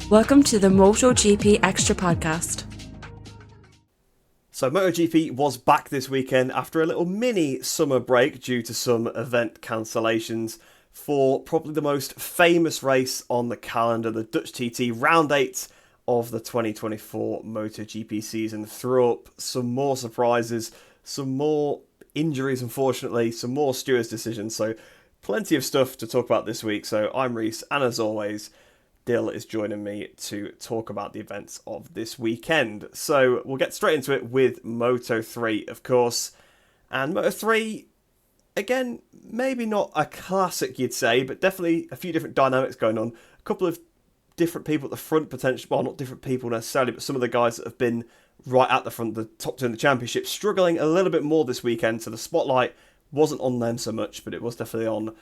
Welcome to the Motogp Xtra podcast. So Motogp was back this weekend after a little mini summer break due to some event cancellations for probably the most famous race on the calendar, the Dutch TT Round 8 of the 2024 Motogp season. Threw up some more surprises, some more injuries unfortunately, some more stewards' decisions, so plenty of stuff to talk about this week. So I'm Rhys, and as always, Dill is joining me to talk about the events of this weekend. So we'll get straight into it with Moto 3, of course. And Moto 3, again, maybe not a classic, you'd say, but definitely a few different dynamics going on. A couple of different people at the front, potentially. Well, not different people necessarily, but some of the guys that have been right at the front, the top two in the championship, struggling a little bit more this weekend. So the spotlight wasn't on them so much, but it was definitely on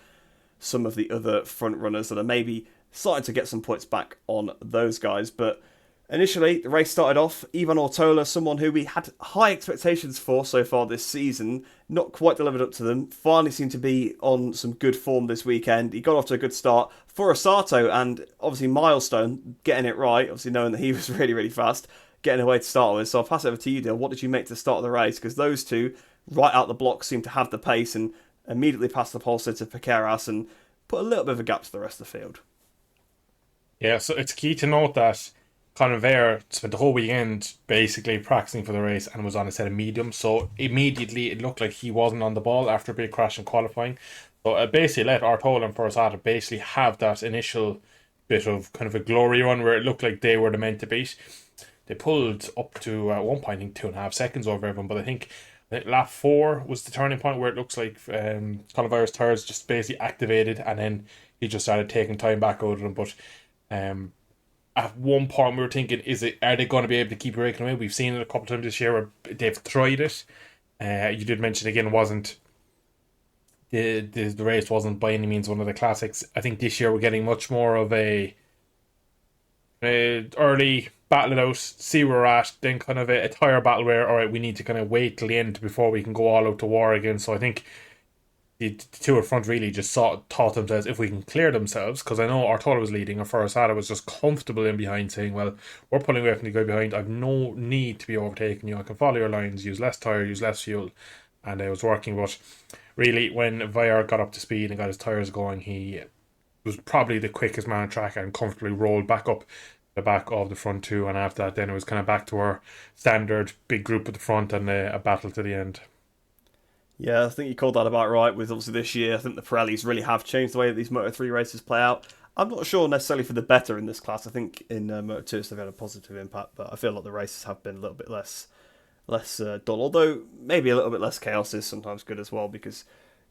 some of the other front runners that are maybe starting to get some points back on those guys. But initially, the race started off. Ivan Ortola, someone who we had high expectations for so far this season, not quite delivered up to them. Finally seemed to be on some good form this weekend. He got off to a good start for Osato, and obviously Milestone, getting it right, obviously knowing that he was really, really fast, getting away to start with. So I'll pass it over to you, Dale. What did you make to the start of the race? Because those two, right out the block, seem to have the pace and immediately passed the pole to Piqueras and put a little bit of a gap to the rest of the field. Yeah, so it's key to note that Colin Vare spent the whole weekend basically practicing for the race and was on a set of mediums. So immediately it looked like he wasn't on the ball after a big crash in qualifying. So it basically let Ortola and Forasata basically have that initial bit of kind of a glory run where it looked like they were the men to beat. They pulled up to, at one point, I think 2.5 seconds over everyone, but I think lap 4 was the turning point where it looks like Colin Vare's tyres just basically activated, and then he just started taking time back out of them. But at one point we were thinking, are they going to be able to keep breaking away? We've seen it a couple of times this year where they've tried it. You did mention again, wasn't the race wasn't by any means one of the classics. I think this year we're getting much more of a early battle it out, see where we're at, then kind of a tire battle where, all right, we need to kind of wait till the end before we can go all out to war again. So I think the two at front really just thought themselves, if we can clear themselves, because I know Ortola was leading and Forasata was just comfortable in behind, saying, well, we're pulling away from the guy behind, I've no need to be overtaking you, I can follow your lines, use less tyre, use less fuel, and it was working. But really, when Vaire got up to speed and got his tyres going, he was probably the quickest man on track and comfortably rolled back up the back of the front two, and after that then it was kind of back to our standard big group at the front and a battle to the end. Yeah, I think you called that about right. With obviously this year, I think the Pirellis really have changed the way that these Moto3 races play out. I'm not sure necessarily for the better in this class. I think in Moto2 they've had a positive impact, but I feel like the races have been a little bit less dull. Although maybe a little bit less chaos is sometimes good as well, because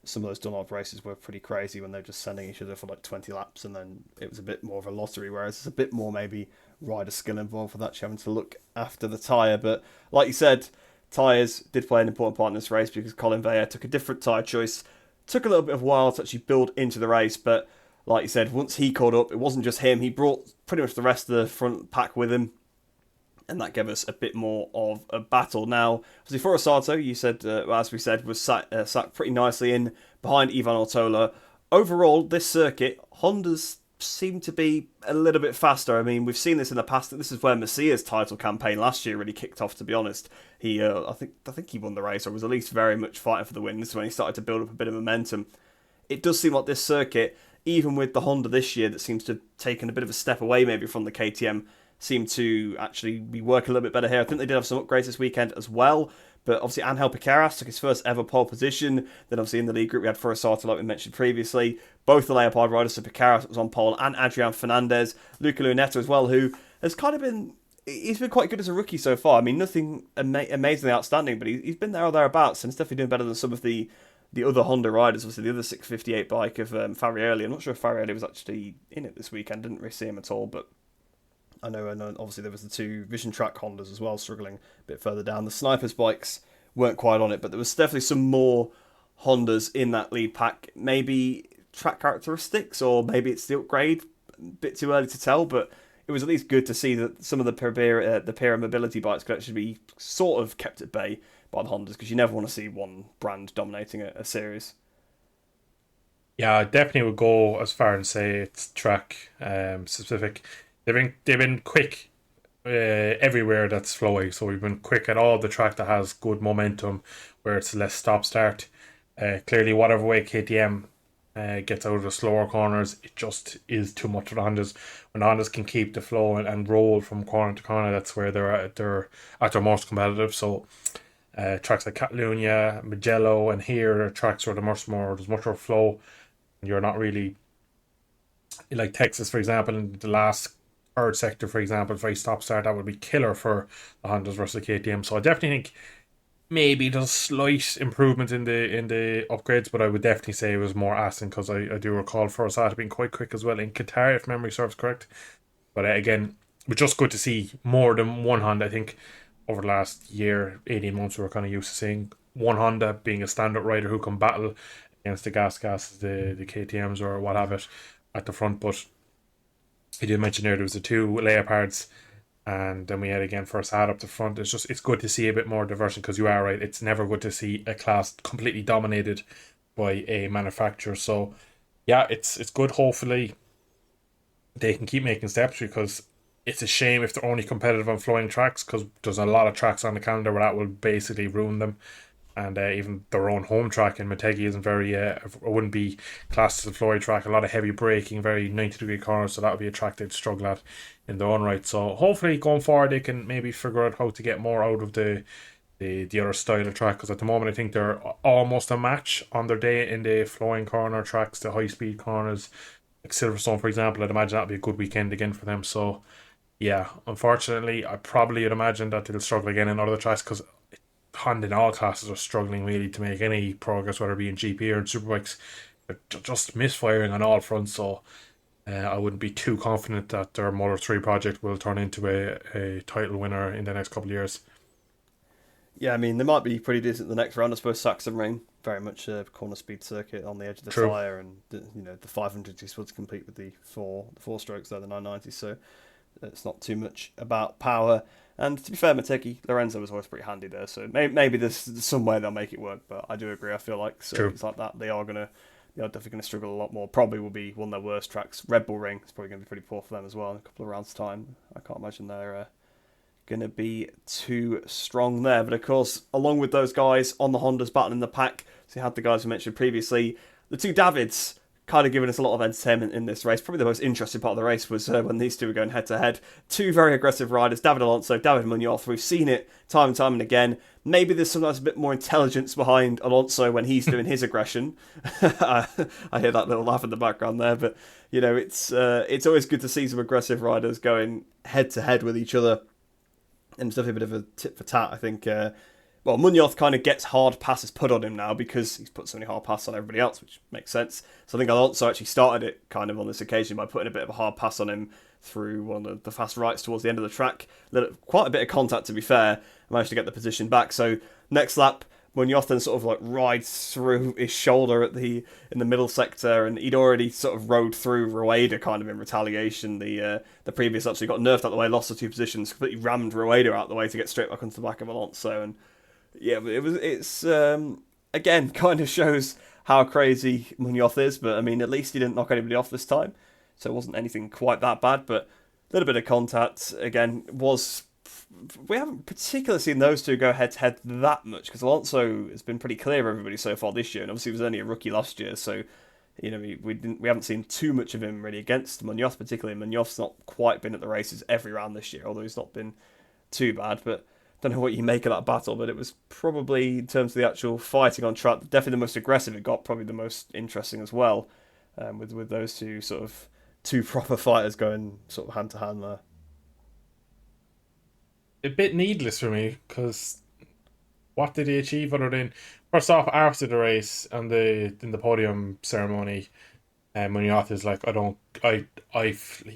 some of those Dunlop races were pretty crazy when they were just sending each other for like 20 laps, and then it was a bit more of a lottery, whereas there's a bit more maybe rider skill involved with actually having to look after the tyre. But like you said, tyres did play an important part in this race because Colin Vaire took a different tyre choice. Took a little bit of a while to actually build into the race, but like you said, once he caught up, it wasn't just him. He brought pretty much the rest of the front pack with him, and that gave us a bit more of a battle. Now, obviously, Forasata, you said, as we said, was sat pretty nicely in behind Ivan Ortola. Overall, this circuit, Honda's seem to be a little bit faster. I mean, we've seen this in the past. This is where Messia's title campaign last year really kicked off, to be honest. He, I think he won the race, or was at least very much fighting for the win. This is when he started to build up a bit of momentum. It does seem like this circuit, even with the Honda this year that seems to have taken a bit of a step away maybe from the KTM, seem to actually be working a little bit better here. I think they did have some upgrades this weekend as well. But obviously, Angel Piqueras took his first ever pole position. Then obviously in the lead group, we had Forasata, like we mentioned previously. Both the Leopard riders, so Piqueras was on pole, and Adrian Fernandez. Luca Lunetta as well, who has kind of been... He's been quite good as a rookie so far. I mean, nothing amazingly outstanding, but he's been there or thereabouts, and he's definitely doing better than some of the other Honda riders. Obviously, the other 658 bike of Farioli. I'm not sure if Farioli was actually in it this weekend. Didn't really see him at all, but I know obviously there was the two Vision Track Hondas as well, struggling a bit further down. The Snipers bikes weren't quite on it, but there was definitely some more Hondas in that lead pack. Maybe track characteristics, or maybe it's the upgrade. A bit too early to tell, but it was at least good to see that some of the Pera mobility bikes could actually be sort of kept at bay by the Hondas, because you never want to see one brand dominating a series. Yeah, I definitely would go as far and say it's track specific. They've been quick everywhere that's flowing. So we've been quick at all the track that has good momentum, where it's less stop start. Clearly, whatever way KTM gets out of the slower corners, it just is too much for the Hondas. When the Hondas can keep the flow and roll from corner to corner, that's where they're at their most competitive. So tracks like Catalunya, Mugello, and here are tracks where there's much more flow. You're not really like Texas, for example, in the last third sector, for example, very stop start. That would be killer for the Hondas versus the KTM. So I definitely think maybe there's slight improvement in the upgrades, but I would definitely say it was more Aston, because I do recall Forsyth being quite quick as well in Qatar, if memory serves correct. But again, it's just good to see more than one Honda. I think over the last year, 18 months, we were kind of used to seeing one Honda being a standard rider who can battle against the gases, the KTMs or what have it at the front. But you did mention there was the two leopards, and then we had again Forsyth up the front. It's good to see a bit more diversion, because you are right, it's never good to see a class completely dominated by a manufacturer. So yeah, it's good. Hopefully they can keep making steps, because it's a shame if they're only competitive on flowing tracks, because there's a lot of tracks on the calendar where that will basically ruin them. And even their own home track in Motogp isn't very, wouldn't be classed as a flowy track. A lot of heavy braking, very 90-degree corners, so that would be a track they'd struggle at in their own right. So hopefully going forward they can maybe figure out how to get more out of the other style of track, because at the moment I think they're almost a match on their day in the flowing corner tracks, the high speed corners, like Silverstone for example. I'd imagine that'll be a good weekend again for them. So yeah, unfortunately I probably would imagine that they'll struggle again in other tracks, because Honda in all classes are struggling really to make any progress, whether it be in GP or in Superbikes. They're just misfiring on all fronts. So I wouldn't be too confident that their Motor 3 project will turn into a title winner in the next couple of years. Yeah, I mean, they might be pretty decent the next round. I suppose Saxon Ring, very much a corner speed circuit on the edge of the True. tyre, and the 500 is what's complete with the four strokes there, the 990. So it's not too much about power. And to be fair, Motegi, Lorenzo was always pretty handy there, so maybe there's some way they'll make it work. But I do agree. I feel like circuits like that, they are definitely going to struggle a lot more. Probably will be one of their worst tracks. Red Bull Ring is probably going to be pretty poor for them as well in a couple of rounds' time. I can't imagine they're going to be too strong there. But of course, along with those guys on the Hondas battling the pack, so you had the guys we mentioned previously, the two Davids kind of giving us a lot of entertainment in this race. Probably the most interesting part of the race was when these two were going head to head. Two very aggressive riders, David Alonso, David Munoz. We've seen it time and time and again. Maybe there's sometimes a bit more intelligence behind Alonso when he's doing his aggression. I hear that little laugh in the background there, but it's always good to see some aggressive riders going head to head with each other. And it's definitely a bit of a tit for tat, I think. Munoz kind of gets hard passes put on him now because he's put so many hard passes on everybody else, which makes sense. So I think Alonso actually started it kind of on this occasion by putting a bit of a hard pass on him through one of the fast rights towards the end of the track. Quite a bit of contact, to be fair. Managed to get the position back. So next lap, Munoz then sort of like rides through his shoulder in the middle sector, and he'd already sort of rode through Rueda kind of in retaliation the previous lap. So he got nerfed out the way, lost the two positions, completely rammed Rueda out the way to get straight back onto the back of Alonso. And yeah, it's again kind of shows how crazy Munoz is. But I mean, at least he didn't knock anybody off this time, so it wasn't anything quite that bad. But a little bit of contact again we haven't particularly seen those two go head to head that much, because Alonso has been pretty clear of everybody so far this year, and obviously he was only a rookie last year, so we haven't seen too much of him really against Munoz particularly. Munoz's not quite been at the races every round this year, although he's not been too bad. But don't know what you make of that battle, but it was probably, in terms of the actual fighting on track, definitely the most aggressive it got, probably the most interesting as well, with those two sort of two proper fighters going sort of hand to hand there. A bit needless for me, because what did he achieve other than, first off, after the race and in the podium ceremony, Munoz is like, he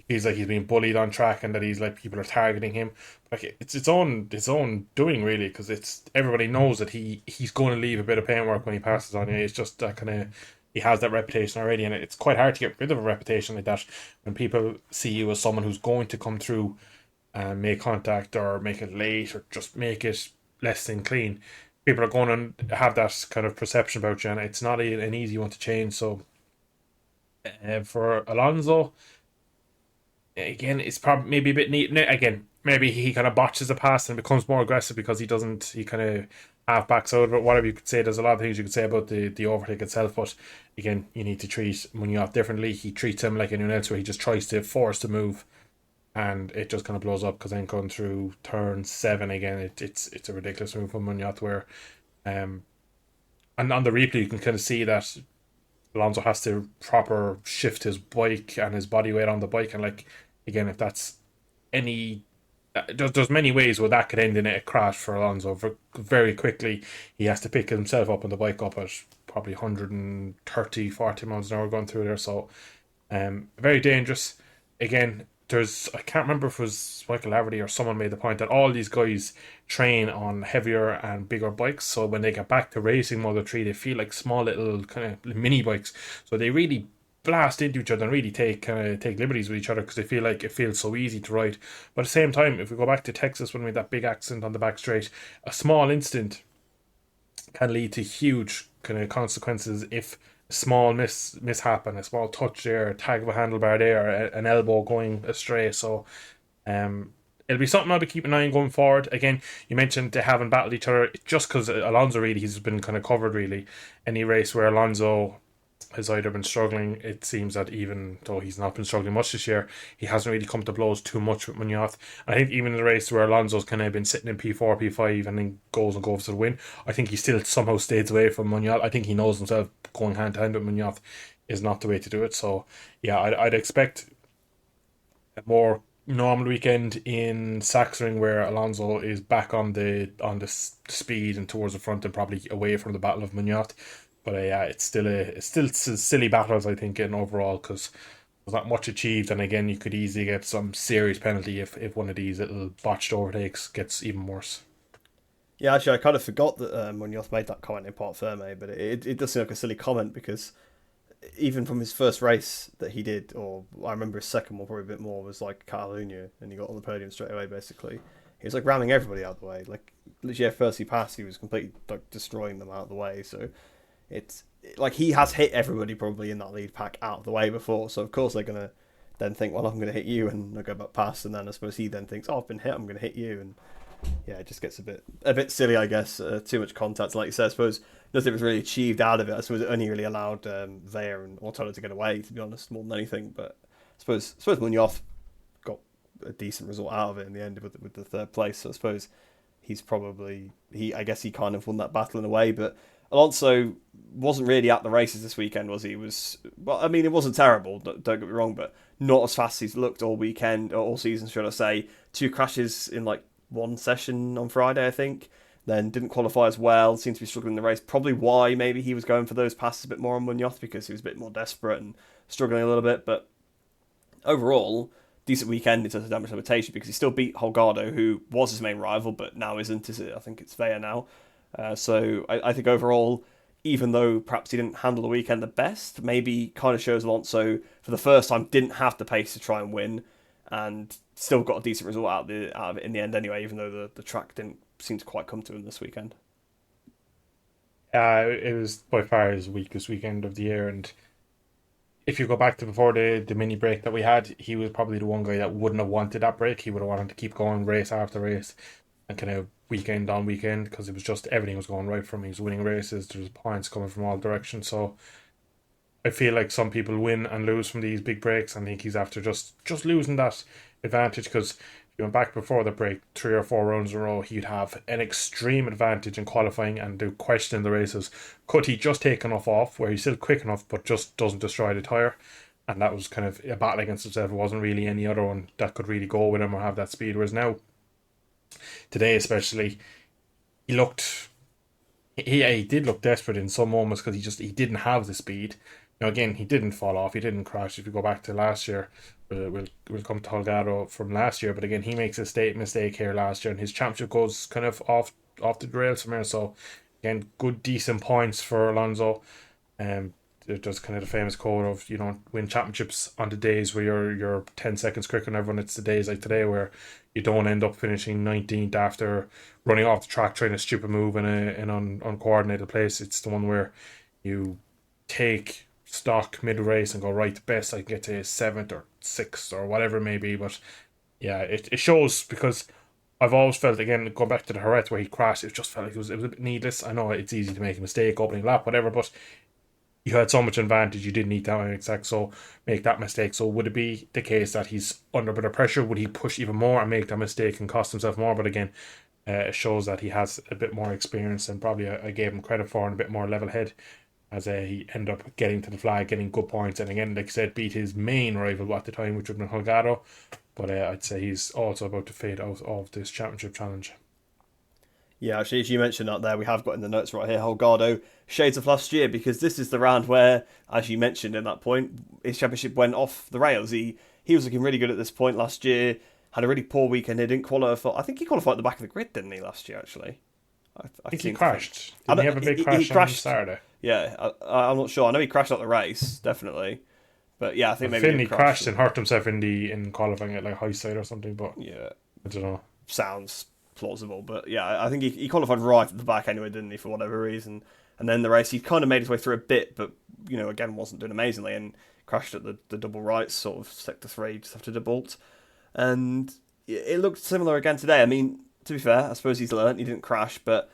feels like he's being bullied on track and that he's like, people are targeting him. Like, it's its own doing really, because it's, everybody knows that he's going to leave a bit of paintwork when he passes on you. It's just that kind of, he has that reputation already, and it's quite hard to get rid of a reputation like that when people see you as someone who's going to come through and make contact or make it late or just make it less than clean. People are going to have that kind of perception about you, and it's not an easy one to change. So for Alonso, again, it's probably maybe a bit neat. Again, maybe he kind of botches the pass and becomes more aggressive because he kind of half backs out of it. Whatever you could say, there's a lot of things you could say about the overtake itself, but again, you need to treat Munoz differently. He treats him like anyone else, where he just tries to force the move, and it just kind of blows up because then going through turn 7 again, it's a ridiculous move from Munoz where, and on the replay you can kind of see that Alonso has to proper shift his bike and his body weight on the bike, and like again, if that's any, there's many ways where that could end in a crash for Alonso. Very quickly, he has to pick himself up on the bike up at probably 130, 40 miles an hour going through there. So, very dangerous. Again, I can't remember if it was Michael Laverty or someone made the point that all these guys train on heavier and bigger bikes. So when they get back to racing Moto3, they feel like small little kind of mini bikes. So they really blast into each other and really take liberties with each other because they feel like it feels so easy to ride. But at the same time, if we go back to Texas when we had that big accident on the back straight, a small incident can lead to huge kind of consequences if a small mishap and a small touch there, a tag of a handlebar there, an elbow going astray. So it'll be something I'll be keeping an eye on going forward. Again, you mentioned they haven't battled each other just because Alonso really, he's been kind of covered really. Any race where Alonso has either been struggling, it seems that even though he's not been struggling much this year, he hasn't really come to blows too much with Munoz. I think even in the race where Alonso's kind of been sitting in P4, P5 and then goes to the win, I think he still somehow stays away from Munoz. I think he knows himself going hand to hand with Munoz is not the way to do it. So yeah, I'd expect a more normal weekend in Sachsenring where Alonso is back on the speed and towards the front and probably away from the battle of Munoz. But yeah, it's still silly battles, I think, in overall, because there's not much achieved. And again, you could easily get some serious penalty if one of these little botched overtakes gets even worse. Yeah, actually, I kind of forgot that Munoz made that comment in Part Ferme, but it does seem like a silly comment because even from his first race that he did, or I remember his second one probably a bit more, was like Catalunya, and he got on the podium straight away, basically. He was like ramming everybody out of the way. Like, literally, first he passed, he was completely like destroying them out of the way, so it's like he has hit everybody probably in that lead pack out of the way before, so of course they're gonna then think, well, I'm gonna hit you, and they'll go back past, and then I suppose he then thinks, oh, I've been hit, I'm gonna hit you, and yeah, it just gets a bit silly, I guess. Too much contact, like you said. I suppose nothing was really achieved out of it. I suppose it only really allowed Weyer and Ortolo to get away, to be honest, more than anything. But I suppose Munoz got a decent result out of it in the end with the third place. So I suppose I guess he kind of won that battle in a way, but Alonso wasn't really at the races this weekend, was he? I mean, it wasn't terrible, don't get me wrong, but not as fast as he's looked all weekend, or all season, should I say. 2 crashes in like one session on Friday, I think. Then didn't qualify as well, seemed to be struggling in the race. Probably why maybe he was going for those passes a bit more on Munoz, because he was a bit more desperate and struggling a little bit. But overall, decent weekend in terms of damage limitation, because he still beat Holgado, who was his main rival, but now isn't, is it? I think it's Weyer now. So I think overall, even though perhaps he didn't handle the weekend the best, maybe kind of shows Alonso for the first time didn't have the pace to try and win, and still got a decent result out of it in the end anyway, even though the track didn't seem to quite come to him this weekend. It was by far his weakest weekend of the year, and if you go back to before the mini break that we had, he was probably the one guy that wouldn't have wanted that break. He would have wanted to keep going race after race and kind of weekend on weekend, because it was just everything was going right for him. He was winning races, there was points coming from all directions. So I feel like some people win and lose from these big breaks, and I think he's after just losing that advantage, because if you went back before the break 3 or 4 rounds in a row, he'd have an extreme advantage in qualifying and do question the races. Could he just take enough off where he's still quick enough but just doesn't destroy the tyre? And that was kind of a battle against himself. It wasn't really any other one that could really go with him or have that speed. Whereas now, today especially, he did look desperate in some moments because he didn't have the speed. Now again, he didn't fall off, he didn't crash. If you go back to last year, we'll come to Holgado from last year, but again, he makes a mistake here last year, and his championship goes kind of off the rails from here. So again, good decent points for Alonso. There's kind of the famous quote of, you don't win championships on the days where you're 10 seconds quicker than everyone. It's the days like today where you don't end up finishing 19th after running off the track trying a stupid move in an uncoordinated place. It's the one where you take stock mid race and go, right, the best I can get to is 7th or 6th or whatever it may be. But yeah, it shows, because I've always felt, again, going back to the Jerez where he crashed, it just felt like it was a bit needless. I know it's easy to make a mistake opening lap, whatever, but you had so much advantage, you didn't need that many exact, so make that mistake. So would it be the case that he's under a bit of pressure? Would he push even more and make that mistake and cost himself more? But again, it shows that he has a bit more experience than probably I gave him credit for, and a bit more level head, as he ended up getting to the flag, getting good points, and again, like I said, beat his main rival at the time, which would have been Holgado. But I'd say he's also about to fade out of this championship challenge. Yeah, actually, as you mentioned out there, we have got in the notes right here, Holgado, shades of last year, because this is the round where, as you mentioned in that point, his championship went off the rails. He was looking really good at this point last year, had a really poor weekend. He didn't qualify. I think he qualified at the back of the grid, didn't he, last year, actually? I think he crashed. Didn't he have a big crash on Saturday? Yeah, I'm not sure. I know he crashed out the race, definitely. But yeah, I think maybe he crashed and hurt himself in qualifying at like high side or something, but yeah, I don't know. Sounds plausible, but yeah, I think he qualified right at the back anyway, didn't he, for whatever reason. And then the race, he kind of made his way through a bit, but, again, wasn't doing amazingly, and crashed at the double rights, sort of sector 3, just after DeBolt. And it looked similar again today. I mean, to be fair, I suppose he's learnt, he didn't crash, but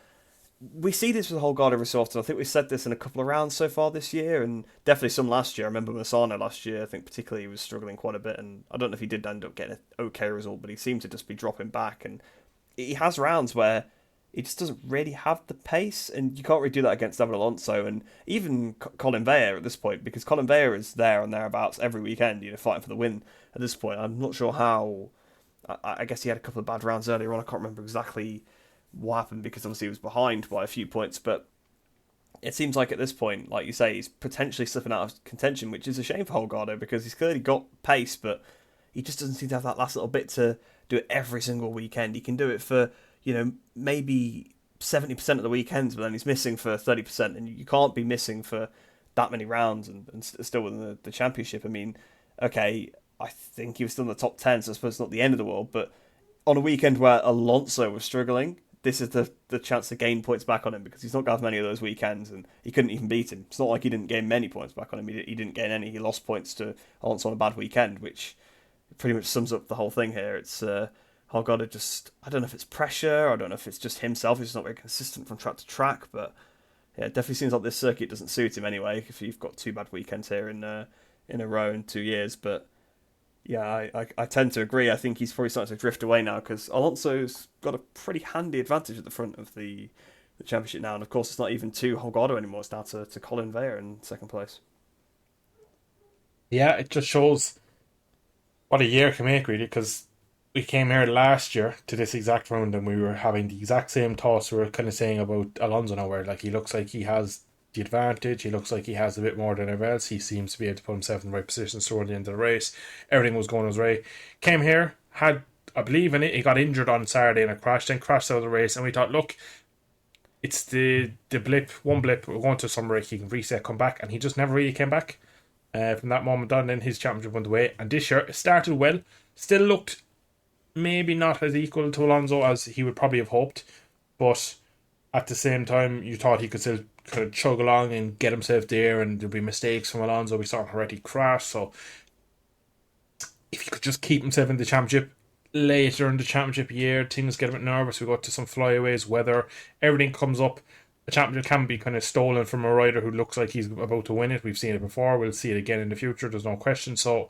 we see this with Holgado every so often. I think we said this in a couple of rounds so far this year, and definitely some last year. I remember Massano last year, I think particularly he was struggling quite a bit, and I don't know if he did end up getting an okay result, but he seemed to just be dropping back, and he has rounds where he just doesn't really have the pace, and you can't really do that against David Alonso and even Colin Veyer at this point, because Colin Veyer is there and thereabouts every weekend, fighting for the win at this point. I'm not sure how. I guess he had a couple of bad rounds earlier on. I can't remember exactly what happened, because obviously he was behind by a few points, but it seems like at this point, like you say, he's potentially slipping out of contention, which is a shame for Holgado, because he's clearly got pace, but he just doesn't seem to have that last little bit to do it every single weekend. He can do it for, maybe 70% of the weekends, but then he's missing for 30%, and you can't be missing for that many rounds and still within the championship. I mean, okay, I think he was still in the top 10, so I suppose it's not the end of the world, but on a weekend where Alonso was struggling, this is the chance to gain points back on him, because he's not going to have many of those weekends, and he couldn't even beat him. It's not like he didn't gain many points back on him. He didn't gain any. He lost points to Alonso on a bad weekend, which pretty much sums up the whole thing here. It's Holgado just, I don't know if it's pressure, I don't know if it's just himself, he's not very consistent from track to track, but yeah, it definitely seems like this circuit doesn't suit him anyway, if you've got 2 bad weekends here in a row in 2 years. But yeah, I tend to agree. I think he's probably starting to drift away now, because Alonso's got a pretty handy advantage at the front of the championship now, and of course it's not even to Holgado anymore, it's now to Colin Veyer in second place. Yeah, it just shows what a year can make, really, because we came here last year to this exact round and we were having the exact same thoughts we were kind of saying about Alonso now, where like he looks like he has the advantage, he looks like he has a bit more than everyone else, he seems to be able to put himself in the right positions toward the end of the race, everything was going his way. Came here, had, I believe in it, he got injured on Saturday in a crash, then crashed out of the race, and we thought, look, it's the blip, one blip, we're going to some break, he can reset, come back, and he just never really came back. From that moment on, then his championship went away, and this year it started well, still looked maybe not as equal to Alonso as he would probably have hoped, but at the same time you thought he could still kind of chug along and get himself there, and there'd be mistakes from Alonso. We saw him already crash, so if he could just keep himself in the championship later in the championship year, things get a bit nervous, we go to some flyaways, weather, everything comes up. A championship can be kind of stolen from a rider who looks like he's about to win it. We've seen it before, we'll see it again in the future, there's no question. So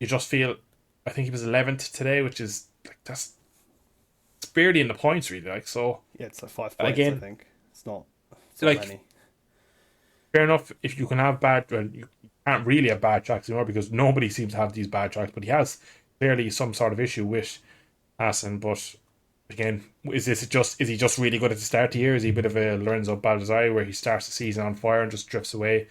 you just feel, I think he was 11th today, which is like, it's barely in the points really, like, so Yeah, it's like 5 points, again, I think. It's not like many. Fair enough, if you can have you can't really have bad tracks anymore, because nobody seems to have these bad tracks, but he has clearly some sort of issue with Hassan. But again, is he just really good at the start of the year? Is he a bit of a Lorenzo Baldassari, where he starts the season on fire and just drifts away?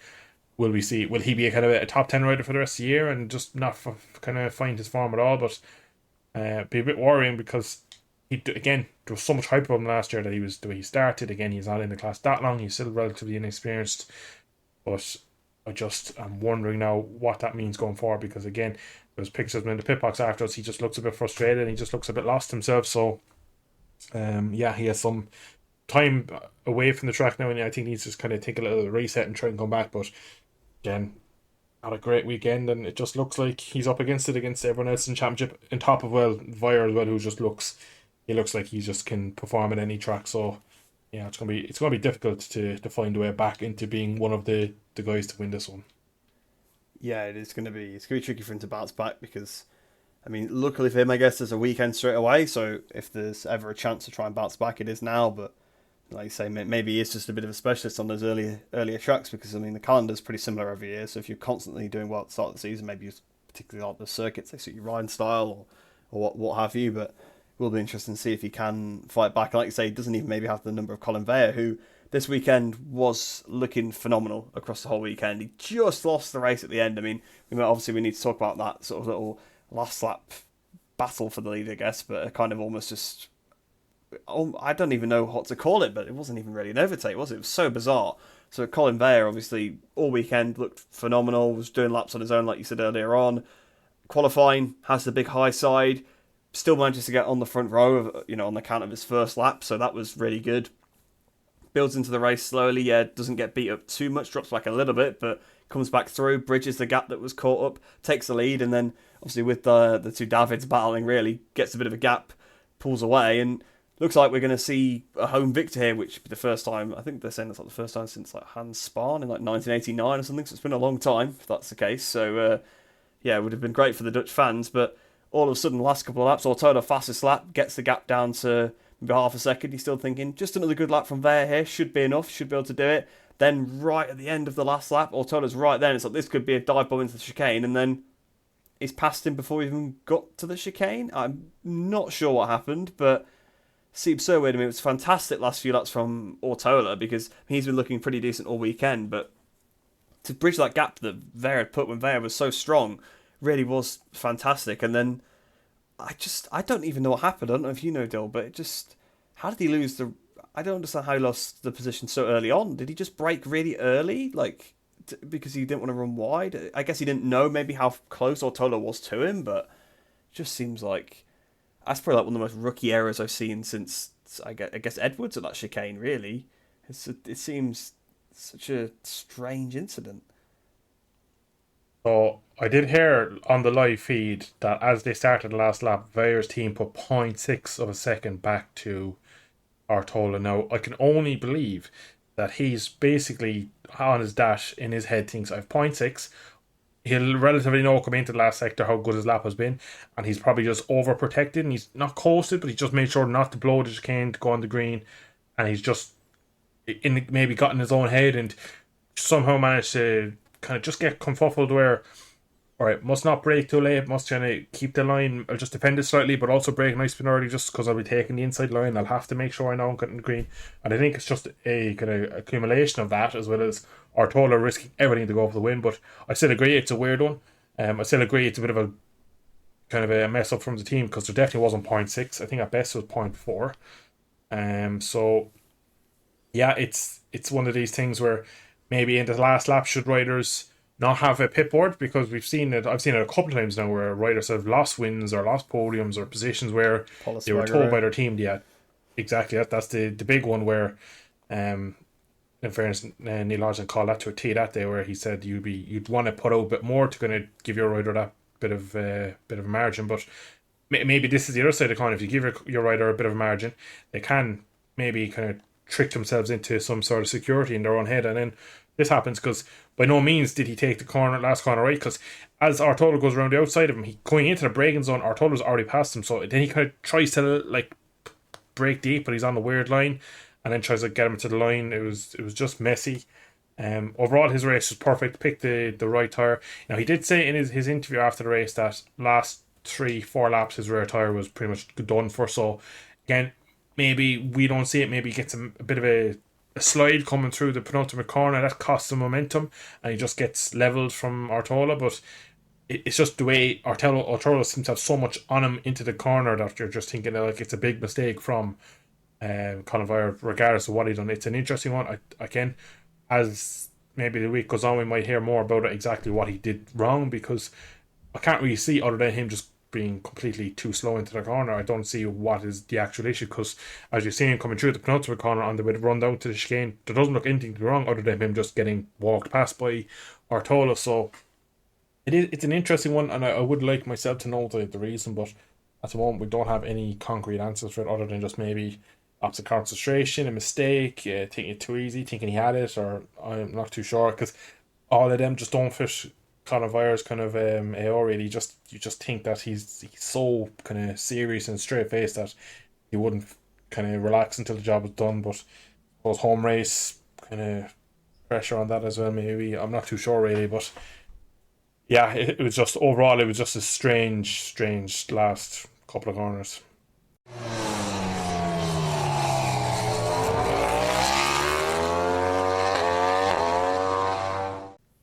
Will he be a kind of a top 10 rider for the rest of the year and just not kind of find his form at all? But be a bit worrying, because there was so much hype about him last year that the way he started. Again, he's not in the class that long, he's still relatively inexperienced, but I'm wondering now what that means going forward, because again, there's pictures of him in the pit box afterwards, he just looks a bit frustrated and he just looks a bit lost himself. So he has some time away from the track now, and I think he needs to just kind of take a little reset and try and come back. But again, had a great weekend, and it just looks like he's up against it against everyone else in the championship. On top of Vire as well, who just looks like he just can perform at any track. So yeah, it's gonna be difficult to find a way back into being one of the guys to win this one. Yeah, it's gonna be tricky for him to bounce back because, I mean, luckily for him, I guess there's a weekend straight away. So if there's ever a chance to try and bounce back, it is now. But like you say, maybe he is just a bit of a specialist on those earlier tracks because I mean the calendar's pretty similar every year. So if you're constantly doing well at the start of the season, maybe you particularly like the circuits, they suit your riding style or what have you. But it will be interesting to see if he can fight back. And like you say, he doesn't even maybe have the number of Colin Veyer, who this weekend was looking phenomenal across the whole weekend. He just lost the race at the end. I mean, we need to talk about that sort of little last lap battle for the lead, I guess, but a kind of almost just, I don't even know what to call it, but it wasn't even really an overtake, was it? It was so bizarre. So Colin Veyer, obviously, all weekend looked phenomenal, was doing laps on his own, like you said earlier on. Qualifying, has the big high side, still manages to get on the front row, on the count of his first lap, so that was really good. Builds into the race slowly, doesn't get beat up too much, drops back a little bit, but comes back through, bridges the gap that was caught up, takes the lead, and then obviously with the two Davids battling, really gets a bit of a gap, pulls away, and looks like we're going to see a home victor here, which the first time, I think they're saying that's like the first time since like Hans Spahn in like 1989 or something, so it's been a long time if that's the case. So it would have been great for the Dutch fans, but all of a sudden, the last couple of laps, Ortola fastest lap, gets the gap down to maybe half a second. He's still thinking, just another good lap from Veyer here, should be enough, should be able to do it. Then right at the end of the last lap, Ortola's right there, and it's like this could be a dive bomb into the chicane, and then he's passed him before he even got to the chicane. I'm not sure what happened, but seems so weird to me. It was fantastic last few laps from Ortola because he's been looking pretty decent all weekend, but to bridge that gap that Veyer had put when Veyer was so strong really was fantastic. And then I don't even know what happened. I don't know if you know, Dill, but how did he lose I don't understand how he lost the position so early on. Did he just brake really early? Like, because he didn't want to run wide? I guess he didn't know maybe how close Ortola was to him, but it just seems like that's probably like one of the most rookie errors I've seen since, I guess Edwards at that chicane, really. It seems such a strange incident. So I did hear on the live feed that as they started the last lap, Veyer's team put .6 of a second back to Artola. Now, I can only believe that he's basically on his dash in his head thinks I have .6. He'll relatively know coming into the last sector how good his lap has been, and he's probably just overprotected and he's not coasted, but he just made sure not to blow the chicane to go on the green, and he's just maybe got in his own head and somehow managed to kind of just get confuffled where, all right, must not brake too late, must kind of keep the line, I'll just defend it slightly, but also brake nice and early just because I'll be taking the inside line. I'll have to make sure I know I'm getting the green. And I think it's just a kind of accumulation of that, as well as Artola risking everything to go for the win. But I still agree it's a weird one. I still agree it's a bit of a kind of a mess up from the team because there definitely wasn't .6. I think at best it was .4. So yeah, it's one of these things where maybe in the last lap should riders not have a pit board, because I've seen it a couple of times now where riders have lost wins or lost podiums or positions where they were told by their team, yeah, exactly, that's the big one where in fairness, Neil Hodgson called that to a T that day, where he said you'd want to put out a bit more to kind of give your rider that bit of margin. But maybe this is the other side of the coin. If you give your rider a bit of margin, they can maybe kind of trick themselves into some sort of security in their own head. And then this happens because by no means did he take the last corner right, because as Artola goes around the outside of him, he going into the braking zone, Artola's already passed him, so then he kind of tries to like break deep, but he's on the weird line and then tries to get him to the line. It was just messy. Overall his race was perfect, picked the right tyre. Now he did say in his interview after the race that last 3-4 laps his rear tyre was pretty much done for, so again, maybe we don't see it, maybe he gets a bit of a slide coming through the penultimate corner that costs him momentum and he just gets levelled from Artola. But it's just the way Artola seems to have so much on him into the corner that you're just thinking like it's a big mistake from Colin Veyer, regardless of what he done. It's an interesting one. Again, as maybe the week goes on, we might hear more about it, exactly what he did wrong, because I can't really see, other than him just being completely too slow into the corner, I don't see what is the actual issue, because as you see him coming through the penultimate corner on the way to run down to the chicane, there doesn't look anything to be wrong other than him just getting walked past by Artola. So It's an interesting one, and I would like myself to know the reason, but at the moment we don't have any concrete answers for it other than just maybe lapse of concentration, a mistake, taking it too easy, thinking he had it, or I'm not too sure because all of them just don't fit kind of Vira's kind of AO really. You just think that he's so kind of serious and straight faced that he wouldn't kind of relax until the job was done. But those home race kind of pressure on that as well. Maybe I'm not too sure really, but yeah, it was just overall it was just a strange last couple of corners.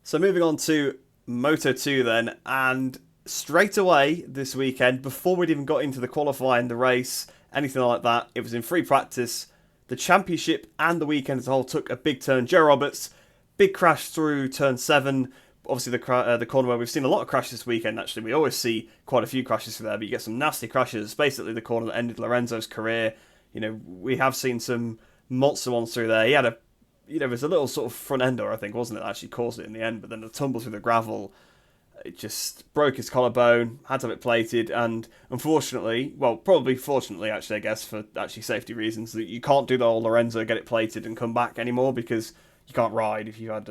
So moving on to Moto2 then, and straight away this weekend, before we'd even got into the qualifying, the race, anything like that, it was in free practice. The championship and the weekend as a whole took a big turn. Joe Roberts, big crash through turn 7. Obviously the corner where we've seen a lot of crashes this weekend, actually. We always see quite a few crashes through there, but you get some nasty crashes. Basically the corner that ended Lorenzo's career. You know, we have seen some monster ones through there. He had a, you know, it was a little sort of front ender, I think, wasn't it, that actually caused it in the end, but then the tumble through the gravel, it just broke his collarbone, had to have it plated, and unfortunately, well, probably fortunately, actually, I guess, for actually safety reasons, that you can't do the whole Lorenzo, get it plated and come back anymore, because you can't ride if you had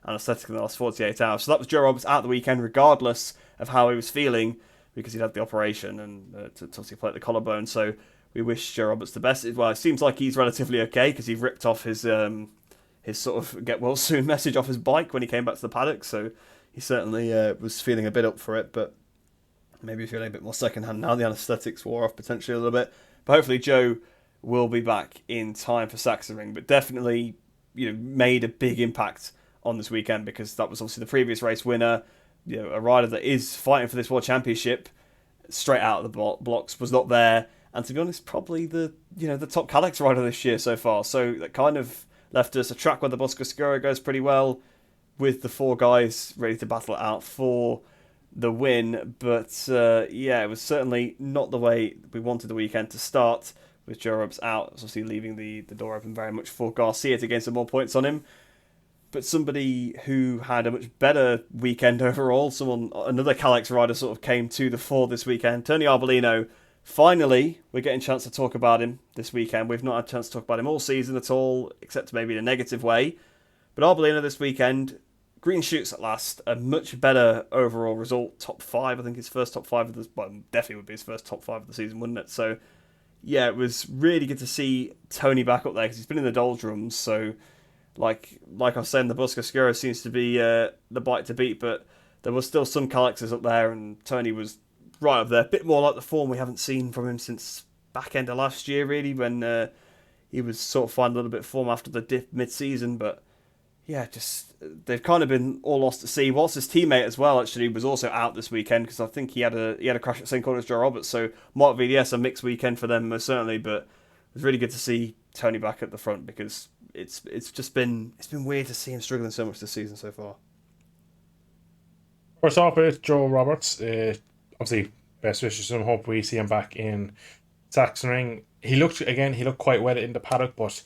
anaesthetic in the last 48 hours. So that was Joe Roberts at the weekend, regardless of how he was feeling, because he'd had the operation and to obviously plate the collarbone. So we wish Joe Roberts the best. Well, it seems like he's relatively okay, because he ripped off his sort of get well soon message off his bike when he came back to the paddock. So he certainly was feeling a bit up for it, but maybe feeling a bit more secondhand now. The anaesthetics wore off potentially a little bit. But hopefully Joe will be back in time for Sachsenring. But definitely, you know, made a big impact on this weekend, because that was obviously the previous race winner. You know, a rider that is fighting for this World Championship straight out of the blocks was not there. And to be honest, probably the top Calex rider this year so far. So that kind of left us a track where the Bosco Scuro goes pretty well, with the 4 guys ready to battle it out for the win. But yeah, it was certainly not the way we wanted the weekend to start, with Joe Roberts out, obviously leaving the door open very much for Garcia to gain some more points on him. But somebody who had a much better weekend overall, another Calex rider sort of came to the fore this weekend, Tony Arbolino. Finally, we're getting a chance to talk about him this weekend. We've not had a chance to talk about him all season at all, except maybe in a negative way. But Arbolino this weekend, green shoots at last, a much better overall result. Top 5, I think his first top 5 of the, well, definitely would be his first top 5 of the season, wouldn't it? So, yeah, it was really good to see Tony back up there, because he's been in the doldrums. So, like I was saying, the Bosco Scuro seems to be the bike to beat, but there was still some Calexes up there, and Tony was right up there. A bit more like the form we haven't seen from him since back end of last year, really, when he was sort of finding a little bit of form after the dip mid-season. But yeah, just they've kind of been all lost at sea. Whilst his teammate as well actually was also out this weekend, because I think he had a crash at the same corner as Joe Roberts. So might be, yes, a mixed weekend for them most certainly. But it was really good to see Tony back at the front, because it's been weird to see him struggling so much this season so far. First off, it's Joe Roberts. Obviously, best wishes to him. Hope we see him back in Sachsenring. He looked quite well in the paddock, but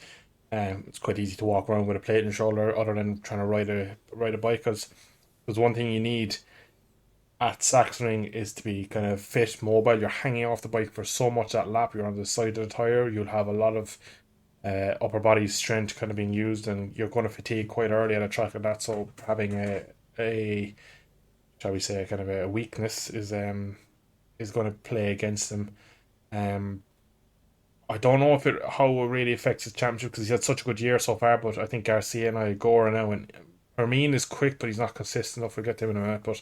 it's quite easy to walk around with a plate in your shoulder, other than trying to ride a bike. Because there's one thing you need at Sachsenring is to be kind of fit, mobile. You're hanging off the bike for so much that lap. You're on the side of the tire. You'll have a lot of upper body strength kind of being used, and you're going to fatigue quite early at a track like that. So having a shall we say, kind of a weakness is going to play against him. I don't know how it really affects his championship, because he's had such a good year so far. But I think Garcia and Igor now, and Hermine is quick, but he's not consistent enough. We'll get to him in a minute. But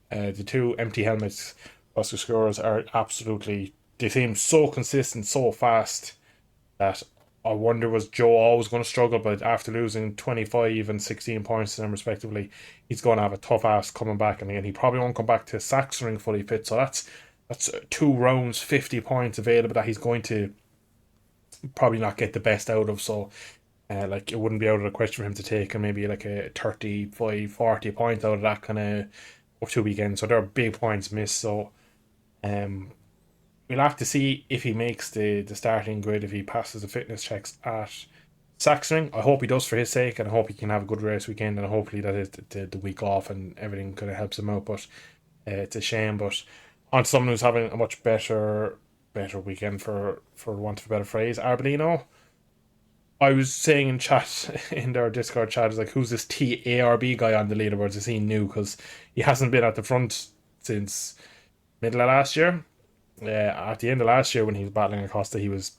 the 2 empty helmets Oscar Scorers are absolutely, they seem so consistent, so fast, that I wonder, was Joe always going to struggle? But after losing 25 and 16 points to them respectively, he's going to have a tough ask coming back. And again, he probably won't come back to Sachsenring fully fit. So that's 2 rounds, 50 points available that he's going to probably not get the best out of. So like, it wouldn't be out of the question for him to take maybe like a 35, 40 points out of that kind of 2 weekends. So there are big points missed. So we'll have to see if he makes the starting grid, if he passes the fitness checks at Saxering, I hope he does for his sake, and I hope he can have a good race weekend, and hopefully that is the week off and everything kind of helps him out. But it's a shame. But on to someone who's having a much better weekend, for want of a better phrase, Arbolino. I was saying in chat, in their Discord chat, is like, who's this TARB guy on the leaderboards? Is he new? Because he hasn't been at the front since middle of last year. At the end of last year when he was battling Acosta, he was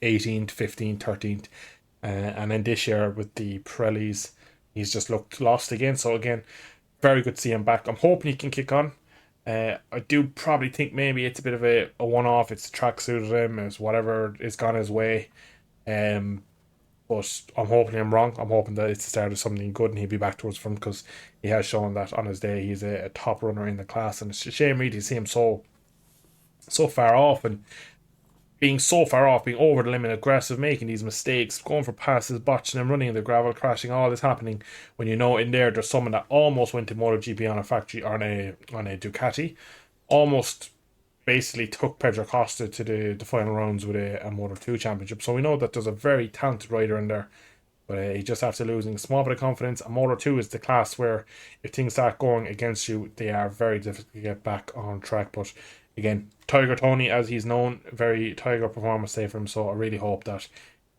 18th, 15th, 13th. And then this year with the Pirellis, he's just looked lost again. So again, very good to see him back. I'm hoping he can kick on. I do probably think maybe it's a bit of a one-off. It's the track suited him. It's whatever is gone his way. But I'm hoping I'm wrong. I'm hoping that it's the start of something good and he'll be back towards front, because he has shown that on his day he's a top runner in the class. And it's a shame really to see him so far off, and being so far off, being over the limit, aggressive, making these mistakes, going for passes, botching them, running in the gravel, crashing, all this happening when you know in there's someone that almost went to MotoGP on a factory, on a Ducati, almost basically took Pedro Costa to the final rounds with a Moto2 championship. So we know that there's a very talented rider in there, but he just after losing a small bit of confidence. And Moto2 is the class where if things start going against you, they are very difficult to get back on track. But again, Tiger Tony, as he's known, very Tiger performance day for him. So I really hope that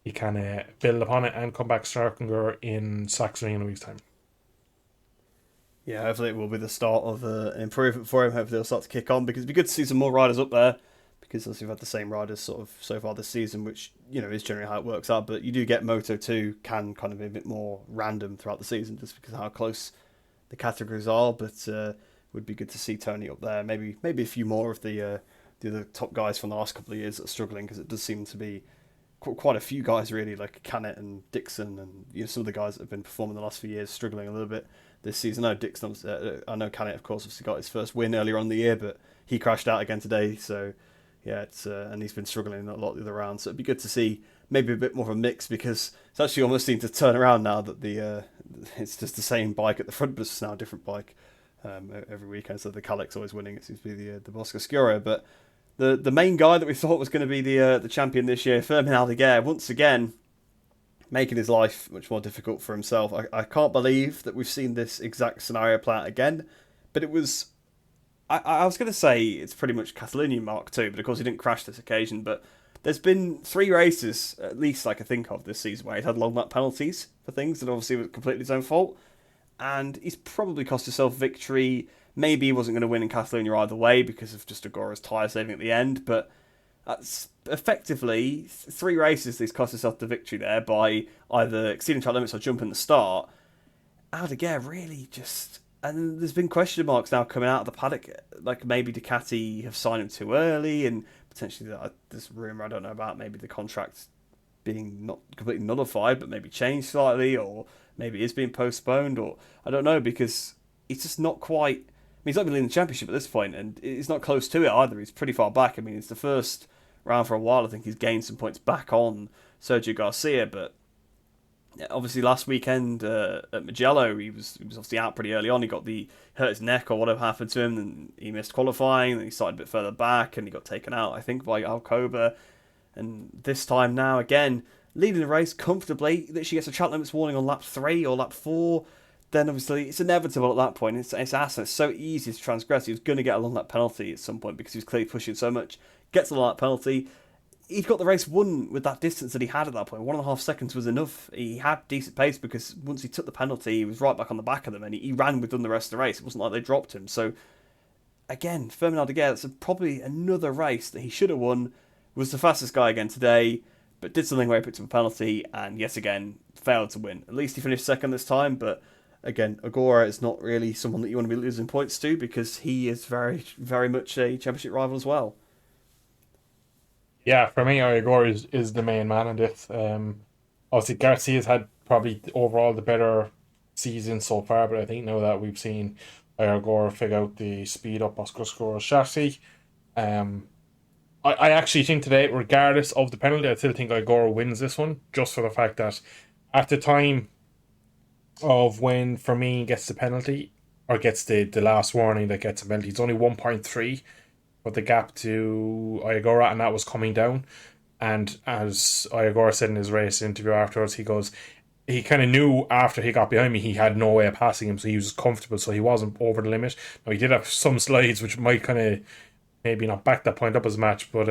he can build upon it and come back stronger in Saxony in a week's time. Yeah, hopefully it will be the start of an improvement for him. Hopefully they'll start to kick on, because it'd be good to see some more riders up there, because obviously we've had the same riders sort of so far this season, which, you know, is generally how it works out. But you do get Moto2 can kind of be a bit more random throughout the season, just because of how close the categories are. But would be good to see Tony up there. Maybe a few more of the other top guys from the last couple of years that are struggling, because it does seem to be quite a few guys really, like Canet and Dixon, and you know, some of the guys that have been performing the last few years struggling a little bit this season. I know Dixon, I know Canet, of course, obviously got his first win earlier on in the year, but he crashed out again today. So yeah, it's and he's been struggling a lot the other rounds. So it'd be good to see maybe a bit more of a mix, because it's actually almost seemed to turn around now that it's just the same bike at the front, but it's now a different bike every weekend. So the Calic's always winning. It seems to be the Bosco Scuro, but the main guy that we thought was going to be the champion this year, Fermin Aldeguer, once again making his life much more difficult for himself. I can't believe that we've seen this exact scenario play out again, but it was... I was going to say it's pretty much Catalonian Mark 2, but of course he didn't crash this occasion. But there's been 3 races, at least I can think of this season, where he's had long lap penalties for things that obviously was completely his own fault. And he's probably cost himself victory. Maybe he wasn't going to win in Catalonia either way because of just Agora's tyre saving at the end. But that's effectively 3 races he's cost himself the victory there by either exceeding track limits or jumping the start. Aldeguer really just... And there's been question marks now coming out of the paddock, like maybe Ducati have signed him too early, and potentially this rumour I don't know about, maybe the contract being not completely nullified, but maybe changed slightly, or maybe it is being postponed, or I don't know, because he's just not quite... I mean, he's not even leading the championship at this point, and he's not close to it either. He's pretty far back. I mean, it's the first round for a while. I think he's gained some points back on Sergio Garcia, but obviously last weekend at Mugello, he was obviously out pretty early on. He hurt his neck or whatever happened to him, and he missed qualifying, and he started a bit further back, and he got taken out, I think, by Alcoba. And this time now, again, leading the race comfortably, literally gets a track limits warning on lap 3 or lap 4. Then obviously it's inevitable at that point. It's so easy to transgress. He was going to get a long lap penalty at some point because he was clearly pushing so much. Gets a long lap penalty. He'd got the race won with that distance that he had at that point. 1.5 seconds was enough. He had decent pace because once he took the penalty, he was right back on the back of them, and he ran with them the rest of the race. It wasn't like they dropped him. So again, Fermin Aldeguer, that's probably another race that he should have won. Was the fastest guy again today, but did something where he picked up a penalty and yet again failed to win. At least he finished second this time, but again, Agora is not really someone that you want to be losing points to, because he is very, very much a championship rival as well. Yeah, for me, Agora is the main man in this. Obviously, Garcia's had probably overall the better season so far, but I think now that we've seen Agora figure out the speed up Oscar Scoro's chassis, I actually think today, regardless of the penalty, I still think Agora wins this one, just for the fact that at the time of when Firmin gets the penalty, or gets the last warning that gets a penalty, it's only 1.3 but the gap to Agora, and that was coming down. And as Iagora said in his race interview afterwards, he kind of knew after he got behind me he had no way of passing him, so he was comfortable, so he wasn't over the limit. Now he did have some slides which might kind of maybe not back that point up as much, but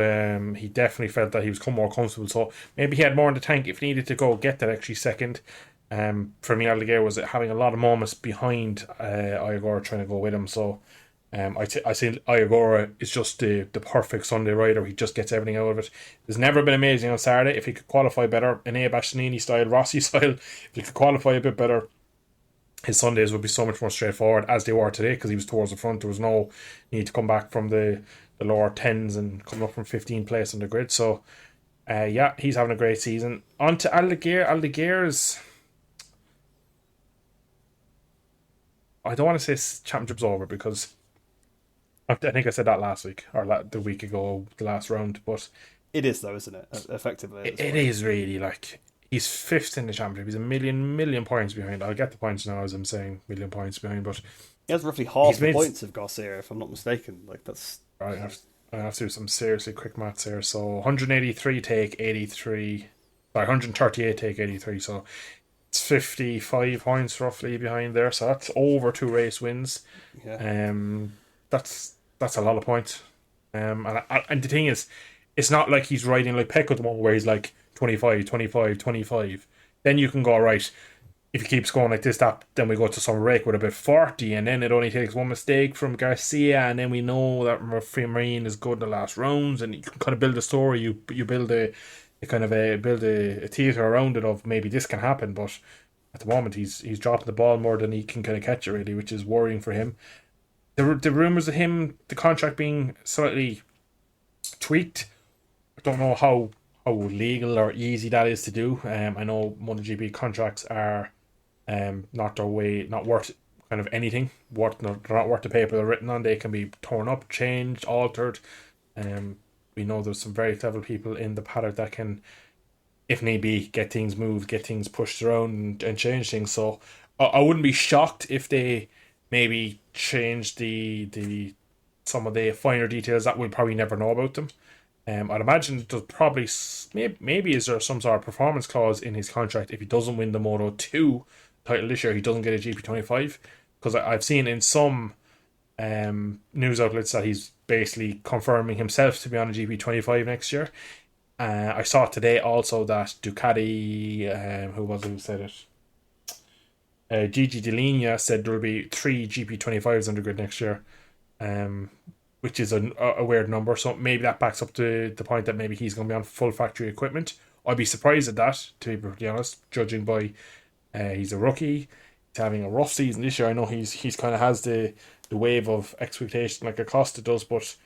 he definitely felt that he was more comfortable. So maybe he had more in the tank if he needed to go get that actually second. For me, Aldeguer was having a lot of moments behind Iagora trying to go with him. So I think Iagora is just the perfect Sunday rider. He just gets everything out of it. He's never been amazing on Saturday. If he could qualify better, in a Bastianini style, Rossi style, if he could qualify a bit better, his Sundays would be so much more straightforward as they were today because he was towards the front. There was no need to come back from the lower tens and coming up from 15th place on the grid. So, yeah, he's having a great season. On to Aldeguer. Aldeguer's, I don't want to say championship's over because I think I said that last week or the week ago, the last round. But It is though, isn't it? Effectively, it is really like he's fifth in the championship. He's a million points behind. I'll get the points now as I'm saying million points behind, but He has roughly half the points of Garcia, if I'm not mistaken. Like that's. I have to do some seriously quick maths here. So 183 take 83. Sorry, 138 take 83. So it's 55 points roughly behind there. So that's over 2 race wins. Yeah. That's a lot of points. And the thing is, it's not like he's riding like Pecco at the moment where he's like 25, 25, 25. Then you can go, right, if he keeps going like this, then we go to some rake with about 40, and then it only takes one mistake from Garcia, and then we know that Marine is good in the last rounds, and you can kind of build a story. You build a theatre around it of maybe this can happen, but at the moment he's dropping the ball more than he can kind of catch it really, which is worrying for him. The rumours of him, the contract being slightly tweaked, I don't know how legal or easy that is to do. I know MotoGP contracts are not worth kind of anything. They're not worth the paper they're written on. They can be torn up, changed, altered. We know there's some very clever people in the paddock that can, if need be, get things moved, get things pushed around and change things. So I wouldn't be shocked if they maybe change the some of the finer details that we'll probably never know about them. I'd imagine there's probably maybe is there some sort of performance clause in his contract if he doesn't win the Moto 2 title this year, he doesn't get a GP25, because I've seen in some news outlets that he's basically confirming himself to be on a GP25 next year. I saw today also that Ducati, who said it? Gigi Dell'Igna said there will be 3 GP25s on the grid next year, which is a weird number. So maybe that backs up to the point that maybe he's going to be on full factory equipment. I'd be surprised at that, to be pretty honest, judging by he's a rookie. He's having a rough season this year. I know he's kind of has the wave of expectation like Acosta does, but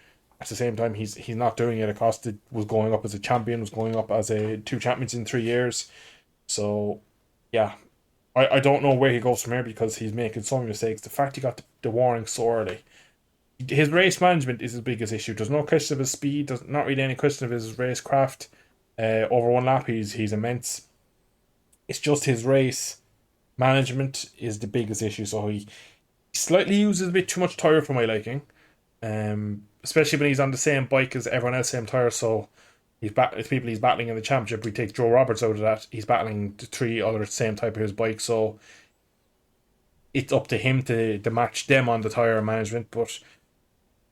at the same time he's not doing it. Acosta was going up as a champion, was going up as a 2 champions in 3 years. So yeah, I don't know where he goes from here because he's making so many mistakes. The fact he got the warning so early. His race management is his biggest issue. There's no question of his speed. There's not really any question of his racecraft. Over one lap, he's immense. It's just his race management is the biggest issue. So he slightly uses a bit too much tyre for my liking. Especially when he's on the same bike as everyone else, same tyre. So it's people he's battling in the championship. We take Joe Roberts out of that. He's battling the 3 other same type of his bike. So it's up to him to match them on the tyre management. But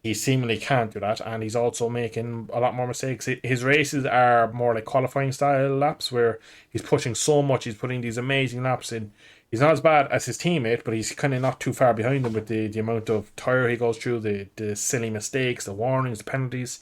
he seemingly can't do that, and he's also making a lot more mistakes. His races are more like qualifying style laps where he's pushing so much, he's putting these amazing laps in. He's not as bad as his teammate, but he's kind of not too far behind him with the amount of tyre he goes through, the silly mistakes, the warnings, the penalties.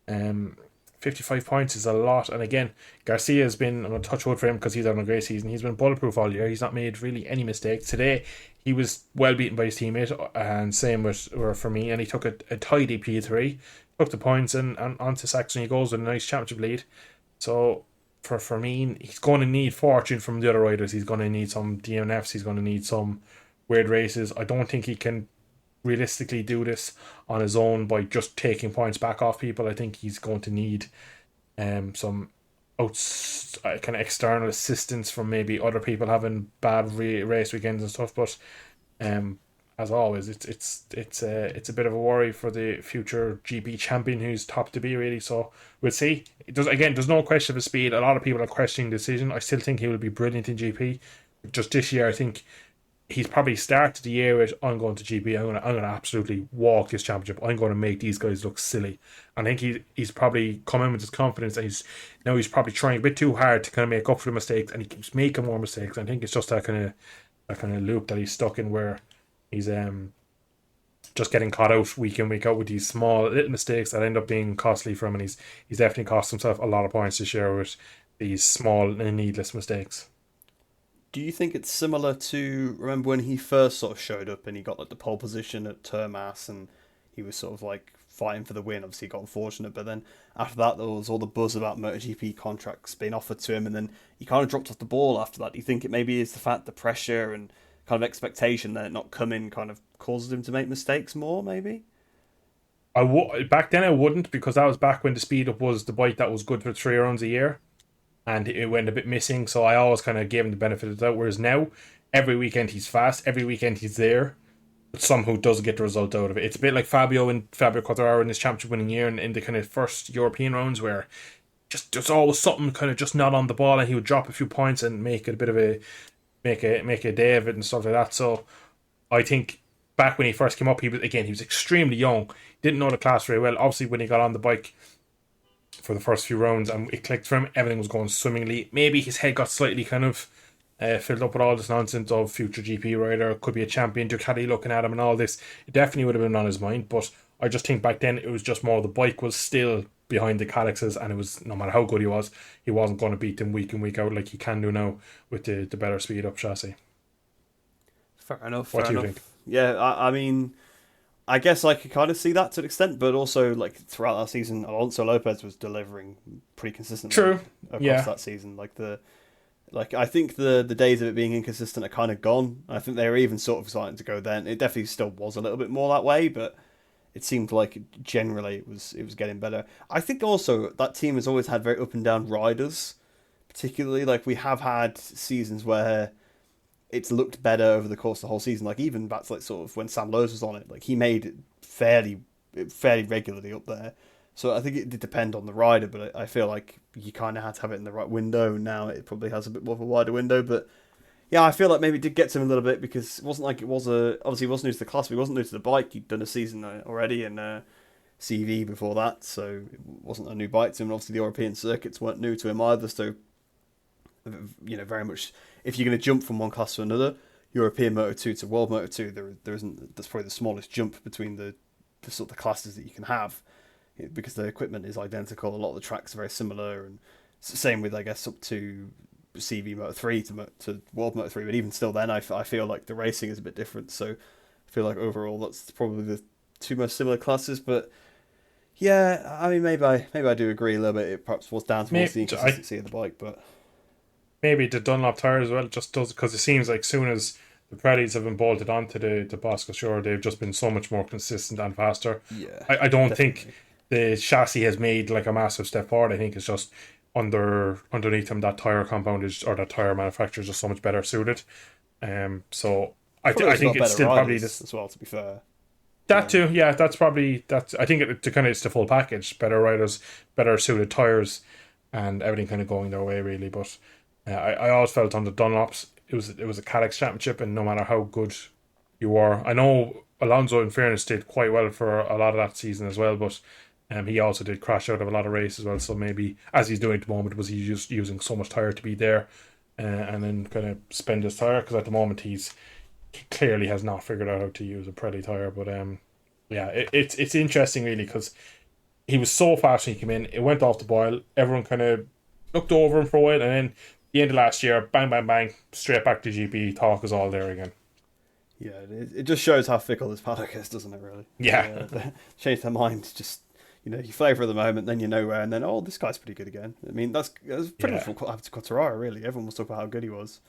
55 points is a lot, and again, Garcia has been, I'm going to touch wood for him because he's having a great season. He's been bulletproof all year. He's not made really any mistakes. Today, he was well beaten by his teammate, and same with for me, and he took a tidy P3, took the points, and onto Saxony he goes with a nice championship lead. So for me, he's going to need fortune from the other riders. He's going to need some DNFs, he's going to need some weird races. I don't think he can realistically do this on his own by just taking points back off people. I think he's going to need some kind of external assistance from maybe other people having bad race weekends and stuff. But as always, it's a bit of a worry for the future GP champion who's top to be really. So we'll see. There's no question of his speed. A lot of people are questioning the decision. I still think he will be brilliant in GP. Just this year, I think he's probably started the year with, I'm going to GP. I'm gonna absolutely walk this championship. I'm going to make these guys look silly. I think he's probably come in with his confidence, and he's probably trying a bit too hard to kind of make up for the mistakes, and he keeps making more mistakes. I think it's just that kind of loop that he's stuck in where he's just getting caught out week in, week out with these small little mistakes that end up being costly for him, and he's definitely cost himself a lot of points this year with these small and needless mistakes. Do you think it's similar to, remember when he first sort of showed up and he got like the pole position at Termas and he was sort of like fighting for the win? Obviously, he got unfortunate, but then after that, there was all the buzz about MotoGP contracts being offered to him, and then he kind of dropped off the ball after that. Do you think it maybe is the fact, the pressure and kind of expectation that it not coming kind of causes him to make mistakes more, maybe? Back then I wouldn't, because that was back when the speed up was the bike that was good for 3 rounds a year, and it went a bit missing. So I always kind of gave him the benefit of the doubt. Whereas now, every weekend he's fast, every weekend he's there, but somehow doesn't get the result out of it. It's a bit like Fabio Quartararo in his championship winning year, and in the kind of first European rounds where just there's always something kind of just not on the ball, and he would drop a few points and make it a bit of a make a day of it and stuff like that. So I think back when he first came up, he was extremely young, didn't know the class very well. Obviously, when he got on the bike for the first few rounds and it clicked for him, everything was going swimmingly. Maybe his head got slightly kind of filled up with all this nonsense of future GP rider, could be a champion, Ducati looking at him and all this. It definitely would have been on his mind, but I just think back then it was just more the bike was still behind the Calixes, and it was, no matter how good he wasn't going to beat them week in, week out like he can do now with the better speed up chassis. Fair enough. What Fair do you enough. think? Yeah, I mean, I guess I could kind of see that to an extent, but also like throughout that season, Alonso Lopez was delivering pretty consistently. True. Across that season. I think the days of it being inconsistent are kind of gone. I think they were even sort of starting to go then. It definitely still was a little bit more that way, but it seemed like generally it was getting better. I think also that team has always had very up and down riders, particularly like we have had seasons where it's looked better over the course of the whole season. Like even back to like sort of when Sam Lowe's was on it, like he made it fairly regularly up there. So I think it did depend on the rider, but I feel like you kind of had to have it in the right window. Now it probably has a bit more of a wider window, but yeah, I feel like maybe it did get to him a little bit because it wasn't like it was obviously he wasn't new to the class, but he wasn't new to the bike. He'd done a season already in CV before that, so it wasn't a new bike to him. And obviously the European circuits weren't new to him either, so very much if you're going to jump from one class to another, European Moto 2 to World Moto 2, there isn't, that's probably the smallest jump between the sort of the classes that you can have, because the equipment is identical. A lot of the tracks are very similar, and same with I guess up to CV Moto 3 to World Moto 3, but even still then I feel like the racing is a bit different, so I feel like overall that's probably the two most similar classes. But yeah, I mean maybe I do agree a little bit. It perhaps was down towards the inconsistency of the bike, but maybe the Dunlop tires as well just does, because it seems like soon as the Pirellis have been bolted onto the Bosco Shore, they've just been so much more consistent and faster. yeah, I don't definitely think the chassis has made like a massive step forward. I think it's just underneath them that tire compound is, or that tire manufacturer is just so much better suited. So I think it's still probably this as well. To be fair, that too, yeah. That's I think it's the full package: better riders, better suited tires, and everything kind of going their way really. But I always felt on the Dunlops it was a Calyx championship, and no matter how good you were, I know Alonso in fairness did quite well for a lot of that season as well, but he also did crash out of a lot of races as well. So maybe as he's doing at the moment, was he just using so much tire to be there, and then kind of spend his tire, because at the moment he clearly has not figured out how to use a Pirelli tire. But yeah, it's interesting really, because he was so fast when he came in. It went off the boil. Everyone kind of looked over him for a while, and then the end of last year, bang, bang, bang, straight back to GP. Talk is all there again. Yeah, it just shows how fickle this paddock is, doesn't it? Really. Yeah. They change their mind. Just you flavour at the moment, then you're nowhere, and then this guy's pretty good again. I mean, that's pretty much what happened to Quartararo. Really, everyone was talking about how good he was,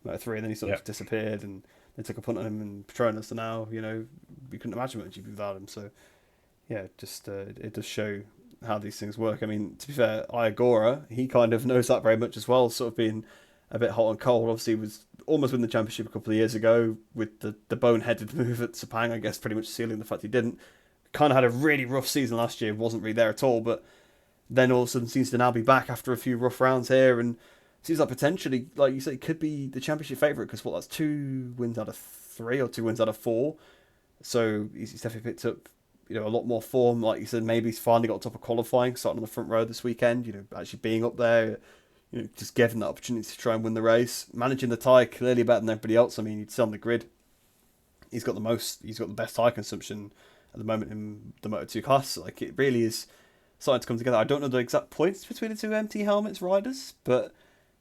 Moto 3, and then he sort of disappeared, and they took a punt on him in Petronas, and now we couldn't imagine MotoGP without him. So yeah, just it does show how these things work. I mean, to be fair, Iagora, he kind of knows that very much as well, sort of being a bit hot and cold. Obviously, was almost win the championship a couple of years ago with the boneheaded move at Sepang, I guess, pretty much sealing the fact he didn't. Kind of had a really rough season last year, wasn't really there at all, but then all of a sudden seems to now be back after a few rough rounds here, and seems like potentially, like you say, could be the championship favourite, because that's 2 wins out of 3 or 2 wins out of 4. So he's definitely picked up, a lot more form. Like you said, maybe he's finally got top of qualifying, starting on the front row this weekend, actually being up there, just given that opportunity to try and win the race. Managing the tyre clearly better than everybody else. I mean, you'd see on the grid, he's got the best tyre consumption at the moment in the Moto2 class. Like, it really is starting to come together. I don't know the exact points between the 2 empty helmets riders, but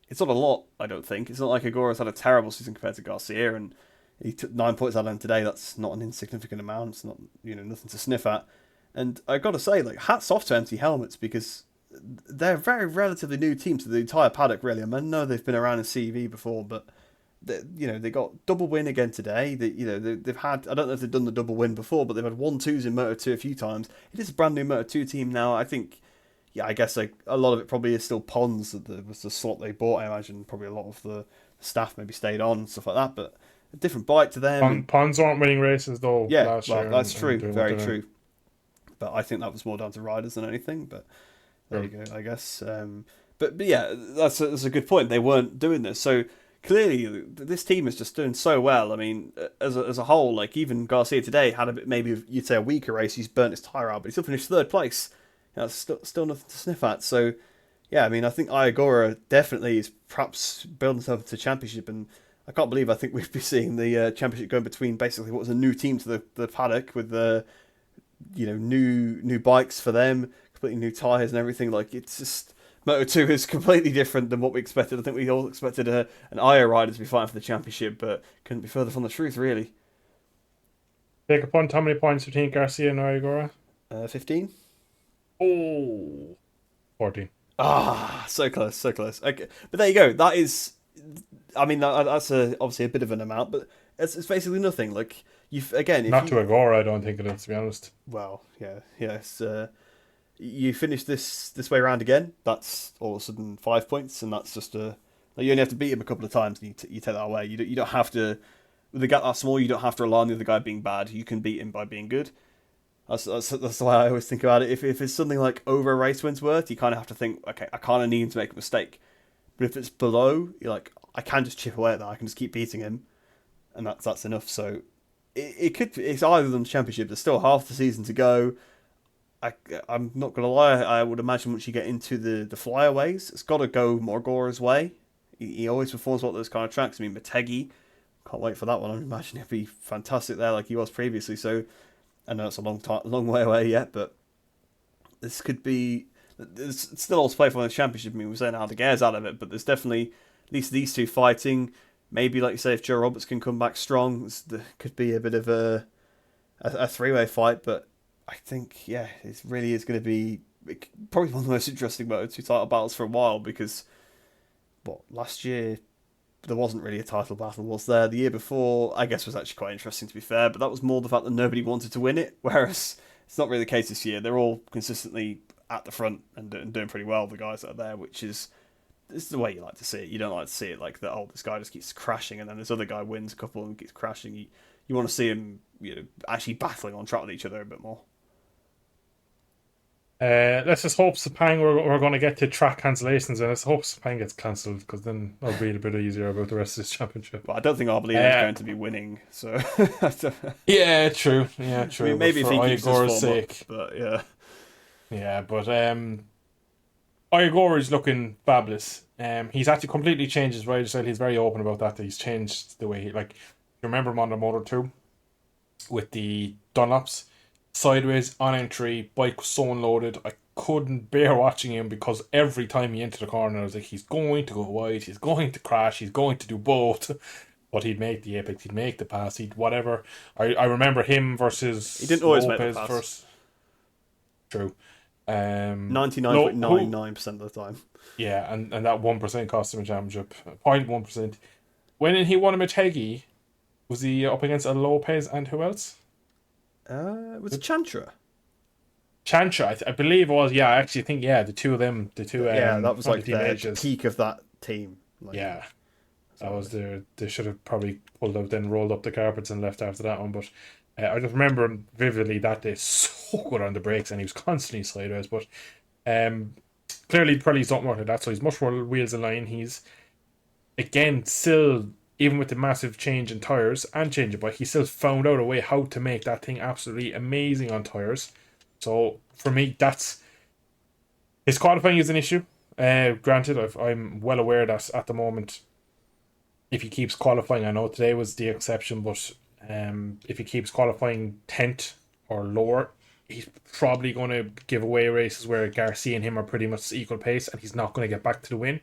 it's not a lot, I don't think. It's not like Agoro's had a terrible season compared to Garcia, and he took 9 points out of him today. That's not an insignificant amount. It's not, nothing to sniff at. And I got to say, like, hats off to empty helmets, because they're a very relatively new team to the entire paddock, really. I mean, I know they've been around in CV before, but they got double win again today. They've had, I don't know if they've done the double win before, but they've had 1-2s in Moto2 a few times. It is a brand new Moto2 team now. I think, I guess a lot of it probably is still Pons, that was the slot they bought. I imagine probably a lot of the staff maybe stayed on and stuff like that, but a different bite to them. Pons aren't winning races though. Yeah, last year that's true, very doing true. But I think that was more down to riders than anything. But there you go, I guess. But yeah, that's a good point. They weren't doing this, so clearly this team is just doing so well. I mean, as a whole, like even Garcia today had a bit, maybe you'd say a weaker race. He's burnt his tyre out, but he still finished 3rd place. That's still nothing to sniff at. So yeah, I mean, I think Iagora definitely is perhaps building himself to championship, and I can't believe I think we'd be seeing the championship going between basically what was a new team to the paddock with the new bikes for them, completely new tyres and everything. Like, it's just Moto2 is completely different than what we expected. I think we all expected an Aya rider to be fighting for the championship, but couldn't be further from the truth, really. Take a punt. How many points between Garcia and Iagora? 15. Oh, 14. Ah, so close, so close. Okay, but there you go. That is, I mean, that's obviously a bit of an amount, but it's basically nothing. Like, Not to Agora, I don't think it is, to be honest. Well, yes. You finish this way around again, that's all of a sudden 5 points, and that's just you only have to beat him a couple of times, and you take that away. You don't have to, with a gap that small, you don't have to rely on the other guy being bad. You can beat him by being good. That's the way I always think about it. If it's something like over a race win's worth, you kind of have to think, okay, I kind of need him to make a mistake. But if it's below, you're like, I can just chip away at that. I can just keep beating him, and that's enough. So it's either than the championship. There's still half the season to go. I'm not gonna lie. I would imagine once you get into the flyaways, it's got to go Morgora's way. He always performs well at those kind of tracks. I mean, Motegi, can't wait for that one. I imagine he'll be fantastic there, like he was previously. So I know it's a long way away yet, but this could be. It's still all to play for in the championship. I mean, we're saying how the gear's out of it, but there's definitely at least these two fighting. Maybe, like you say, if Joe Roberts can come back strong, there could be a bit of a 3-way fight. But I think, yeah, it really is going to be probably one of the most interesting Moto2 title battles for a while, because, last year there wasn't really a title battle, was there? The year before, I guess, was actually quite interesting, to be fair, but that was more the fact that nobody wanted to win it, whereas it's not really the case this year. They're all consistently at the front and doing pretty well, the guys that are there, which is... This is the way you like to see it. You don't like to see it like that. Oh, this guy just keeps crashing, and then this other guy wins a couple and keeps crashing. You want to see him, actually battling on track with each other a bit more. Let's just hope Sepang we're going to get to track cancellations, and let's hope Sepang gets cancelled, because then I'll read a bit easier about the rest of this championship. But I don't think Arbolino is going to be winning. So yeah, true. Yeah, true. I mean, maybe if he keeps his form sake, up, but yeah. Yeah, but Iagora is looking fabulous. He's actually completely changed his rider style. He's very open about that. He's changed the way you remember him on the Moto2 with the Dunlops sideways on entry. Bike was so unloaded. I couldn't bear watching him, because every time he entered the corner, I was like, he's going to go wide, he's going to crash, he's going to do both. But he'd make the apex, he'd make the pass, he'd whatever. I remember him versus he didn't always Lopez make the pass. Versus... True. 99.99% of the time. Yeah, and that 1% cost him a championship. 0.1%. When he won a Motegi, was he up against a Lopez and who else? Was it Chantra? Chantra, I believe it was. Yeah, I actually think, the two of them. That was like the teenagers. peak of that team. Yeah. That was they should have probably pulled out, then rolled up the carpets and left after that one. But I just remember him vividly that day, so good on the brakes, and he was constantly sideways. But clearly, Pirelli's don't work like that, so he's much more wheels in line. He's again still, even with the massive change in tires and change of bike, he still found out a way how to make that thing absolutely amazing on tires. So for me, that's his qualifying is an issue. Granted, I'm well aware that at the moment, if he keeps qualifying, I know today was the exception, but if he keeps qualifying 10th or lower, he's probably going to give away races where Garcia and him are pretty much equal pace, and he's not going to get back to the win,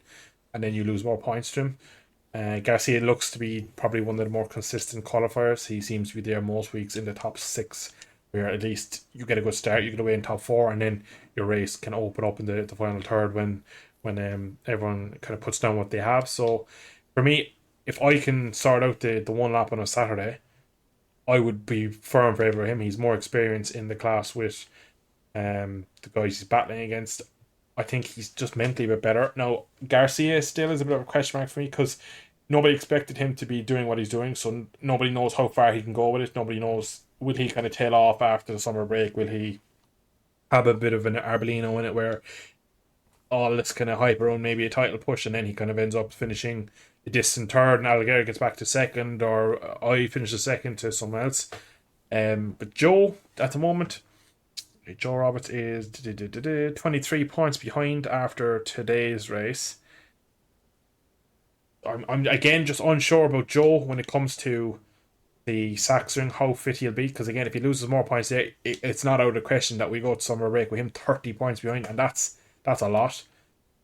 and then you lose more points to him. Garcia looks to be probably one of the more consistent qualifiers. He seems to be there most weeks in the top 6, where at least you get a good start, you get away in top 4, and then your race can open up in the final third when everyone kind of puts down what they have. So for me, if I can sort out the one lap on a Saturday, I would be firm favour of him. He's more experienced in the class with the guys he's battling against. I think he's just mentally a bit better. Now, Garcia still is a bit of a question mark for me because nobody expected him to be doing what he's doing, so nobody knows how far he can go with it. Nobody knows, will he kind of tail off after the summer break? Will he have a bit of an Arbolino in it where all this kind of hype around maybe a title push, and then he kind of ends up finishing a distant third and Alligator gets back to second, or I finish the second to someone else. But Joe, at the moment, Joe Roberts is 23 points behind after today's race. I'm again just unsure about Joe when it comes to the Sachsenring, how fit he'll be, because again, if he loses more points there, it's not out of the question that we go to summer break with him 30 points behind, and that's a lot.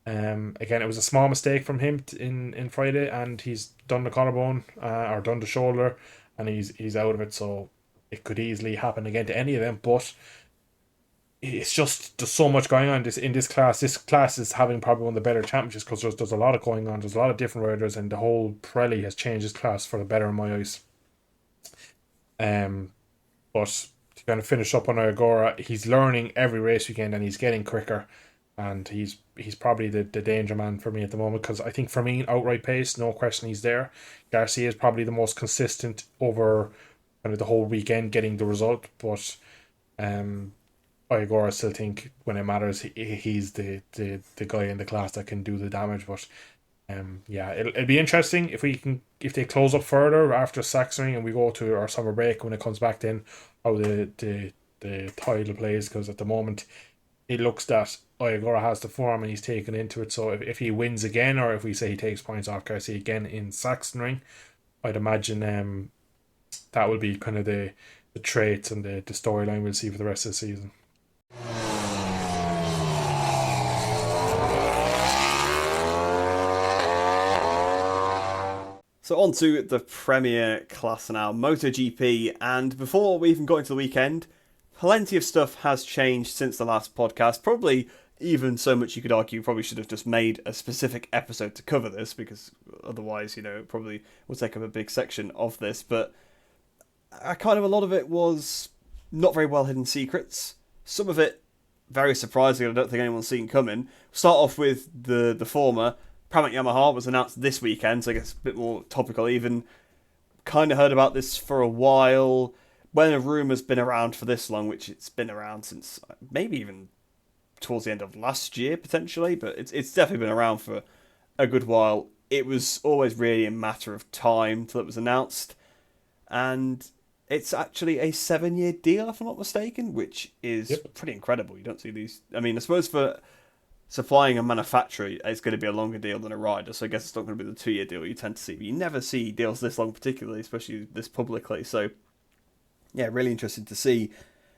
Again, it was a small mistake from him in Friday, and he's done the collarbone or done the shoulder, and he's out of it. So it could easily happen again to any of them. But it's just there's so much going on in this class. This class is having probably one of the better championships because there's a lot of going on. There's a lot of different riders, and the whole Pirelli has changed this class for the better in my eyes. But to kind of finish up on Agora, he's learning every race weekend, and he's getting quicker. And he's probably the danger man for me at the moment, because I think for me, outright pace, no question he's there. Garcia is probably the most consistent over kind of the whole weekend getting the result, but I still think when it matters, he's the guy in the class that can do the damage. But yeah, it'll be interesting if they close up further after Sachsenring and we go to our summer break when it comes back, then how the title plays, because at the moment it looks that Iagora has the form and he's taken into it. So if he wins again, or if we say he takes points off Garcia again in Sachsenring, I'd imagine that will be kind of the traits and the storyline we'll see for the rest of the season. So on to the Premier class now, MotoGP, and before we even got into the weekend, plenty of stuff has changed since the last podcast. Probably even so much you could argue probably should have just made a specific episode to cover this, because otherwise, it probably will take up a big section of this. But a lot of it was not very well hidden secrets. Some of it very surprising, I don't think anyone's seen coming. Start off with the former. Pramac Yamaha was announced this weekend, so I guess a bit more topical even. Kind of heard about this for a while. When a rumour's been around for this long, which it's been around since maybe even towards the end of last year, potentially, but it's definitely been around for a good while. It was always really a matter of time till it was announced. And it's actually a 7-year deal, if I'm not mistaken, which is pretty incredible. You don't see these. I mean, I suppose for supplying a manufacturer, it's going to be a longer deal than a rider, so I guess it's not going to be the 2-year deal you tend to see. But you never see deals this long, particularly, especially this publicly. So, yeah, really interesting to see.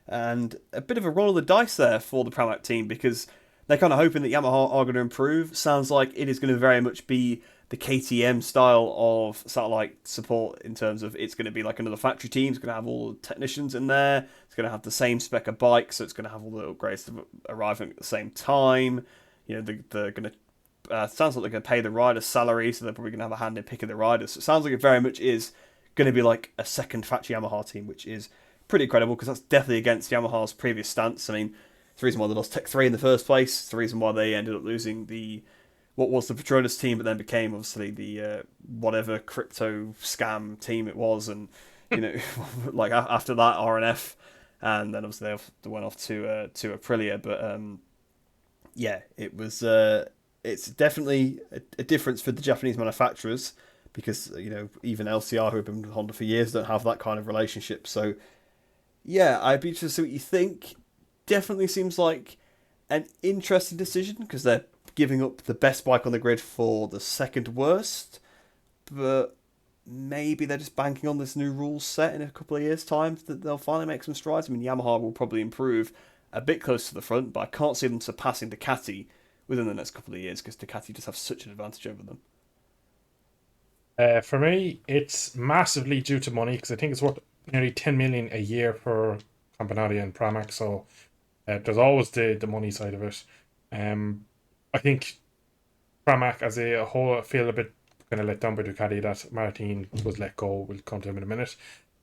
And a bit of a roll of the dice there for the Pramac team, because they're kind of hoping that Yamaha are going to improve. Sounds like it is going to very much be the KTM style of satellite support, in terms of it's going to be like another factory team. It's going to have all the technicians in there. It's going to have the same spec of bike, so it's going to have all the upgrades arriving at the same time. They're going to sounds like they're going to pay the riders' salary, so they're probably going to have a hand in picking the riders. So it sounds like it very much is going to be like a second factory Yamaha team, which is pretty incredible, because that's definitely against Yamaha's previous stance. I mean, it's the reason why they lost Tech 3 in the first place. It's the reason why they ended up losing the what was the Petronas team, but then became obviously the whatever crypto scam team it was, and like after that RNF, and then obviously they went off to Aprilia, but yeah, it was it's definitely a difference for the Japanese manufacturers because even LCR, who have been with Honda for years, don't have that kind of relationship. So yeah, I'd be interested to see what you think. Definitely seems like an interesting decision because they're giving up the best bike on the grid for the second worst, but maybe they're just banking on this new rules set in a couple of years' time that they'll finally make some strides. I mean, Yamaha will probably improve a bit close to the front, but I can't see them surpassing Ducati within the next couple of years because Ducati just have such an advantage over them. For me, it's massively due to money because I think it's worth nearly 10 million a year for Campanaria and Pramac. So there's always the money side of it. I think Pramac as a whole feel a bit kind of let down by Ducati that Martin was let go. We'll come to him in a minute.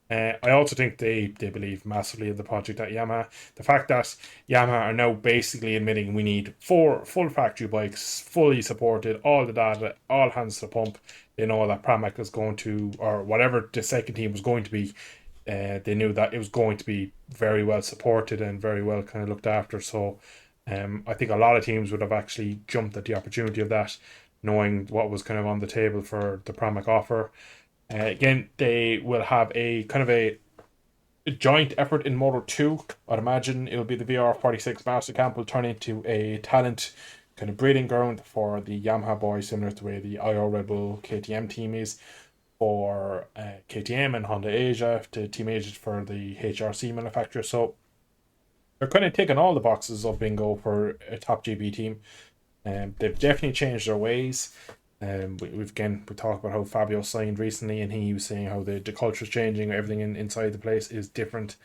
I also think they believe massively in the project at Yamaha. The fact that Yamaha are now basically admitting we need 4 full factory bikes, fully supported, all the data, all hands to the pump. They know that Pramac is going to, or whatever the second team was going to be, they knew that it was going to be very well supported and very well kind of looked after. So I think a lot of teams would have actually jumped at the opportunity of that, knowing what was kind of on the table for the Pramac offer. Again, they will have a kind of a joint effort in Moto 2. I'd imagine it'll be the VR46 Master Camp will turn into a talent kind of breeding ground for the Yamaha boys, similar to the way the IR Red Bull KTM team is for KTM and Honda Asia, to Team Asia for the HRC manufacturer. So they're kind of taking all the boxes of bingo for a top GB team. They've definitely changed their ways. We talked about how Fabio signed recently, and he was saying how the culture is changing, everything inside the place is different,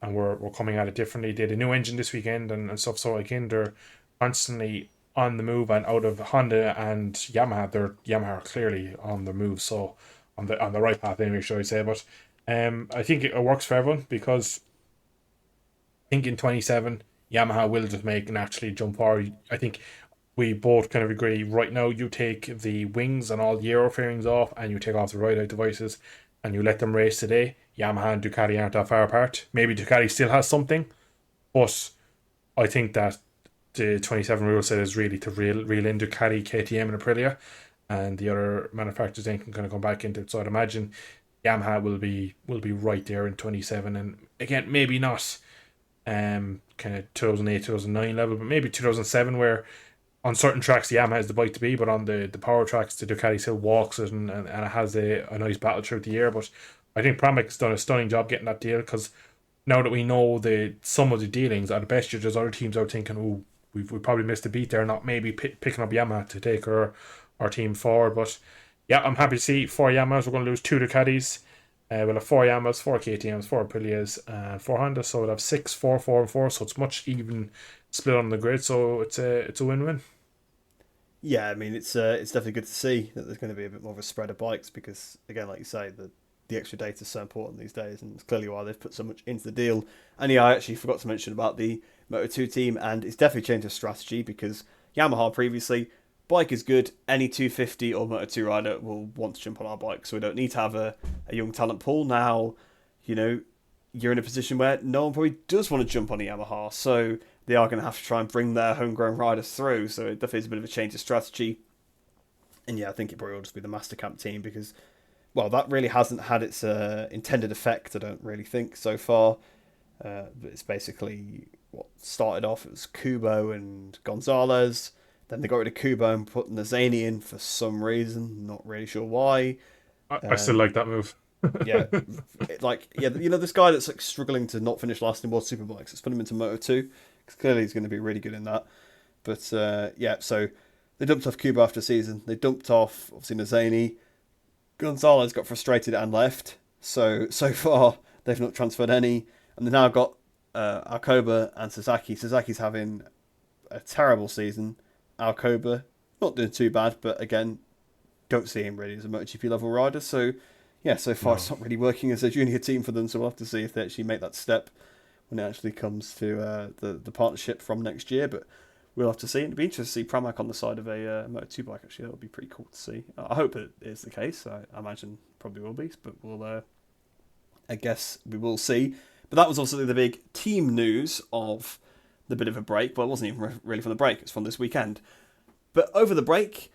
and we're coming at it differently. They had a new engine this weekend and stuff, so again they're constantly on the move, and out of Honda and Yamaha, Yamaha are clearly on the move, so on the right path anyway, should I say. But I think it works for everyone because I think in 27 Yamaha will just make an actually jump forward. I think we both kind of agree right now you take the wings and all the aero fairings off and you take off the ride-out devices and you let them race today. Yamaha and Ducati aren't that far apart. Maybe Ducati still has something, but I think that the 27 rule set is really to reel in Ducati, KTM and Aprilia, and the other manufacturers then can kind of come back into it. So I'd imagine Yamaha will be right there in 27, and again maybe not kind of 2008 2009 level, but maybe 2007 where on certain tracks the Yamaha is the bike to be, but on the power tracks the Ducati still walks it and it has a nice battle throughout the year. But I think Pramac's done a stunning job getting that deal, because now that we know some of the dealings, at the best year there's other teams out thinking, oh, we probably missed a beat there, not maybe picking up Yamaha to take our team forward. But yeah, I'm happy to see 4 Yamahas. We're going to lose 2 Ducatis. We'll have 4 Yamahas, 4 KTMs, 4 Aprilias, and 4 Hondas. So we'll have 6, 4, 4, and 4. So it's much even split on the grid. So it's a win-win. Yeah, I mean it's definitely good to see that there's going to be a bit more of a spread of bikes because, again, like you say, the extra data is so important these days, and it's clearly why they've put so much into the deal. And yeah, I actually forgot to mention about the Moto2 team, and it's definitely changed their strategy because Yamaha previously, bike is good, any 250 or Moto2 rider will want to jump on our bike, so we don't need to have a young talent pool. Now, you're in a position where no one probably does want to jump on a Yamaha, so they are going to have to try and bring their homegrown riders through, so it definitely is a bit of a change of strategy. And yeah, I think it probably will just be the Master Camp team because, well, that really hasn't had its intended effect, I don't really think, so far. But it's basically what started off, it was Kubo and Gonzalez. Then they got rid of Kubo and put Nazani in for some reason, not really sure why. I still like that move. Yeah, this guy that's like struggling to not finish last in World Superbikes, let's put him into Moto2 because clearly he's going to be really good in that. But so they dumped off Kubo after the season. They dumped off obviously Nazani. Gonzalez got frustrated and left. So far they've not transferred any, and they've now got Alcoba and Sasaki. Sasaki's having a terrible season. Alcoba not doing too bad, but again, don't see him really as a MotoGP level rider. So yeah, so far It's not really working as a junior team for them. So we'll have to see if they actually make that step when it actually comes to the partnership from next year. But we'll have to see. And it'd be interesting to see Pramac on the side of a Moto2 bike, actually. That would be pretty cool to see. I hope it is the case. I imagine probably will be, but we'll, I guess we will see. But that was also the big team news of the bit of a break. Well, it wasn't even really from the break. It's from this weekend. But over the break,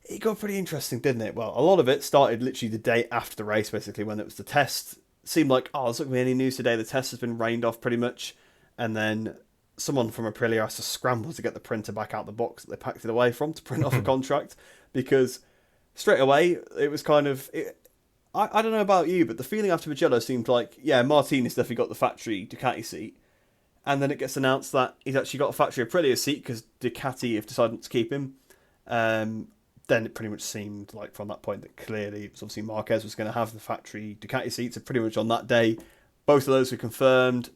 it got pretty interesting, didn't it? Well, a lot of it started literally the day after the race, basically, when it was the test. It seemed like, there's not going to be any news today. The test has been rained off pretty much. And then someone from Aprilia has to scramble to get the printer back out the box that they packed it away from to print off a contract. Because straight away, it was kind of... I don't know about you, but the feeling after Mugello seemed like, Martin has definitely got the factory Ducati seat. And then it gets announced that he's actually got a factory Aprilia seat because Ducati have decided to keep him. Then it pretty much seemed like from that point that clearly it was obviously Marquez was going to have the factory Ducati seat. So pretty much on that day, both of those were confirmed.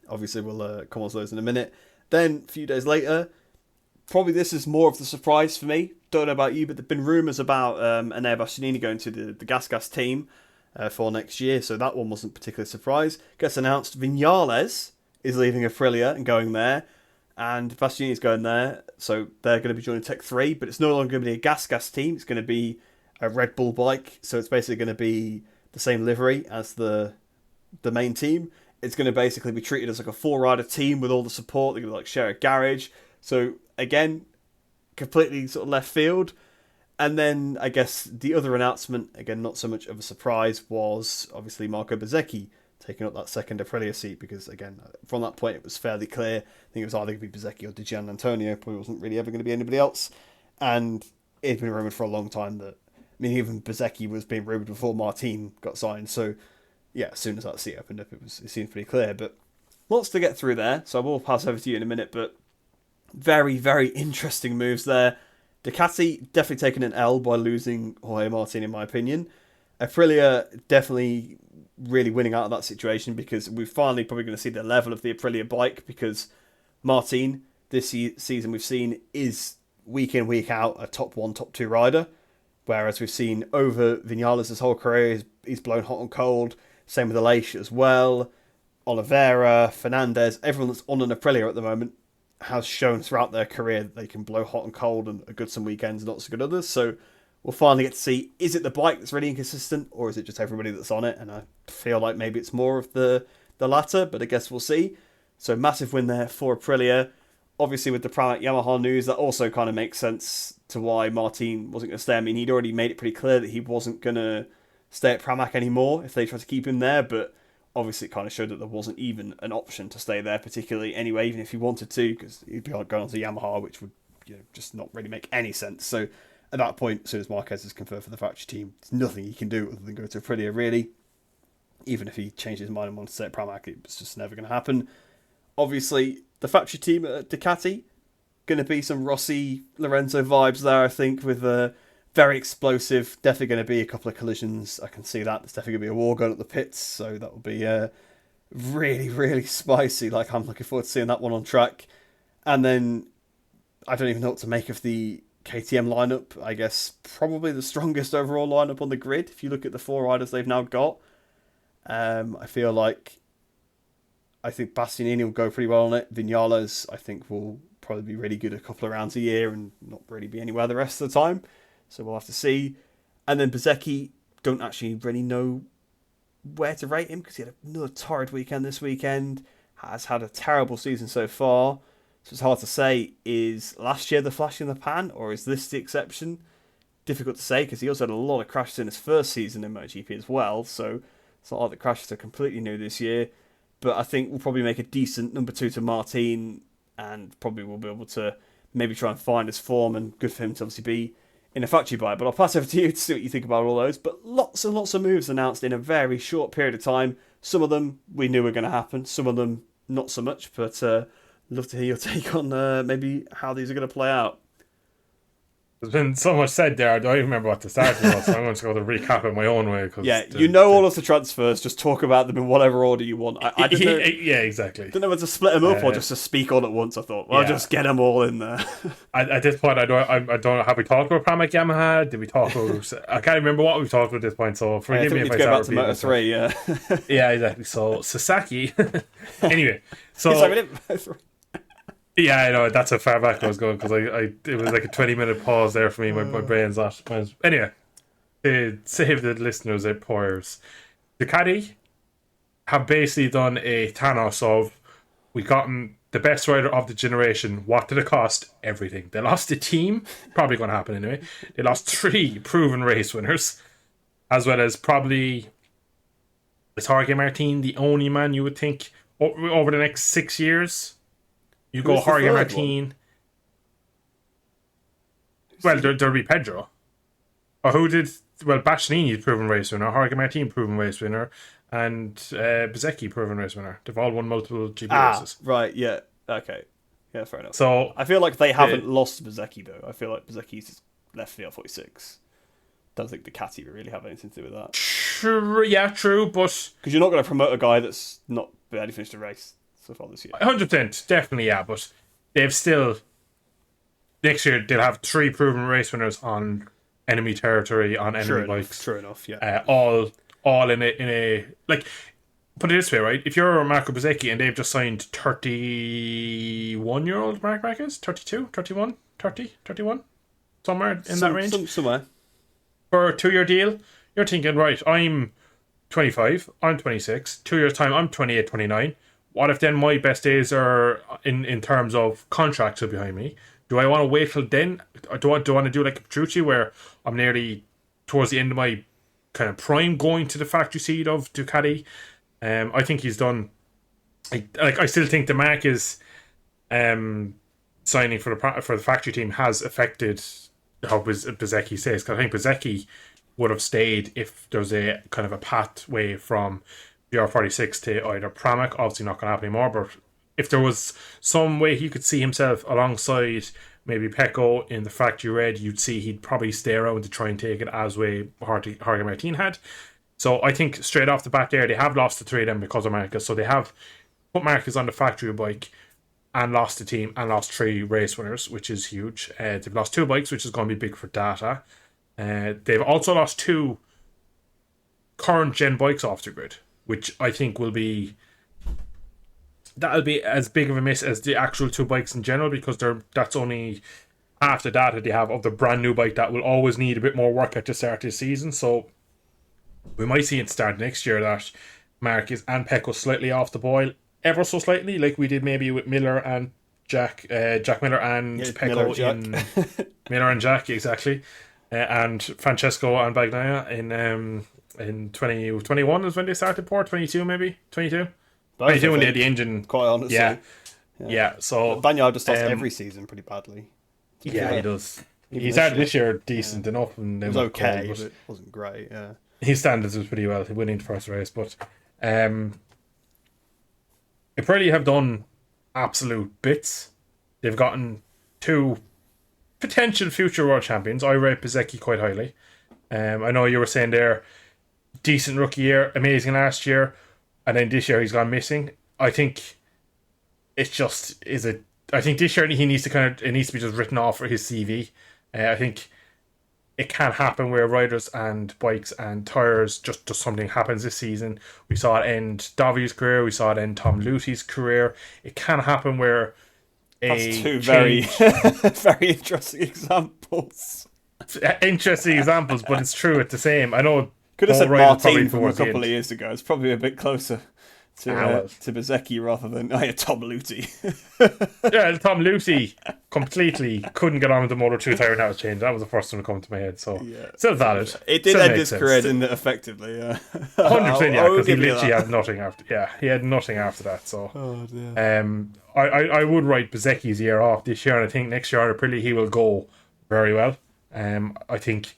Obviously, we'll come on to those in a minute. Then a few days later, probably this is more of the surprise for me. Don't know about you, but there've been rumours about Enea Bastianini going to the Gas team for next year. So that one wasn't particularly a surprise. Gets announced Viñales is leaving Aprilia and going there. And Bastianini's going there. So they're going to be joining Tech 3. But it's no longer going to be a Gas team. It's going to be a Red Bull bike. So it's basically going to be the same livery as the main team. It's going to basically be treated as like a 4-rider team with all the support. They're going to like share a garage. So again, completely sort of left field. And then I guess the other announcement, again, not so much of a surprise, was obviously Marco Bezzecchi taking up that second Aprilia seat because, again, from that point it was fairly clear. I think it was either going to be Bezzecchi or Di Gianantonio. Probably wasn't really ever going to be anybody else. And it had been rumoured for a long time that, even Bezzecchi was being rumoured before Martin got signed. So, yeah, as soon as that seat opened up, it seemed pretty clear. But lots to get through there. So I will pass over to you in a minute, but very, very interesting moves there. Ducati definitely taking an L by losing Jorge Martin, in my opinion. Aprilia definitely really winning out of that situation because we're finally probably going to see the level of the Aprilia bike because Martin, this season we've seen, is week in, week out a top 1, top 2 rider. Whereas we've seen over Viñales' whole career, he's blown hot and cold. Same with Aleix as well. Oliveira, Fernandez, everyone that's on an Aprilia at the moment has shown throughout their career that they can blow hot and cold and are good some weekends and not so good others. So we'll finally get to see, is it the bike that's really inconsistent or is it just everybody that's on it? And I feel like maybe it's more of the latter, but I guess we'll see. So massive win there for Aprilia. Obviously with the Pramac Yamaha news, that also kind of makes sense to why Martin wasn't going to stay. He'd already made it pretty clear that he wasn't going to stay at Pramac anymore if they tried to keep him there, but obviously it kind of showed that there wasn't even an option to stay there particularly anyway, even if he wanted to, because he'd be going on to Yamaha, which would just not really make any sense. So at that point, as soon as Marquez is confirmed for the factory team, there's nothing he can do other than go to Aprilia, really. Even if he changed his mind and wanted to stay at Pramac, it's just never going to happen. Obviously, the factory team at Ducati, going to be some Rossi, Lorenzo vibes there, I think, with very explosive. Definitely going to be a couple of collisions. I can see that. There's definitely going to be a war going at the pits, so that will be really, really spicy. Like, I'm looking forward to seeing that one on track. And then, I don't even know what to make of the KTM lineup. I guess probably the strongest overall lineup on the grid. If you look at the 4 riders they've now got, I feel like I think Bastianini will go pretty well on it. Viñales, I think, will probably be really good a couple of rounds a year and not really be anywhere the rest of the time. So we'll have to see. And then Bezzecchi, don't actually really know where to rate him because he had another torrid weekend this weekend. Has had a terrible season so far. So it's hard to say, is last year the flash in the pan or is this the exception? Difficult to say because he also had a lot of crashes in his first season in MotoGP as well. So it's not like the crashes are completely new this year. But I think we'll probably make a decent number 2 to Martin and probably will be able to maybe try and find his form, and good for him to obviously be in a factory bike. But I'll pass over to you to see what you think about all those. But lots and lots of moves announced in a very short period of time. Some of them we knew were going to happen. Some of them not so much. But I'd love to hear your take on maybe how these are going to play out. There's been so much said there, I don't even remember what to start with, so I'm going to go to recap it my own way. All of the transfers, just talk about them in whatever order you want. I didn't know, yeah, exactly. Didn't know whether to split them up or just to speak all at once. I thought, I'll just get them all in there. At this point, I don't know, have we talked about Pramac Yamaha? Did we talk about, I can't remember what we've talked about at this point, so forgive me if I start repeating myself. Go back to Moto3, yeah, exactly. So, Sasaki, anyway, so... Sorry, we didn't... Yeah, I know that's how far back I was going because it was like a 20-minute pause there for me. My brain's not. Anyway, to save the listeners their prayers, Ducati have basically done a Thanos of we gotten the best rider of the generation. What did it cost? Everything. They lost a team, probably going to happen anyway. They lost 3 proven race winners, as well as probably is Jorge Martin the only man you would think over the next 6 years. You go Who's the Jorge third Martin. Well, there'll be Pedro. Or who did? Well, Bastianini proven race winner, Jorge Martin proven race winner, and Bezzecchi proven race winner. They've all won multiple GP races. Right, yeah. Okay. Yeah, fair enough. So I feel like they haven't lost Bezzecchi, though. I feel like Bezzecchi's just left VR46. Don't think Ducati really have anything to do with that. true, yeah, true, but Because you're not going to promote a guy that's not barely finished a race so far this year. 100%, definitely, yeah. But they've still next year they'll have 3 proven race winners on enemy territory on enemy bikes. True enough, yeah. All in a like. Put it this way, right? If you're Marco Bezzecchi and they've just signed 31-year-old Mark Marquez, 32, 31, 30, 31, somewhere in that range, Somewhere. for a 2-year deal, you're thinking, right, I'm 25, I'm 26, 2 years' time, I'm 28, 29. What if then my best days are in terms of contracts are behind me? Do I want to wait till then? Or do I want to do like a Petrucci where I'm nearly towards the end of my kind of prime going to the factory seat of Ducati? I think he's done. I still think the Marquez signing for the factory team has affected how Bezzecchi says. Because I think Bezzecchi would have stayed if there's a kind of a pathway from VR46 to either Pramac. Obviously, not going to happen anymore. But if there was some way he could see himself alongside maybe Pecco in the factory red, you'd see he'd probably stay around to try and take it as way Jorge Martin had. So I think straight off the bat there, they have lost the 3 of them because of Marquez. So they have put Marquez on the factory bike and lost the team and lost 3 race winners, which is huge. They've lost 2 bikes, which is going to be big for data. They've also lost 2 current gen bikes off the grid, which I think that'll be as big of a miss as the actual 2 bikes in general, because that's only half the data they have of the brand new bike that will always need a bit more work at the start of the season. So we might see it start next year that Marquez and Pecco slightly off the boil, ever so slightly, like we did maybe with Miller and Jack Miller and Pecco Miller and Jack, exactly, and Francesco and Bagnaia in 2021 is when they started Port. 22 maybe 22 when they had the engine. Quite honestly, yeah. So Bagnaia just lost every season pretty badly. Yeah, he does. He started this year decent enough, and it was okay, but it wasn't great. Yeah. His standards was pretty well, winning the first race, but they probably have done absolute bits. They've gotten 2 potential future world champions. I rate Bezzecchi quite highly. I know you were saying there, decent rookie year, amazing last year, and then this year he's gone missing. I think it's just I think this year he needs to it needs to be just written off for his CV. I think it can happen where riders and bikes and tyres just something happens this season. We saw it end Davi's career. We saw it end Tom Lutey's career. It can happen where that's 2 very very interesting examples. Interesting examples, but it's true. It's the same. I know. Could have said Martin from a couple of years ago. It's probably a bit closer to Bezzecchi rather than Tom Lutey. Yeah, Tom Lutey completely couldn't get on with the Moto 2 tyre now change. That was the first one to come to my head. So still valid. It did end his career, didn't it? Effectively, 100%. Yeah, because he literally had nothing after. Yeah, he had nothing after that. So, I would write Bezzecchi's year off this year, and I think next year on Aprilia he will go very well. I think.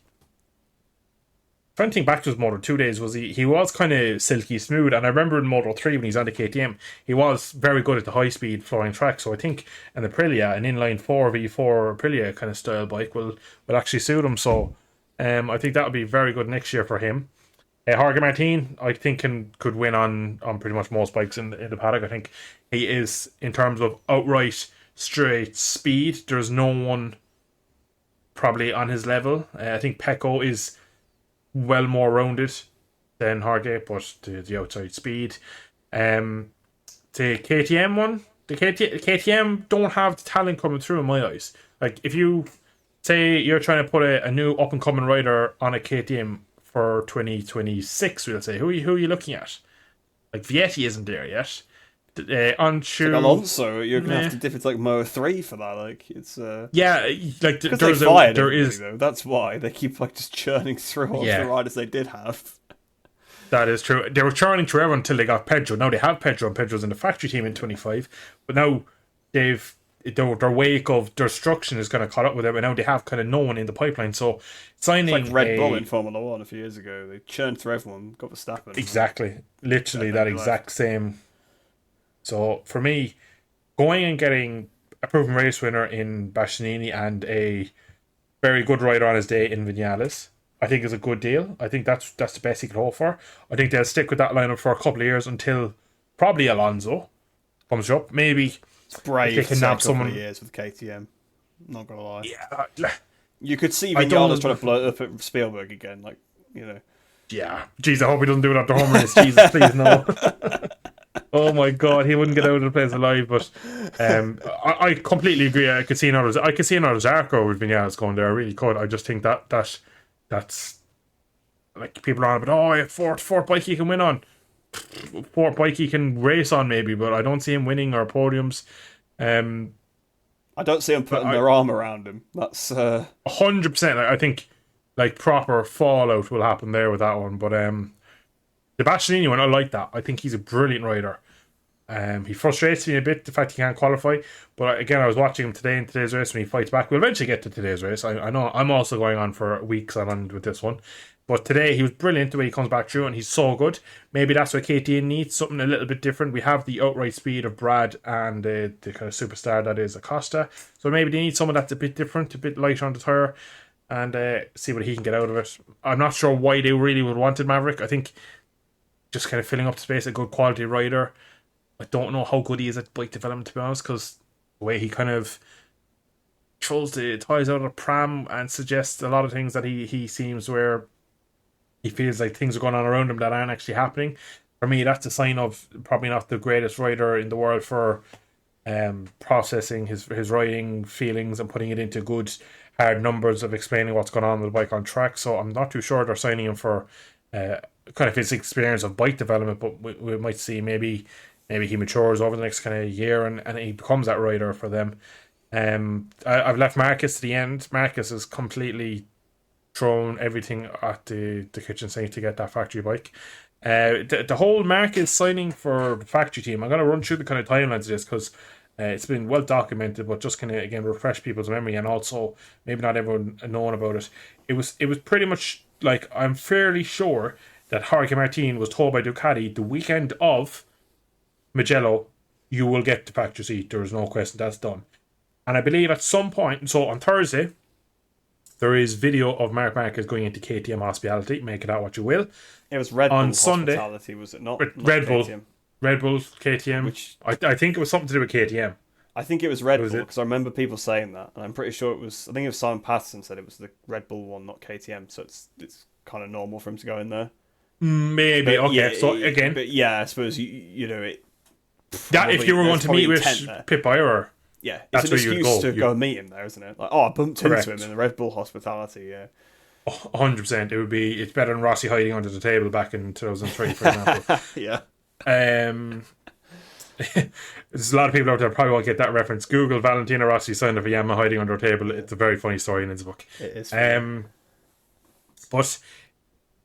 Trying to think back to his Moto 2 days, he was kind of silky smooth, and I remember in Moto 3 when he's on the KTM, he was very good at the high speed flying track. So I think an Aprilia, an inline 4 V4 Aprilia kind of style bike will actually suit him. So I think that would be very good next year for him. Jorge Martin, I think could win on pretty much most bikes in the paddock. I think he is, in terms of outright straight speed, there's no one probably on his level. I think Pecco is well more rounded than Jorge, but the outside speed. The KTM one, the KTM don't have the talent coming through in my eyes. Like, if you say you're trying to put a new up and coming rider on a KTM for 2026, we'll say, who are you looking at? Like, Vietti isn't there yet. Onto Alonso, you're gonna have to dip into like Moto3 for that. Like, it's yeah, like there is though. That's why they keep like just churning through all the riders they did have. That is true. They were churning through everyone until they got Pedro. Now they have Pedro, and Pedro's in the factory team in 25. But now their wake of destruction is kind of caught up with them, and now they have kind of no one in the pipeline. So signing it's like Red Bull in Formula 1 a few years ago. They churned through everyone, got Verstappen. Exactly. Literally that exact same. So for me, going and getting a proven race winner in Bastianini and a very good rider on his day in Vinales, I think is a good deal. I think that's the best he could hope for. I think they'll stick with that lineup for a couple of years until probably Alonso comes up. Maybe it's brave they can nab someone. Of years with KTM. Not gonna lie. Yeah, you could see Vinales trying to blow it up at Spielberg again. Like, you know. Yeah, jeez, I hope he doesn't do it at the home race. Jesus, please no. Oh my God, he wouldn't get out of the place alive. But I completely agree. I could see another Zarco with Vinales going there. I really could. I just think that's like, people are on about, fourth bike he can win on, fourth bike he can race on maybe, but I don't see him winning or podiums. I don't see him putting their arm around him. That's 100%. I think like proper fallout will happen there with that one. But the Bastianini one, I like that. I think he's a brilliant rider. He frustrates me a bit, the fact he can't qualify. But again, I was watching him today in today's race when he fights back. We'll eventually get to today's race. I know I'm also going on for weeks on end with this one. But today he was brilliant the way he comes back through, and he's so good. Maybe that's what KTM needs, something a little bit different. We have the outright speed of Brad and the kind of superstar that is Acosta. So maybe they need someone that's a bit different, a bit lighter on the tyre, and see what he can get out of it. I'm not sure why they really would wanted Maverick. I think just kind of filling up the space, a good quality rider. I don't know how good he is at bike development, to be honest, because the way he kind of throws the toys out of the pram and suggests a lot of things that he seems where he feels like things are going on around him that aren't actually happening. For me, that's a sign of probably not the greatest rider in the world for processing his riding feelings and putting it into good hard numbers of explaining what's going on with the bike on track. So I'm not too sure they're signing him for kind of his experience of bike development, but we might see maybe he matures over the next kind of year and he becomes that rider for them. I've left Marcus to the end. Marcus has completely thrown everything at the kitchen sink to get that factory bike. The whole Marcus signing for the factory team, I'm going to run through the kind of timelines of this because it's been well documented, but just kind of again refresh people's memory, and also maybe not everyone knowing about it. It was pretty much like, I'm fairly sure that Jorge Martin was told by Ducati the weekend of Mugello, you will get the factory seat. There is no question, that's done. And I believe at some point, so on Thursday, there is video of Marc Marquez going into KTM Hospitality. Make it out what you will. It was Red Bull on Sunday, Hospitality, was it not? Red Bull. KTM. Red Bull, KTM. Which I think it was something to do with KTM. I think it was Red Bull because I remember people saying that, and I'm pretty sure it was. I think it was Simon Patterson said it was the Red Bull one, not KTM. So it's kind of normal for him to go in there. Maybe. But okay. Yeah, so again, but yeah, I suppose you know it. That if you were going to meet with Pit Byer, yeah, that's it's an where excuse you'd to go meet him there, isn't it? Like, I bumped into him in the Red Bull Hospitality. Yeah, 100%. It would be. It's better than Rossi hiding under the table back in 2003, for example. Yeah. There's a lot of people out there probably won't get that reference. Google Valentino Rossi signed up for Yamaha hiding under a table. It's a very funny story in his book. It is. But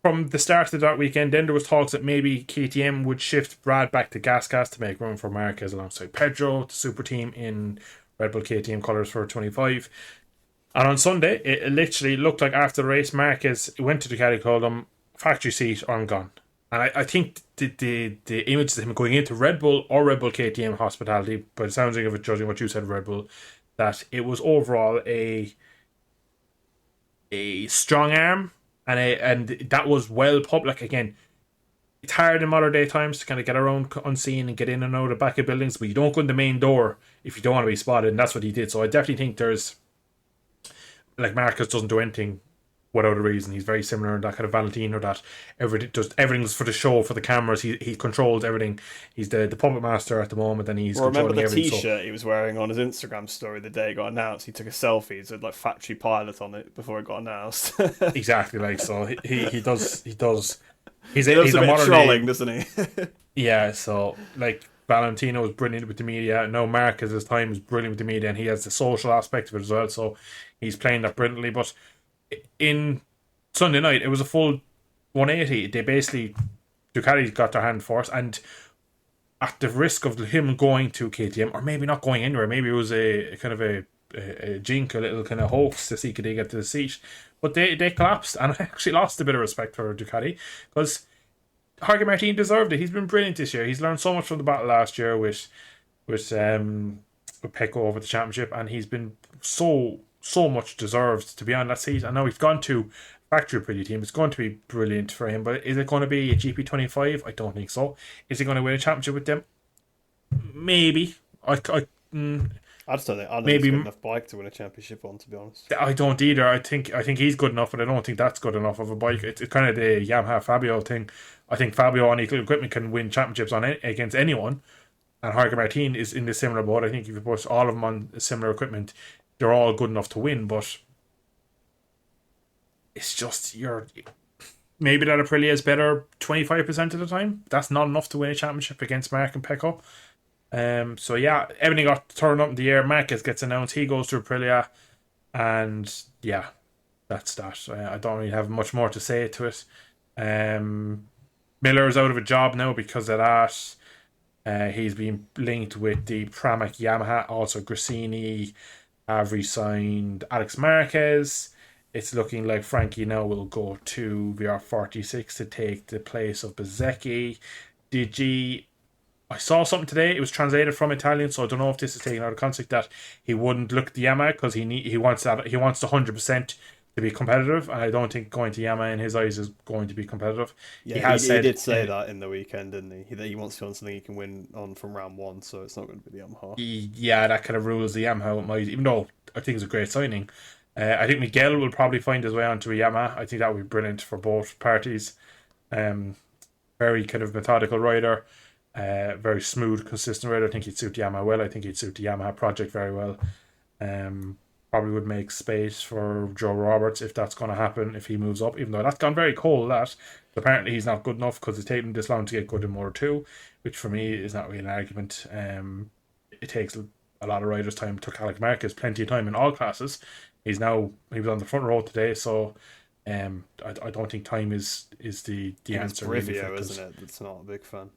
from the start of that weekend, then there was talks that maybe KTM would shift Brad back to gas to make room for Marquez alongside Pedro, the super team in Red Bull KTM colours for 25. And on Sunday, it literally looked like after the race, Marquez went to the caddy, called him factory seat, I'm gone. And I think the images of him going into Red Bull or Red Bull KTM Hospitality, by the sounds of it, judging what you said, Red Bull, that it was overall a strong arm, and that was well public. Again, it's hard in modern day times to kind of get around unseen and get in and out of back of buildings, but you don't go in the main door if you don't want to be spotted, and that's what he did. So I definitely think there's, like, Marcus doesn't do anything without a reason. He's very similar in that kind of Valentino that everything's for the show, for the cameras. He controls everything. He's the puppet master at the moment, and he's Well, remember controlling the everything. T-shirt he was wearing on his Instagram story the day it got announced? He took a selfie. It said like factory pilot on it before it got announced. Exactly, like, so he does. He's He does he's a a bit of modern trolling, day, doesn't he? yeah. So like Valentino is brilliant with the media. No, Mark at his time is brilliant with the media, and he has the social aspect of it as well. So he's playing that brilliantly. But in Sunday night, it was a full 180. They basically Ducati got their hand forced, and at the risk of him going to KTM, or maybe not going anywhere, maybe it was a kind of a jink, a little kind of hoax to see could they get to the seat. But they collapsed, and I actually lost a bit of respect for Ducati because Jorge Martin deserved it. He's been brilliant this year. He's learned so much from the battle last year with Pecco over the championship, and he's been so much deserved to be on that seat. I know he's gone to factory pretty team. It's going to be brilliant for him, but is it going to be a GP25? I don't think so. Is he going to win a championship with them? Maybe. I just don't think he's Maybe. a good enough bike to win a championship on, to be honest. I don't either. I think he's good enough, but I don't think that's good enough of a bike. It's kind of the Yamaha Fabio thing. I think Fabio on equal equipment can win championships against anyone, and Jorge Martin is in the similar boat. I think if you put all of them on similar equipment, they're all good enough to win. But it's just maybe that Aprilia is better 25% of the time. That's not enough to win a championship against Mark and Pecco. So yeah, everything got turned up in the air. Marquez gets announced. He goes to Aprilia, and yeah, that's that. I don't really have much more to say to it. Miller is out of a job now because of that. He's been linked with the Pramac Yamaha. Also, Grassini have re-signed Alex Marquez. It's looking like Frankie now will go to VR46 to take the place of Bezzecchi. I saw something today. It was translated from Italian, so I don't know if this is taken out of context that he wouldn't look at the Yamaha because he wants the 100% to be competitive, and I don't think going to Yamaha in his eyes is going to be competitive. Yeah, he did say that in the weekend, didn't he? That he wants to be on something he can win on from round one, so it's not going to be the Yamaha. Yeah, that kind of rules the Yamaha. Even though I think it's a great signing. I think Miguel will probably find his way onto a Yamaha. I think that would be brilliant for both parties. Very kind of methodical rider. Very smooth, consistent rider. I think he'd suit Yamaha well. I think he'd suit the Yamaha project very well. Probably would make space for Joe Roberts if that's going to happen, if he moves up, even though that's gone very cold, that apparently he's not good enough because it's taken this long to get good in Motor 2, which for me is not really an argument. It takes a lot of riders' time. It took Alex Marquez plenty of time in all classes. He was on the front row today, so I don't think time is the answer. It's Brivio, isn't it? That's not a big fan.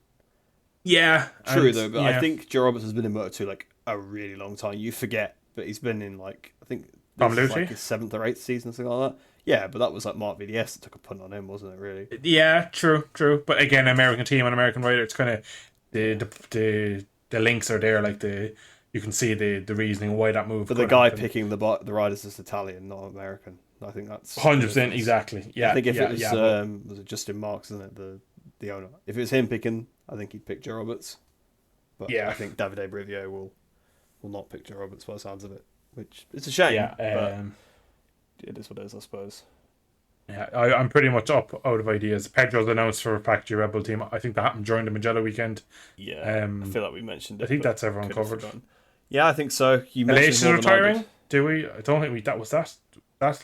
Yeah, true though, but yeah. I think Joe Roberts has been in Moto 2 like a really long time. You forget, but he's been in like I think this is like his 7th or 8th season, something like that. Yeah, but that was like Mark VDS that took a punt on him, wasn't it? Really? Yeah, true. But again, American team and American rider, it's kind of the links are there. Like you can see the reasoning why that move. But the guy picking the riders is Italian, not American. I think that's 100% exactly. Yeah, I think if it was it Justin Marks, isn't it, the owner? If it was him picking, I think he'd pick Joe Roberts. But yeah, I think Davide Brivio will not pick Joe Roberts by the sounds of it, which it's a shame. Yeah, but it is what it is, I suppose. Yeah, I'm pretty much out of ideas. Pedro's announced for a Factory Rebel team. I think that happened during the Mugello weekend. Yeah, I feel like we mentioned it. I think that's everyone covered. Yeah, I think so. You mentioned retiring? Do we? I don't think that was that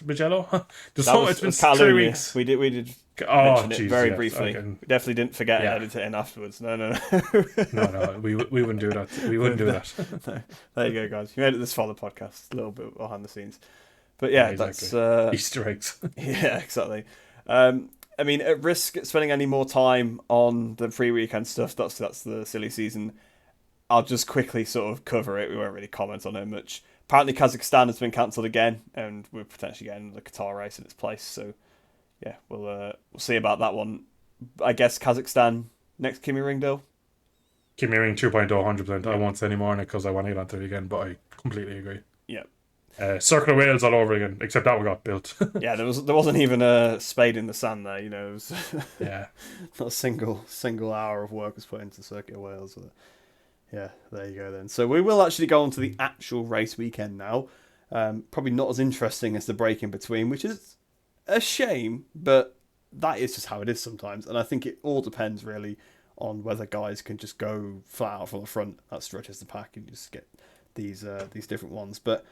Mugello. It's been 3 weeks. We did mention it very briefly. We definitely didn't forget and edit it in afterwards. No. No, we wouldn't do that. We wouldn't do that. No. There you go, guys. You made it this far, the podcast. A little bit behind the scenes. But yeah, exactly. That's Easter eggs. Yeah, exactly. I mean, at risk of spending any more time on the pre-weekend stuff, that's the silly season. I'll just quickly sort of cover it. We won't really comment on it much. Apparently, Kazakhstan has been cancelled again, and we're potentially getting the Qatar race in its place. So, yeah, we'll see about that one. I guess Kazakhstan next Kimi Ringdale. Kimi Ring 2.0, 100%. I won't say any more on it because I want to get onto it again, but I completely agree. Yeah. Circle of Wales all over again, except that one got built. Yeah, there wasn't even a spade in the sand there. You know, it was not a single hour of work was put into Circuit of Wales. Yeah, there you go then. So we will actually go on to the actual race weekend now. Probably not as interesting as the break in between, which is a shame, but that is just how it is sometimes. And I think it all depends really on whether guys can just go flat out from the front. That stretches the pack and you just get these different ones. But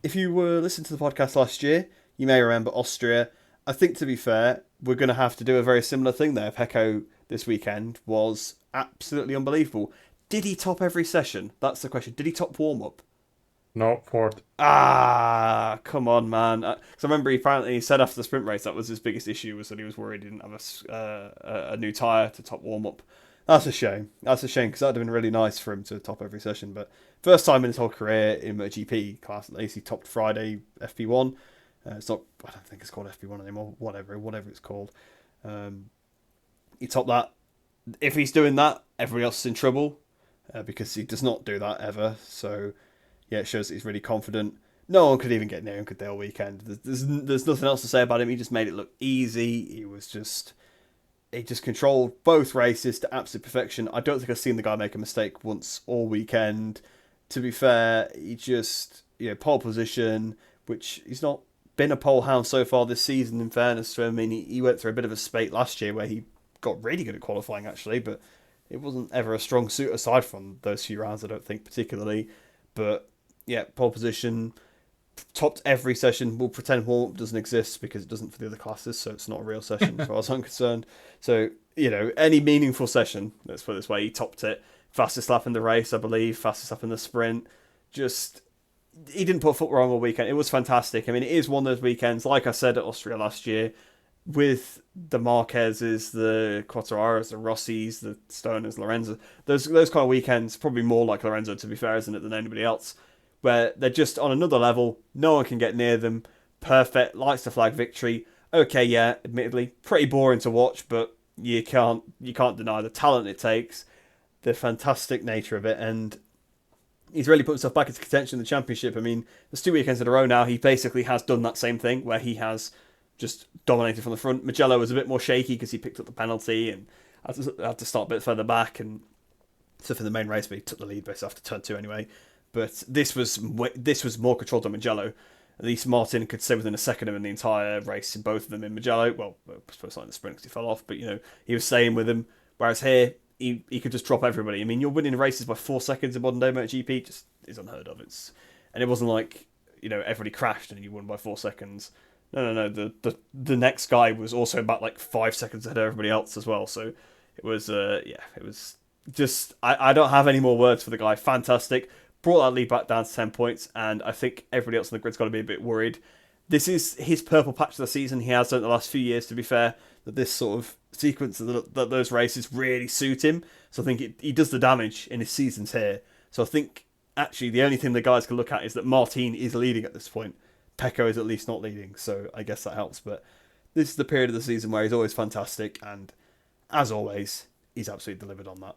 if you were listening to the podcast last year, you may remember Austria. I think, to be fair, we're going to have to do a very similar thing there. Pecco this weekend was absolutely unbelievable. Did he top every session? That's the question. Did he top warm-up? No, fourth. Ah, come on, man. Because I remember he said after the sprint race that was his biggest issue, was that he was worried he didn't have a new tyre to top warm-up. That's a shame. That's a shame, because that would have been really nice for him to top every session. But first time in his whole career in MotoGP class, at least he topped Friday FP1. It's not, I don't think it's called FP1 anymore. Whatever it's called. He topped that. If he's doing that, everybody else is in trouble, because he does not do that ever. So yeah, it shows that he's really confident. No one could even get near him, could they, all weekend? There's nothing else to say about him. He just made it look easy. He just controlled both races to absolute perfection. I don't think I've seen the guy make a mistake once all weekend. To be fair, he just, pole position, which he's not been a pole hound so far this season, in fairness to him. I mean, he went through a bit of a spate last year where he got really good at qualifying, actually, but it wasn't ever a strong suit aside from those few rounds, I don't think, particularly. But yeah, pole position, topped every session. We'll pretend warm-up doesn't exist because it doesn't for the other classes, so it's not a real session as far as I'm concerned. So, any meaningful session, let's put it this way, he topped it. Fastest lap in the race, I believe, fastest lap in the sprint. Just, he didn't put foot wrong all weekend. It was fantastic. I mean, it is one of those weekends, like I said at Austria last year, with the Marquezes, the Quartararos, the Rossis, the Stoners, Lorenzo. Those kind of weekends, probably more like Lorenzo, to be fair, isn't it, than anybody else, where they're just on another level. No one can get near them. Perfect, lights to flag victory. Okay, yeah, admittedly, pretty boring to watch, but you can't deny the talent it takes, the fantastic nature of it, and he's really put himself back into contention in the championship. I mean, there's 2 weekends in a row now. He basically has done that same thing, where he has just dominated from the front. Mugello was a bit more shaky because he picked up the penalty and had to start a bit further back and stuff in the main race, but he took the lead basically after turn 2 anyway. But this was more controlled than Mugello. At least Martin could stay within a second of him in the entire race in both of them in Mugello. Well, I suppose not in the sprint because he fell off, but he was staying with him. Whereas here, he could just drop everybody. I mean, you're winning races by 4 seconds in modern day MotoGP, just is unheard of. And it wasn't like everybody crashed and you won by 4 seconds. No. The next guy was also about like 5 seconds ahead of everybody else as well. So it was it was just I don't have any more words for the guy. Fantastic. Brought that lead back down to 10 points, and I think everybody else on the grid's got to be a bit worried. This is his purple patch of the season. He has done it the last few years, to be fair, that this sort of sequence, that those races really suit him. So I think he does the damage in his seasons here. So I think actually the only thing the guys can look at is that Martin is leading at this point. Pecco is at least not leading, so I guess that helps. But this is the period of the season where he's always fantastic, and as always, he's absolutely delivered on that.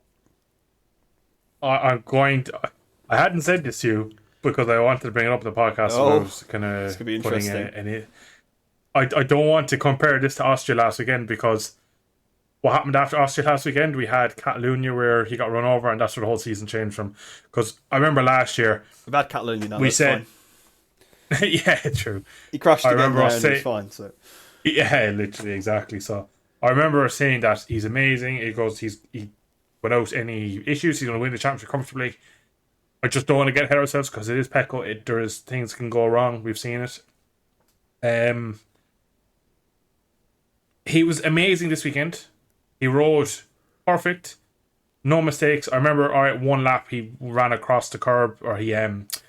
I hadn't said this to you because I wanted to bring it up in the podcast. So I was kind of putting it in it. I don't want to compare this to Austria last weekend, because what happened after Austria last weekend, we had Catalunya where he got run over, and that's where the whole season changed from. Because I remember last year, we've had Catalunya now. We said, yeah, true. He crashed again there and he's fine. So yeah, literally, exactly. So I remember saying that he's amazing. He without any issues, he's going to win the championship comfortably. I just don't want to get ahead of ourselves because it is Pecco. There is things can go wrong. We've seen it. He was amazing this weekend. He rode perfect, no mistakes. I remember, one lap he ran across the curb, or I think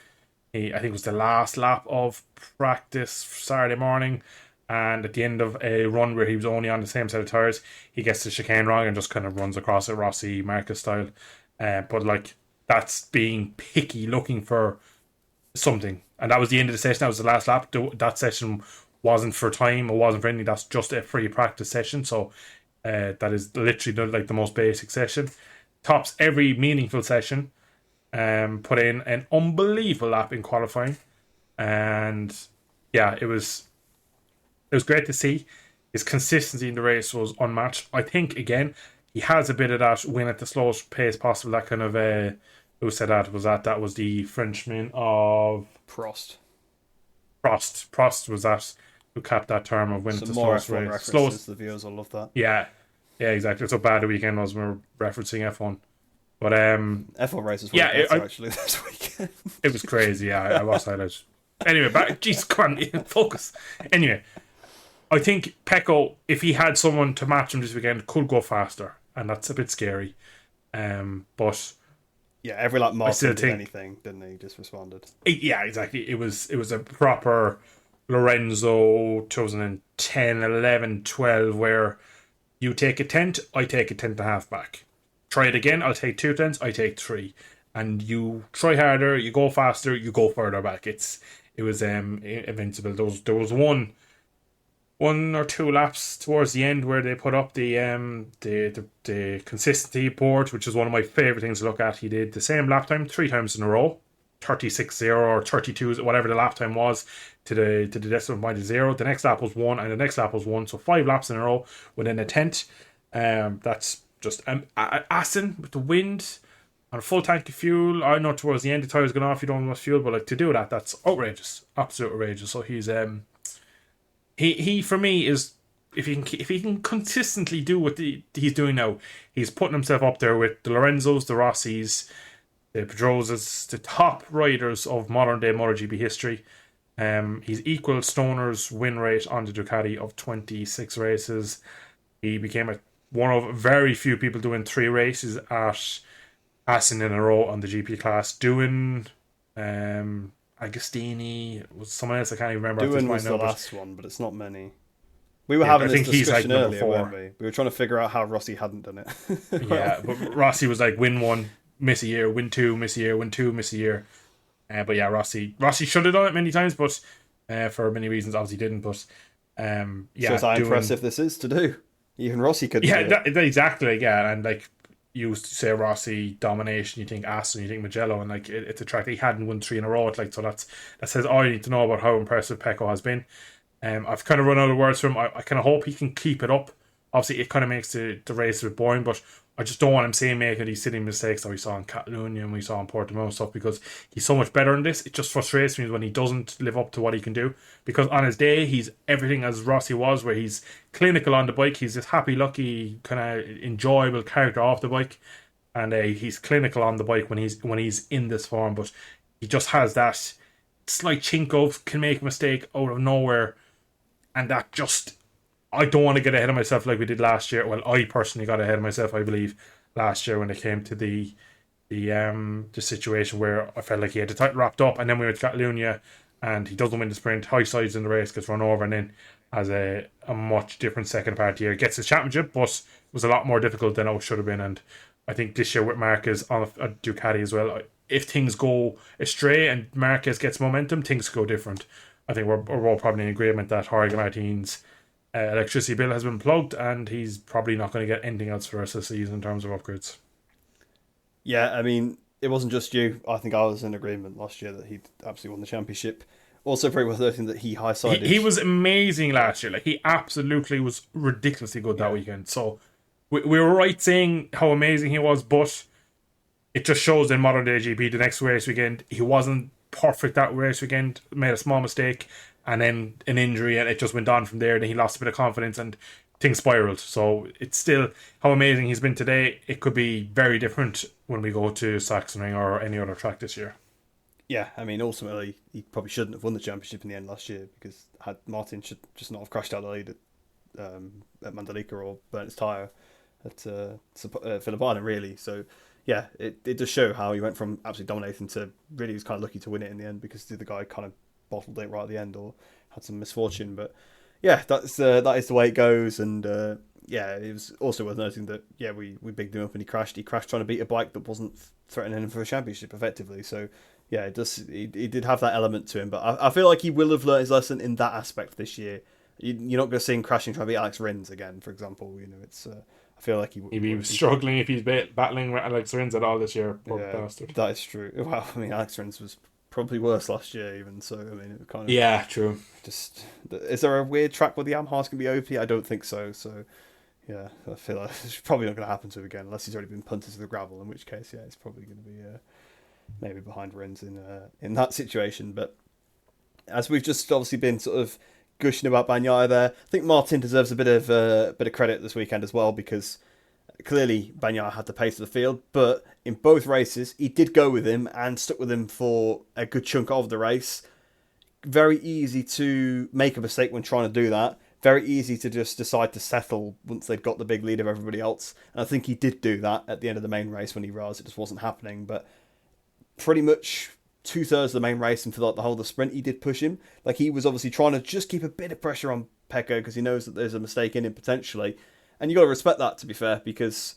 it was the last lap of practice Saturday morning, and at the end of a run where he was only on the same set of tires, he gets the chicane wrong and just kind of runs across it, Rossi Marquez style. But that's being picky, looking for something. And that was the end of the session. That was the last lap. That session wasn't for time. It wasn't for anything. That's just a free practice session. So that is literally the most basic session. Tops every meaningful session. Put in an unbelievable lap in qualifying. And yeah, it was great to see. His consistency in the race was unmatched. I think, again, he has a bit of that win at the slowest pace possible. That kind of... who said that? That was the Frenchman of... Prost Prost was that. who capped that term of winning Some the more slowest F1 race. references. Slowest, The viewers will love that. yeah, exactly. It's so bad the weekend was when we were referencing F1. But F1 races were better actually this weekend. it was crazy. Yeah, I watched highlights. Anyway, back. Jesus, come on, focus. Anyway, I think Pecco, if he had someone to match him this weekend, could go faster, and that's a bit scary. But yeah, every lap I still Martin did think anything, didn't he? Just responded. yeah, exactly. It was a proper Lorenzo 2010, 11, 12, where you take a tenth, I take a tenth and a half back. Try it again, I'll take 2 tenths, I take 3. And you try harder, you go faster, you go further back. It was invincible. There was one or two laps towards the end where they put up the consistency board, which is one of my favorite things to look at. He did the same lap time 3 times in a row, 36.0 or 32, whatever the lap time was, to the decimal point of 0. The next lap was 1, and the next lap was 1. So 5 laps in a row within a tenth. That's just Aston with the wind on a full tank of fuel. I know towards the end the tires going off, you don't have much fuel, but like to do that, that's outrageous, absolute outrageous. So he's he for me is, if he can consistently do what he's doing now, he's putting himself up there with the Lorenzos, the Rossis, the Pedrosas, the top riders of modern day MotoGP history. He's equal Stoner's win rate on the Ducati of 26 races. He became one of very few people doing 3 races at Assen in a row on the GP class. Doing Agostini was someone else I can't even remember. Doing was the last one, but it's not many. We were having this discussion earlier, weren't we? We were trying to figure out how Rossi hadn't done it. Yeah, but Rossi was like win 1, miss a year, win 2, miss a year, win 2, miss a year. But yeah, Rossi should have done it many times, but for many reasons, obviously didn't. But yeah, shows how impressive this is to do. Even Rossi could. Yeah, exactly. Yeah, and like you used to say Rossi domination, you think Aston, you think Mugello, and like it's a track that he hadn't won 3 in a row. It's like, so that says all you need to know about how impressive Pecco has been. I've kind of run out of words for him. I kind of hope he can keep it up. Obviously, it kind of makes the race a bit boring, but I just don't want him saying making these silly mistakes that we saw in Catalonia and we saw in Portimao and stuff, because he's so much better in this. It just frustrates me when he doesn't live up to what he can do, because on his day he's everything as Rossi was, where he's clinical on the bike, he's this happy-lucky kind of enjoyable character off the bike, and he's clinical on the bike when he's in this form, but he just has that slight chink of can make a mistake out of nowhere, and that just, I don't want to get ahead of myself like we did last year. Well, I personally got ahead of myself, I believe, last year when it came to the situation where I felt like he had the title wrapped up, and then we went to Catalonia and he doesn't win the sprint, high sides in the race, gets run over, and then has a much different second part here. Gets his championship, but it was a lot more difficult than it should have been. And I think this year with Marquez on a Ducati as well, if things go astray and Marquez gets momentum, things go different. I think we're all probably in agreement that Jorge Martin's electricity bill has been plugged, and he's probably not going to get anything else for the rest of the season in terms of upgrades. Yeah, I mean, it wasn't just you. I think I was in agreement last year that he absolutely won the championship. Also, very worth noting that he high-sided. He was amazing last year. Like, he absolutely was ridiculously good that weekend. So we were right saying how amazing he was, but it just shows in modern day GP, the next race weekend, he wasn't perfect that race weekend, made a small mistake, and then an injury, and it just went on from there. Then he lost a bit of confidence and things spiraled. So it's still how amazing he's been today. It could be very different when we go to Sachsenring or any other track this year. Yeah, I mean, ultimately, he probably shouldn't have won the championship in the end last year, because Martin should just not have crashed out the lead at Mandalika or burnt his tyre at Phillip Island, really. So yeah, it does show how he went from absolutely dominating to really was kind of lucky to win it in the end, because the other guy kind of bottled it right at the end or had some misfortune. But yeah, that is the way it goes. And yeah, it was also worth noting that we bigged him up and he crashed trying to beat a bike that wasn't threatening him for a championship effectively. So yeah, it does. He did have that element to him, but I feel like he will have learned his lesson in that aspect this year. You're not going to see him crashing trying to beat Alex Rins again, for example. You know, it's. I feel like he'd be struggling if he's battling with Alex Rins at all this year. Poor bastard. That is true. Well, I mean, Alex Rins was probably worse last year, even so. I mean, it kind of. Yeah, true. Just, is there a weird track where the Yamaha's can be OP? I don't think so. So, yeah, I feel like it's probably not going to happen to him again, unless he's already been punted to the gravel. In which case, yeah, it's probably going to be maybe behind Rins in that situation. But as we've just obviously been sort of gushing about Bagnaia there. I think Martin deserves a bit of credit this weekend as well, because clearly Bagnaia had the pace of the field, but in both races he did go with him and stuck with him for a good chunk of the race. Very easy to make a mistake when trying to do that. Very easy to just decide to settle once they've got the big lead of everybody else. And I think he did do that at the end of the main race when he realised it just wasn't happening. But pretty much 2/3 of the main race and for like the whole of the sprint, he did push him. Like, he was obviously trying to just keep a bit of pressure on Pecco because he knows that there's a mistake in him potentially. And you got to respect that, to be fair, because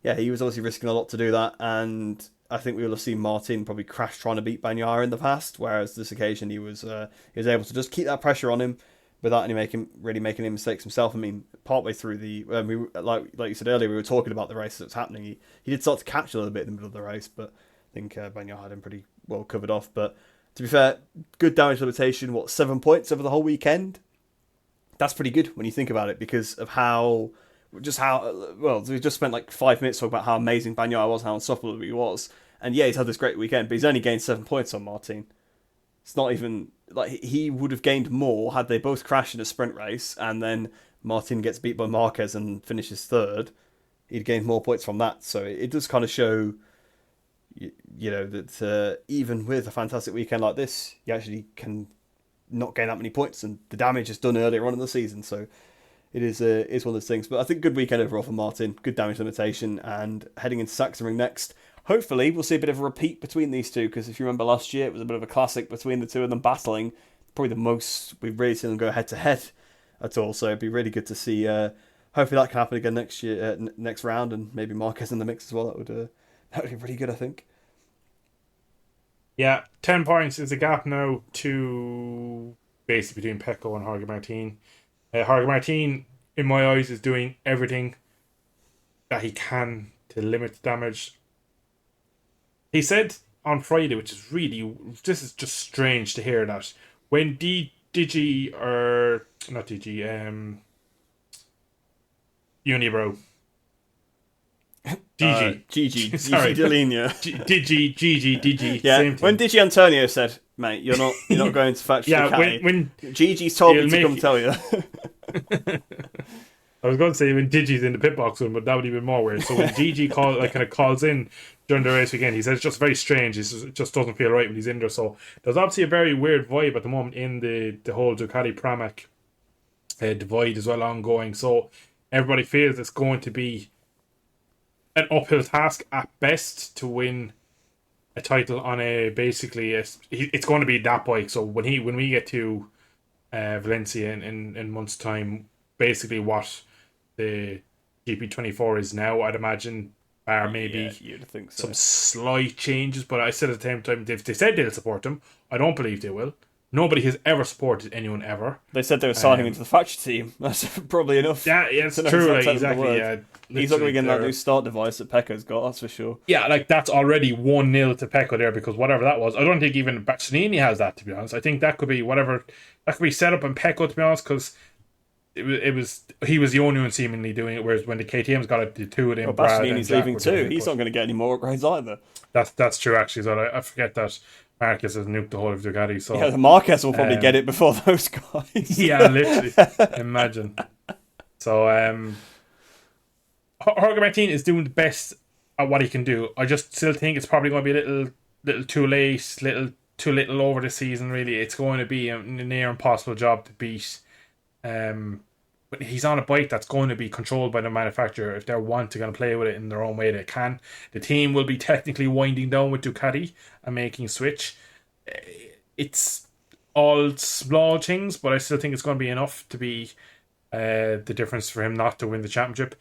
yeah, he was obviously risking a lot to do that. And I think we will have seen Martin probably crash trying to beat Bagnaia in the past, whereas this occasion he was able to just keep that pressure on him without really making any mistakes himself. I mean, partway through like you said earlier, we were talking about the race that was happening. He did start to catch a little bit in the middle of the race, but I think Bagnaia had him pretty well covered off. But to be fair, good damage limitation. 7 points over the whole weekend? That's pretty good when you think about it, because of how we just spent like 5 minutes talking about how amazing Bagnaia was, how unstoppable he was. And yeah, he's had this great weekend, but he's only gained 7 points on Martin. It's not even like he would have gained more had they both crashed in a sprint race and then Martin gets beat by Marquez and finishes third. He'd gained more points from that. So it does kind of show, that even with a fantastic weekend like this, you actually can not gain that many points, and the damage is done earlier on in the season. So it is one of those things. But I think good weekend overall for Martin. Good damage limitation, and heading into Sachsenring next. Hopefully, we'll see a bit of a repeat between these two, because if you remember last year, it was a bit of a classic between the two of them battling. Probably the most we've really seen them go head-to-head at all. So it'd be really good to see. Hopefully that can happen again next year, next round, and maybe Marquez in the mix as well. That would be pretty good, I think. Yeah, 10 points is a gap now to basically between Pecco and Jorge Martin. Jorge Martin, in my eyes, is doing everything that he can to limit the damage. He said on Friday, this is just strange to hear, that when Unibrow, Gigi. Sorry, Delinea. Gigi. Yeah, when Digi Antonio said, "Mate, you're not going to fetch Ducati." when Gigi's told me to come tell you. I was going to say when Gigi's in the pit box with him, but that would be even more weird. So when Gigi calls in during the race weekend, he says it's just very strange. It just doesn't feel right when he's in there. So there's obviously a very weird vibe at the moment in the whole Ducati Pramac divide as well ongoing. So everybody feels it's going to be an uphill task at best to win a title on it's going to be that bike. So when we get to Valencia in months' time, basically what the GP24 is now, I'd imagine, are maybe you'd think so. Some slight changes, but I said at the same time, they said they'll support him. I don't believe they will. Nobody has ever supported anyone ever. They said they were signing him into the factory team. That's probably enough. Yeah, it's true. Exactly. Yeah, he's not going to get that new start device that Pecco's got. That's for sure. Yeah, that's already 1-0 to Pecco there, because whatever that was, I don't think even Bastianini has that, to be honest. I think that could be set up on Pecco, to be honest, because he was the only one seemingly doing it, whereas when the KTM's got it, the two of them. Well, Bastianini's leaving too. He's not going to get any more upgrades either. That's true, actually. So I forget that Marquez has nuked the whole of Ducati. So yeah, Marquez will probably get it before those guys. Yeah, literally. Imagine. So Jorge Martin is doing the best at what he can do. I just still think it's probably going to be a little too late, too little over the season. Really, it's going to be a near impossible job to beat. But he's on a bike that's going to be controlled by the manufacturer. If they want to play with it in their own way, they can. The team will be technically winding down with Ducati and making a switch. It's all small things, but I still think it's going to be enough to be the difference for him not to win the championship.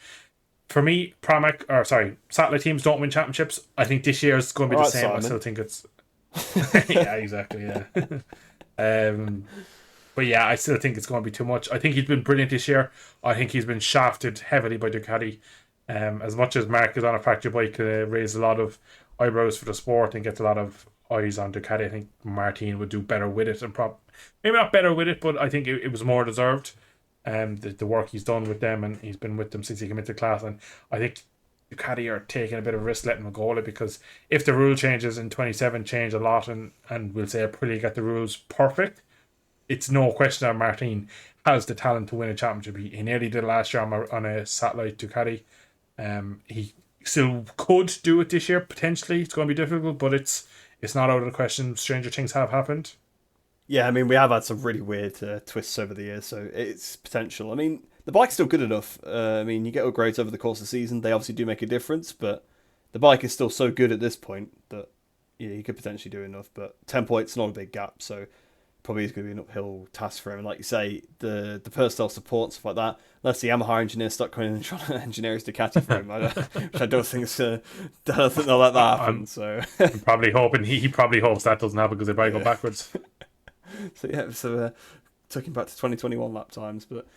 For me, satellite teams don't win championships. I think this year is going to be the same. Simon. I still think it's yeah, exactly. Yeah. But yeah, I still think it's going to be too much. I think he's been brilliant this year. I think he's been shafted heavily by Ducati. As much as Mark is on a factory bike, raised a lot of eyebrows for the sport and gets a lot of eyes on Ducati. I think Martin would do better with it, and maybe not better with it, but I think it was more deserved. The work he's done with them, and he's been with them since he came into class. And I think Ducati are taking a bit of a risk letting him go, because if the rule changes in 27 change a lot, and we'll say Aprilia get the rules perfect, it's no question that Martin has the talent to win a championship. He nearly did last year on a satellite Ducati. He still could do it this year potentially. It's going to be difficult, but it's not out of the question. Stranger things have happened. Yeah, I mean, we have had some really weird twists over the years, so it's potential. I mean, the bike's still good enough. I mean, you get upgrades over the course of the season. They obviously do make a difference, but the bike is still so good at this point that yeah, you could potentially do enough. But 10 points, not a big gap, so probably is going to be an uphill task for him. And like you say, the personnel support and stuff like that, unless the Yamaha engineers start coming in and trying to engineer his Ducati for him, which I don't think they'll let that happen. I'm probably hoping he probably hopes that doesn't happen because they might go backwards. So took him back to 2021 lap times, but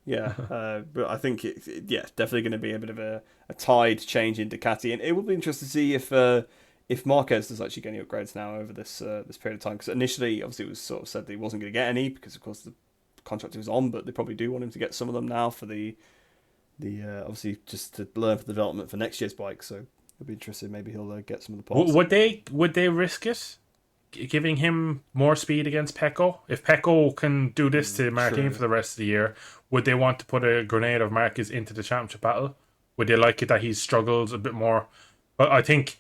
yeah, but I think definitely going to be a bit of a tide change in Ducati, and it will be interesting to see if Marquez does actually get any upgrades now over this period of time, because initially obviously it was sort of said that he wasn't going to get any because of course the contract he was on, but they probably do want him to get some of them now for the obviously just to learn for the development for next year's bike. So it'll be interesting. Maybe he'll get some of the parts. Would they risk it? Giving him more speed against Pecco? If Pecco can do this to Martin for the rest of the year, would they want to put a grenade of Marquez into the championship battle? Would they like it that he struggles a bit more? But I think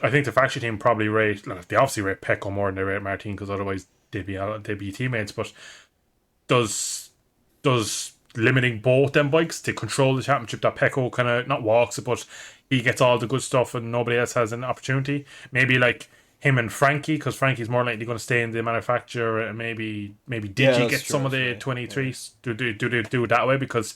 the factory team probably they obviously rate Pecco more than they rate Martin, because otherwise they'd be teammates. But does limiting both them bikes to control the championship, that Pecco kind of not walks it, but he gets all the good stuff and nobody else has an opportunity? Maybe like him and Frankie, because Frankie's more likely going to stay in the manufacturer, and maybe Digi get some of the 23s to do it that way, because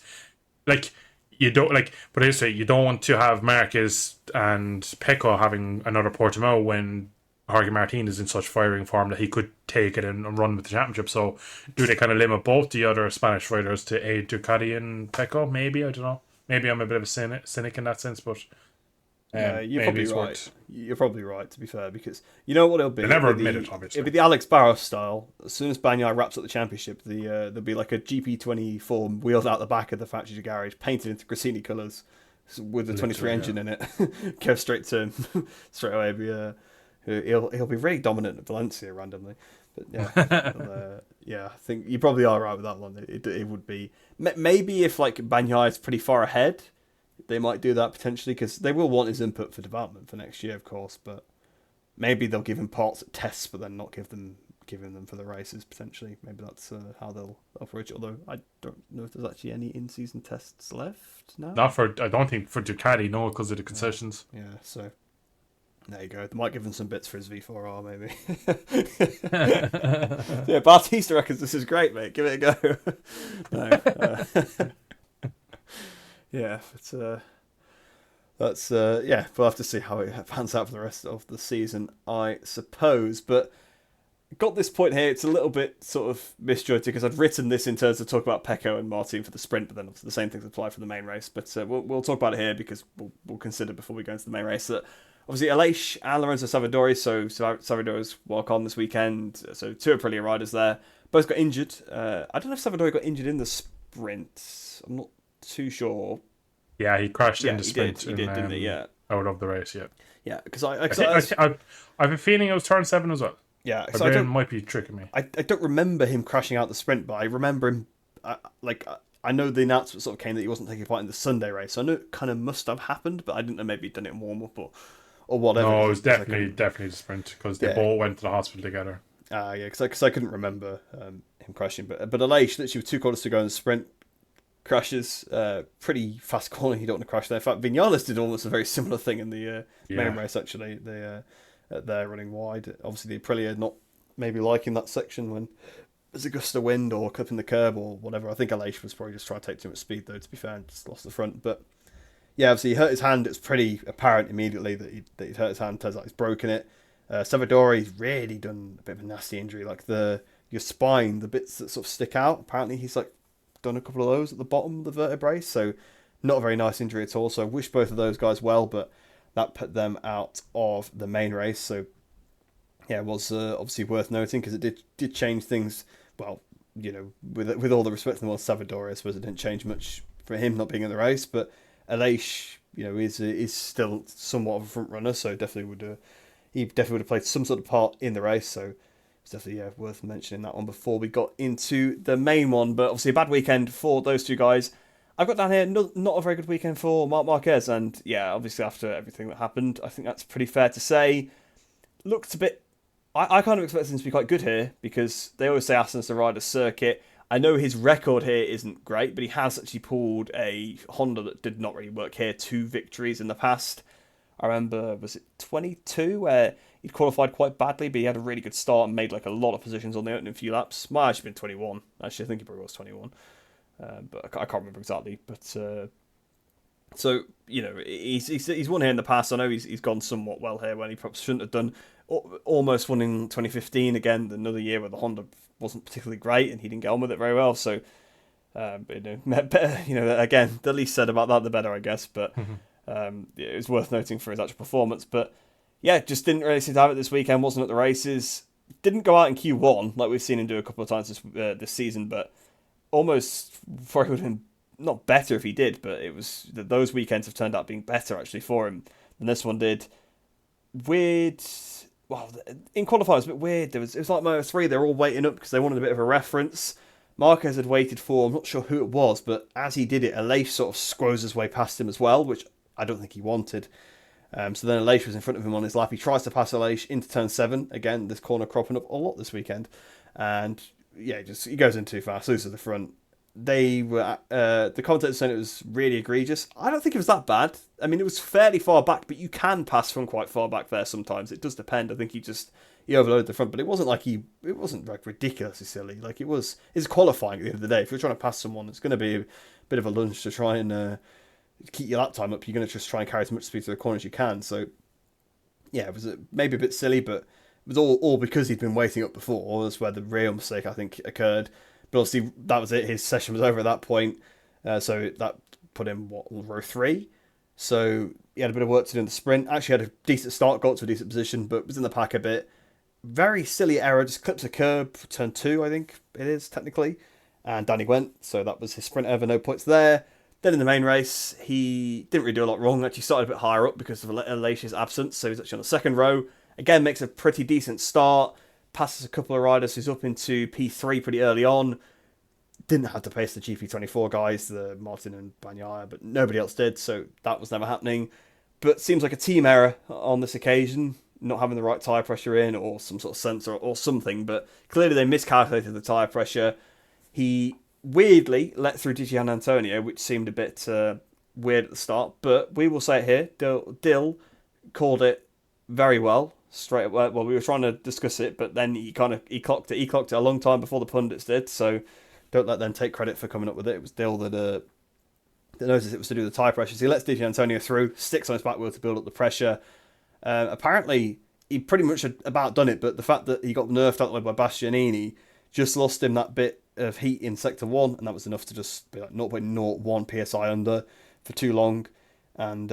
like you don't like, but I say you don't want to have Marquez and Pecco having another Portimao when Jorge Martin is in such firing form that he could take it and run with the championship. So do they kind of limit both the other Spanish riders to aid Ducati and Pecco? Maybe, I don't know. Maybe I'm a bit of a cynic in that sense, but you're probably right. You're probably right, to be fair, because you know what it'll be. They never admit it, obviously. It'll be the Alex Barros style. As soon as Bagnaia wraps up the championship, there'll be like a GP24 wheeled out the back of the factory garage, painted into Grassini colours, with the 23 engine in it. Go straight to him straight away. He'll be really dominant at Valencia randomly. But yeah, I think you probably are right with that one. It would be maybe if like Bagnaia is pretty far ahead, they might do that potentially, because they will want his input for development for next year, of course. But maybe they'll give him parts at tests, but then not giving them for the races potentially. Maybe that's how they'll operate it. Although I don't know if there's actually any in-season tests left now. I don't think for Ducati, no, because of the concessions. Yeah, so there you go. They might give him some bits for his V4R, maybe. Yeah, Bautista reckons this is great, mate. Give it a go. No. Yeah, but we'll have to see how it pans out for the rest of the season, I suppose. But got this point here, it's a little bit sort of misjointed, because I'd written this in terms of talk about Pecco and Martin for the sprint, but then the same things apply for the main race. But we'll talk about it here, because we'll consider before we go into the main race that obviously Aleix and Lorenzo Savadori, so Savadori's walk on this weekend, so two Aprilia riders there, both got injured. I don't know if Savadori got injured in the sprint. I'm not too sure. Yeah, he crashed in the sprint. He did, didn't he? Yeah. Out of the race, yeah. Yeah, because I have a feeling it was turn 7 as well. Yeah, so I might be tricking me. I don't remember him crashing out the sprint, but I remember him. I know the announcement sort of came that he wasn't taking part in the Sunday race. So I know it kind of must have happened, but I didn't know maybe he'd done it in warm up or whatever. No, it was definitely the sprint, because they both went to the hospital together. Yeah, because I couldn't remember him crashing, but Aleix, literally with 2 quarters to go in the sprint, crashes, pretty fast corner. You don't want to crash there. In fact, Vinales did almost a very similar thing in the main race. Actually, they're running wide. Obviously, the Aprilia not maybe liking that section when there's a gust of wind or clipping the curb or whatever. I think Aleix was probably just trying to take too much speed, though, to be fair, and just lost the front. But yeah, obviously he hurt his hand. It's pretty apparent immediately that he'd hurt his hand. Turns out he's broken it. Savadori's really done a bit of a nasty injury, like your spine, the bits that sort of stick out. Apparently he's like done a couple of those at the bottom of the vertebrae, so not a very nice injury at all. So I wish both of those guys well, but that put them out of the main race. So yeah, it was obviously worth noting, because it did change things. Well, you know, with all the respect to the Savadori, I suppose it didn't change much for him not being in the race, but Aleix, you know, is still somewhat of a front runner, so he definitely would have played some sort of part in the race. So it's definitely worth mentioning that one before we got into the main one. But obviously a bad weekend for those two guys. I've got down here not a very good weekend for Marc Marquez, and yeah, obviously after everything that happened, I think that's pretty fair to say. Looked a bit. I kind of expected him to be quite good here because they always say Aston's the rider's circuit. I know his record here isn't great, but he has actually pulled a Honda that did not really work here, 2 victories in the past. I remember, was it 22, where he'd qualified quite badly, but he had a really good start and made like a lot of positions on the opening few laps. Might have actually been 21. Actually, I think he probably was 21. But I can't remember exactly. But so he's won here in the past. I know he's gone somewhat well here when he perhaps shouldn't have done. Almost won in 2015 again, another year where the Honda wasn't particularly great and he didn't get on with it very well. So, but, again, the least said about that, the better, I guess. But it was worth noting for his actual performance. But yeah, just didn't really seem to have it this weekend. Wasn't at the races. Didn't go out in Q1 like we've seen him do a couple of times this season, but almost probably would have been not better if he did. But it was those weekends have turned out being better actually for him than this one did. Weird. Well, in qualifying it was a bit weird. It was like Moto 3, they're all waiting up because they wanted a bit of a reference. Marquez had waited for, I'm not sure who it was, but as he did it, Aleix sort of squoze his way past him as well, which I don't think he wanted. So then Aleix was in front of him on his lap. He tries to pass Aleix into turn 7. Again, this corner cropping up a lot this weekend. And yeah, he goes in too fast, loses the front. They were the commentators saying it was really egregious. I don't think it was that bad. I mean, it was fairly far back, but you can pass from quite far back there sometimes. It does depend. I think he overloaded the front, but it wasn't like ridiculously silly. Like it's qualifying at the end of the day. If you're trying to pass someone, it's going to be a bit of a lunge to try and keep your lap time up. You're going to just try and carry as much speed to the corner as you can. So yeah, it was maybe a bit silly, but it was all because he'd been waiting up before. That's where the real mistake I think occurred. But obviously, that was it. His session was over at that point. So that put him, row 3. So he had a bit of work to do in the sprint. Actually had a decent start, got to a decent position, but was in the pack a bit. Very silly error, just clips a curb, turn 2, I think it is, technically. And down he went. So that was his sprint ever, no points there. Then in the main race, he didn't really do a lot wrong. Actually started a bit higher up because of Aleix's absence. So he's actually on the second row. Again, makes a pretty decent start. Passes a couple of riders who's up into P3 pretty early on. Didn't have to pace the GP24 guys, the Martin and Bagnaia, but nobody else did, so that was never happening. But seems like a team error on this occasion, not having the right tyre pressure in, or some sort of sensor or something, but clearly they miscalculated the tyre pressure. He weirdly let through Di Giannantonio, which seemed a bit weird at the start, but we will say it here, Dill called it very well. Straight away. Well, we were trying to discuss it, but then he clocked it. He clocked it a long time before the pundits did. So don't let them take credit for coming up with it. It was Dill that noticed it was to do with the tyre pressure. So he lets Di Giannantonio through, sticks on his back wheel to build up the pressure. Apparently, he pretty much had about done it, but the fact that he got nerfed out the way by Bastianini just lost him that bit of heat in sector 1, and that was enough to just be like 0.01 psi under for too long. And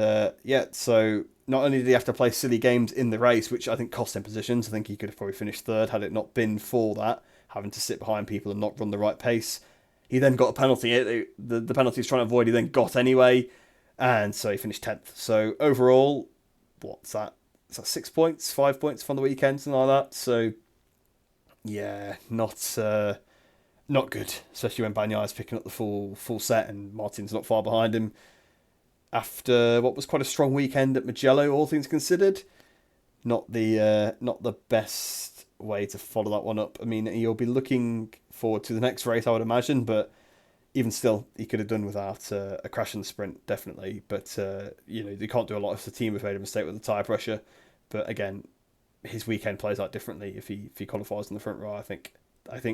so not only did he have to play silly games in the race, which I think cost him positions, I think he could have probably finished third had it not been for that, having to sit behind people and not run the right pace. He then got a penalty. The penalty he was trying to avoid, he then got anyway, and so he finished 10th. So overall, what's that? Is that 6 points, 5 points from the weekend, something like that? So yeah, not good, especially when Bagnaia is picking up the full set and Martin's not far behind him. After what was quite a strong weekend at Mugello, all things considered, not the best way to follow that one up. I mean, he'll be looking forward to the next race, I would imagine, but even still, he could have done without a crash in the sprint, definitely. But they can't do a lot if the team have made a mistake with the tyre pressure. But again, his weekend plays out differently if he qualifies in the front row. I think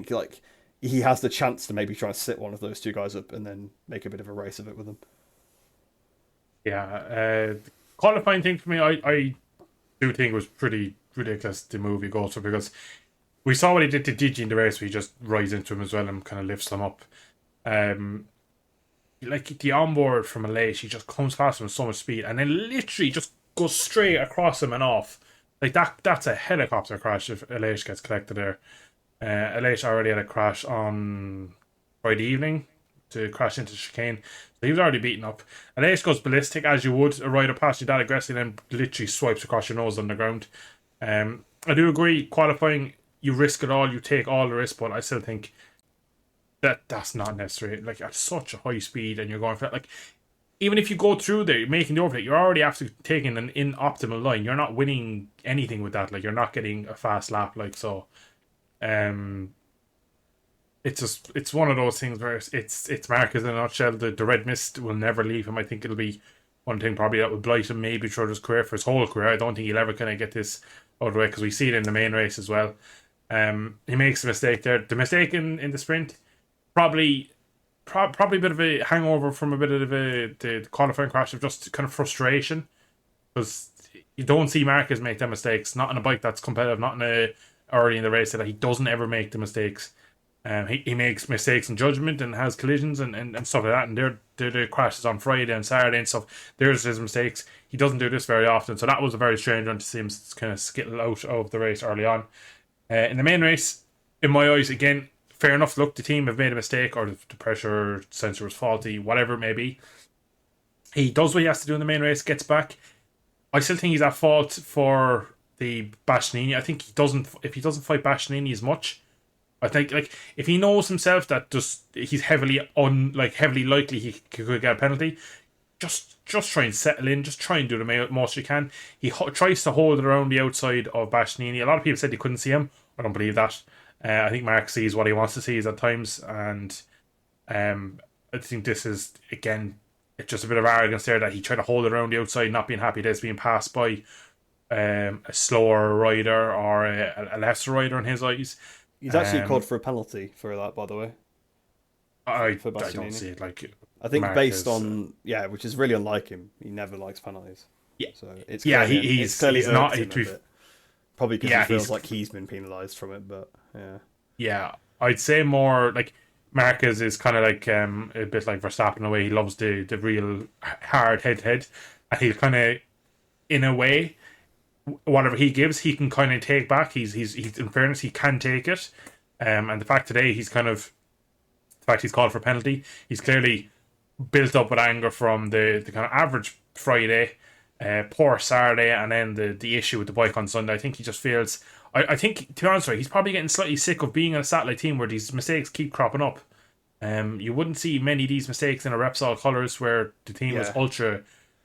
like he has the chance to maybe try and sit one of those two guys up and then make a bit of a race of it with them. Yeah, qualifying thing for me, I do think it was pretty ridiculous the move he goes for, because we saw what he did to Gigi in the race where he just rides into him as well and kind of lifts him up. Like the onboard from Aleix, he just comes past him with so much speed and then literally just goes straight across him and off. Like that's a helicopter crash if Aleix gets collected there. Aleix already had a crash on Friday evening to crash into chicane. So he was already beaten up. Aleix goes ballistic, as you would. A rider passing that aggressively and then literally swipes across your nose on the ground. I do agree, qualifying you risk it all, you take all the risk, but I still think that's not necessary. Like at such a high speed, and you're going for it. Like even if you go through there, you're making the overtake, you're already after taking an inoptimal line. You're not winning anything with that. Like you're not getting a fast lap. Like so, it's one of those things where it's Marcus in a nutshell. The red mist will never leave him. I think it'll be one thing probably that will blight him maybe throughout his career, for his whole career. I don't think he'll ever kind of get this out of the way, because we see it in the main race as well. He makes a mistake there. The mistake in the sprint, probably a bit of a hangover from a bit of the qualifying crash, of just kind of frustration, because you don't see Marcus make them mistakes. Not on a bike that's competitive, not in a early in the race, that he doesn't ever make the mistakes. He makes mistakes in judgment and has collisions and stuff like that, and they're the crashes on Friday and Saturday and stuff. There's his mistakes. He doesn't do this very often, so that was a very strange one to see him kind of skittle out of the race early on. In the main race, in my eyes, again, fair enough. Look, the team have made a mistake, or the pressure sensor was faulty, whatever it may be. He does what he has to do in the main race, gets back. I still think he's at fault for the Bastianini. I think if he doesn't fight Bastianini as much, I think, like, if he knows himself that he's heavily likely he could get a penalty, just try and settle in, just try and do the most you can. He tries to hold it around the outside of Bastianini. A lot of people said they couldn't see him. I don't believe that. I think Mark sees what he wants to see at times, and I think this is, again, it's just a bit of arrogance there, that he tried to hold it around the outside, not being happy that it's being passed by a slower rider or a lesser rider in his eyes. He's actually called for a penalty for that, by the way. I don't see it. Like, I think based on which is really unlike him. He never likes penalties. Yeah, so it's he's not. Probably because he feels like he's been penalised from it. But yeah, I'd say more like Marquez is kind of like a bit like Verstappen in a way. He loves the real hard head to head, and he'll kind of, in a way, whatever he gives, he can kind of take back. He's in fairness, he can take it. And the fact today he's called for a penalty. He's clearly built up with anger from the kind of average Friday, poor Saturday, and then the issue with the bike on Sunday. I think he just feels. I think, to be honest, he's probably getting slightly sick of being in a satellite team where these mistakes keep cropping up. You wouldn't see many of these mistakes in a Repsol colours where the team was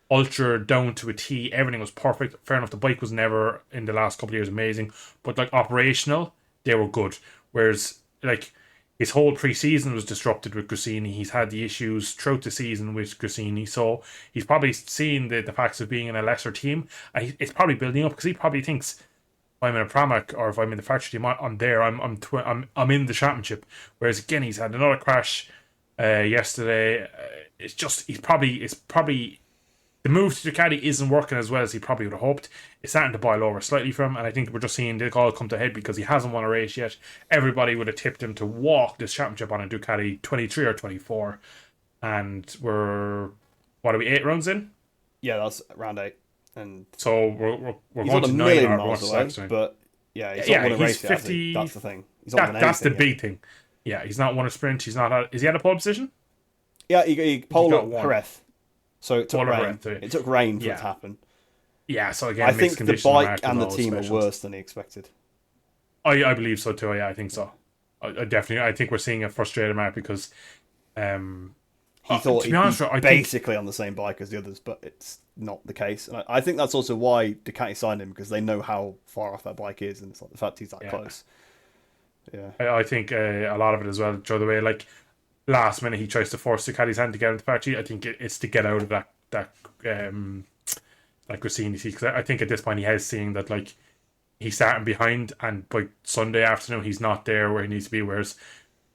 ultra down to a T. Everything was perfect. Fair enough, the bike was never in the last couple of years amazing, but like operational, they were good. Whereas like his whole pre-season was disrupted with Gresini. He's had the issues throughout the season with Gresini, so he's probably seen the facts of being in a lesser team, and it's probably building up, because he probably thinks, if I'm in a Pramac or if I'm in the factory team, I'm there. I'm in the championship. Whereas again, he's had another crash yesterday. It's probably. The move to Ducati isn't working as well as he probably would have hoped. It's starting to boil over slightly for him, and I think we're just seeing it all come to a head because he hasn't won a race yet. Everybody would have tipped him to walk this championship on a Ducati 23 or 24, and we're 8 rounds in? Yeah, that's round 8, and so we're going to 9 or miles away. But he's not won a race yet. That's the thing. He's not won anything that's the big thing. Yeah, he's not won a sprint. He's not. Is he at a pole position? Yeah, he pole at Jerez. So it took rain. It took rain for it to happen. Yeah, so again, I think the bike and the team are worse than he expected. I believe so too. Yeah, I think so. I definitely. I think we're seeing a frustrated Mark because he thought he'd be basically on the same bike as the others, but it's not the case. And I think that's also why Ducati signed him, because they know how far off that bike is, and it's like the fact he's that close. Yeah, I think a lot of it as well. The way, like, last minute he tries to force Ducati's hand to get into the factory. I think it's to get out of that like Gresini, because I think at this point he has seen that, like, he's starting behind, and by Sunday afternoon he's not there where he needs to be. Whereas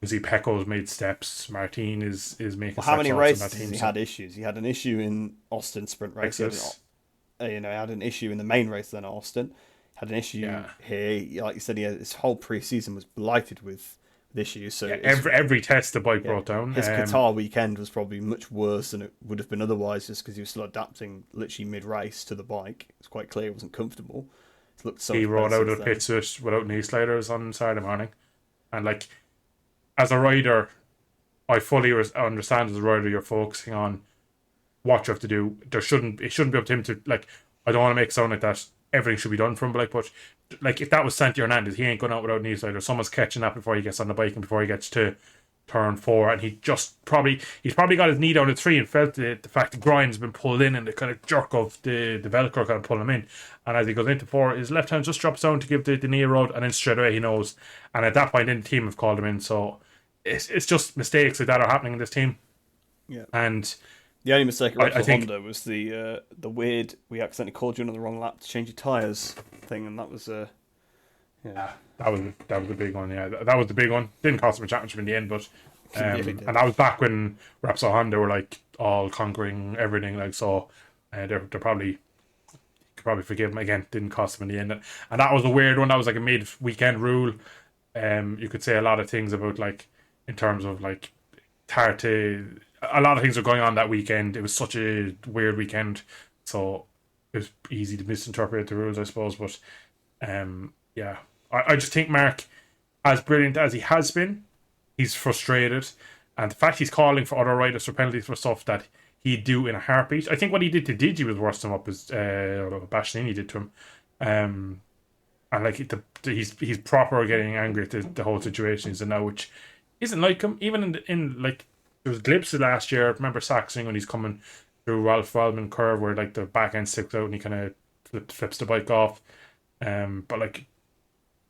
you see Pecco's made steps, Martin is making. Well, how many races has he had issues? He had an issue in Austin sprint race. He had an issue in the main race then at Austin. Had an issue here. Like you said, his whole pre-season was blighted with issues. So every test the bike brought down. His Qatar weekend was probably much worse than it would have been otherwise, just because he was still adapting literally mid-race to the bike. It's quite clear it wasn't comfortable. It looked so. He rolled out of the pit without knee sliders on Saturday morning, and like, as a rider, I fully understand as a rider you're focusing on what you have to do. It shouldn't be up to him to, like, I don't want to make it sound like that everything should be done from, like, but like if that was Santi Hernandez, he ain't going out without a knee slide, or someone's catching that before he gets on the bike and before he gets to turn 4, and he's probably got his knee down at 3 and felt the fact the grind's been pulled in and the kind of jerk of the Velcro kind of pull him in, and as he goes into 4, his left hand just drops down to give the knee a road, and then straight away he knows, and at that point then the team have called him in. So it's just mistakes like that are happening in this team. Yeah. And the only mistake I at think Honda was the weird we accidentally called you in on the wrong lap to change your tyres thing, and that was that was the big one. Yeah, that was the big one. Didn't cost him a championship in the end, but and that was back when Repsol Honda were like all conquering everything. Like so, they're probably could probably forgive him again. Didn't cost him in the end, and that was a weird one. That was like a mid-weekend rule. You could say a lot of things about like in terms of like hard to. A lot of things were going on that weekend. It was such a weird weekend, so it was easy to misinterpret the rules, I suppose. But yeah, I just think Mark, as brilliant as he has been, he's frustrated, and the fact he's calling for other riders for penalties for stuff that he'd do in a heartbeat. I think what he did to Digi was worse than what Bastianini did to him. And like he's proper getting angry at the whole situation he's in now, which isn't like him. Even in like there was glimpses last year. I remember Saxon when he's coming through Ralph Wellman curve where like the back end sticks out and he kind of flips the bike off. But like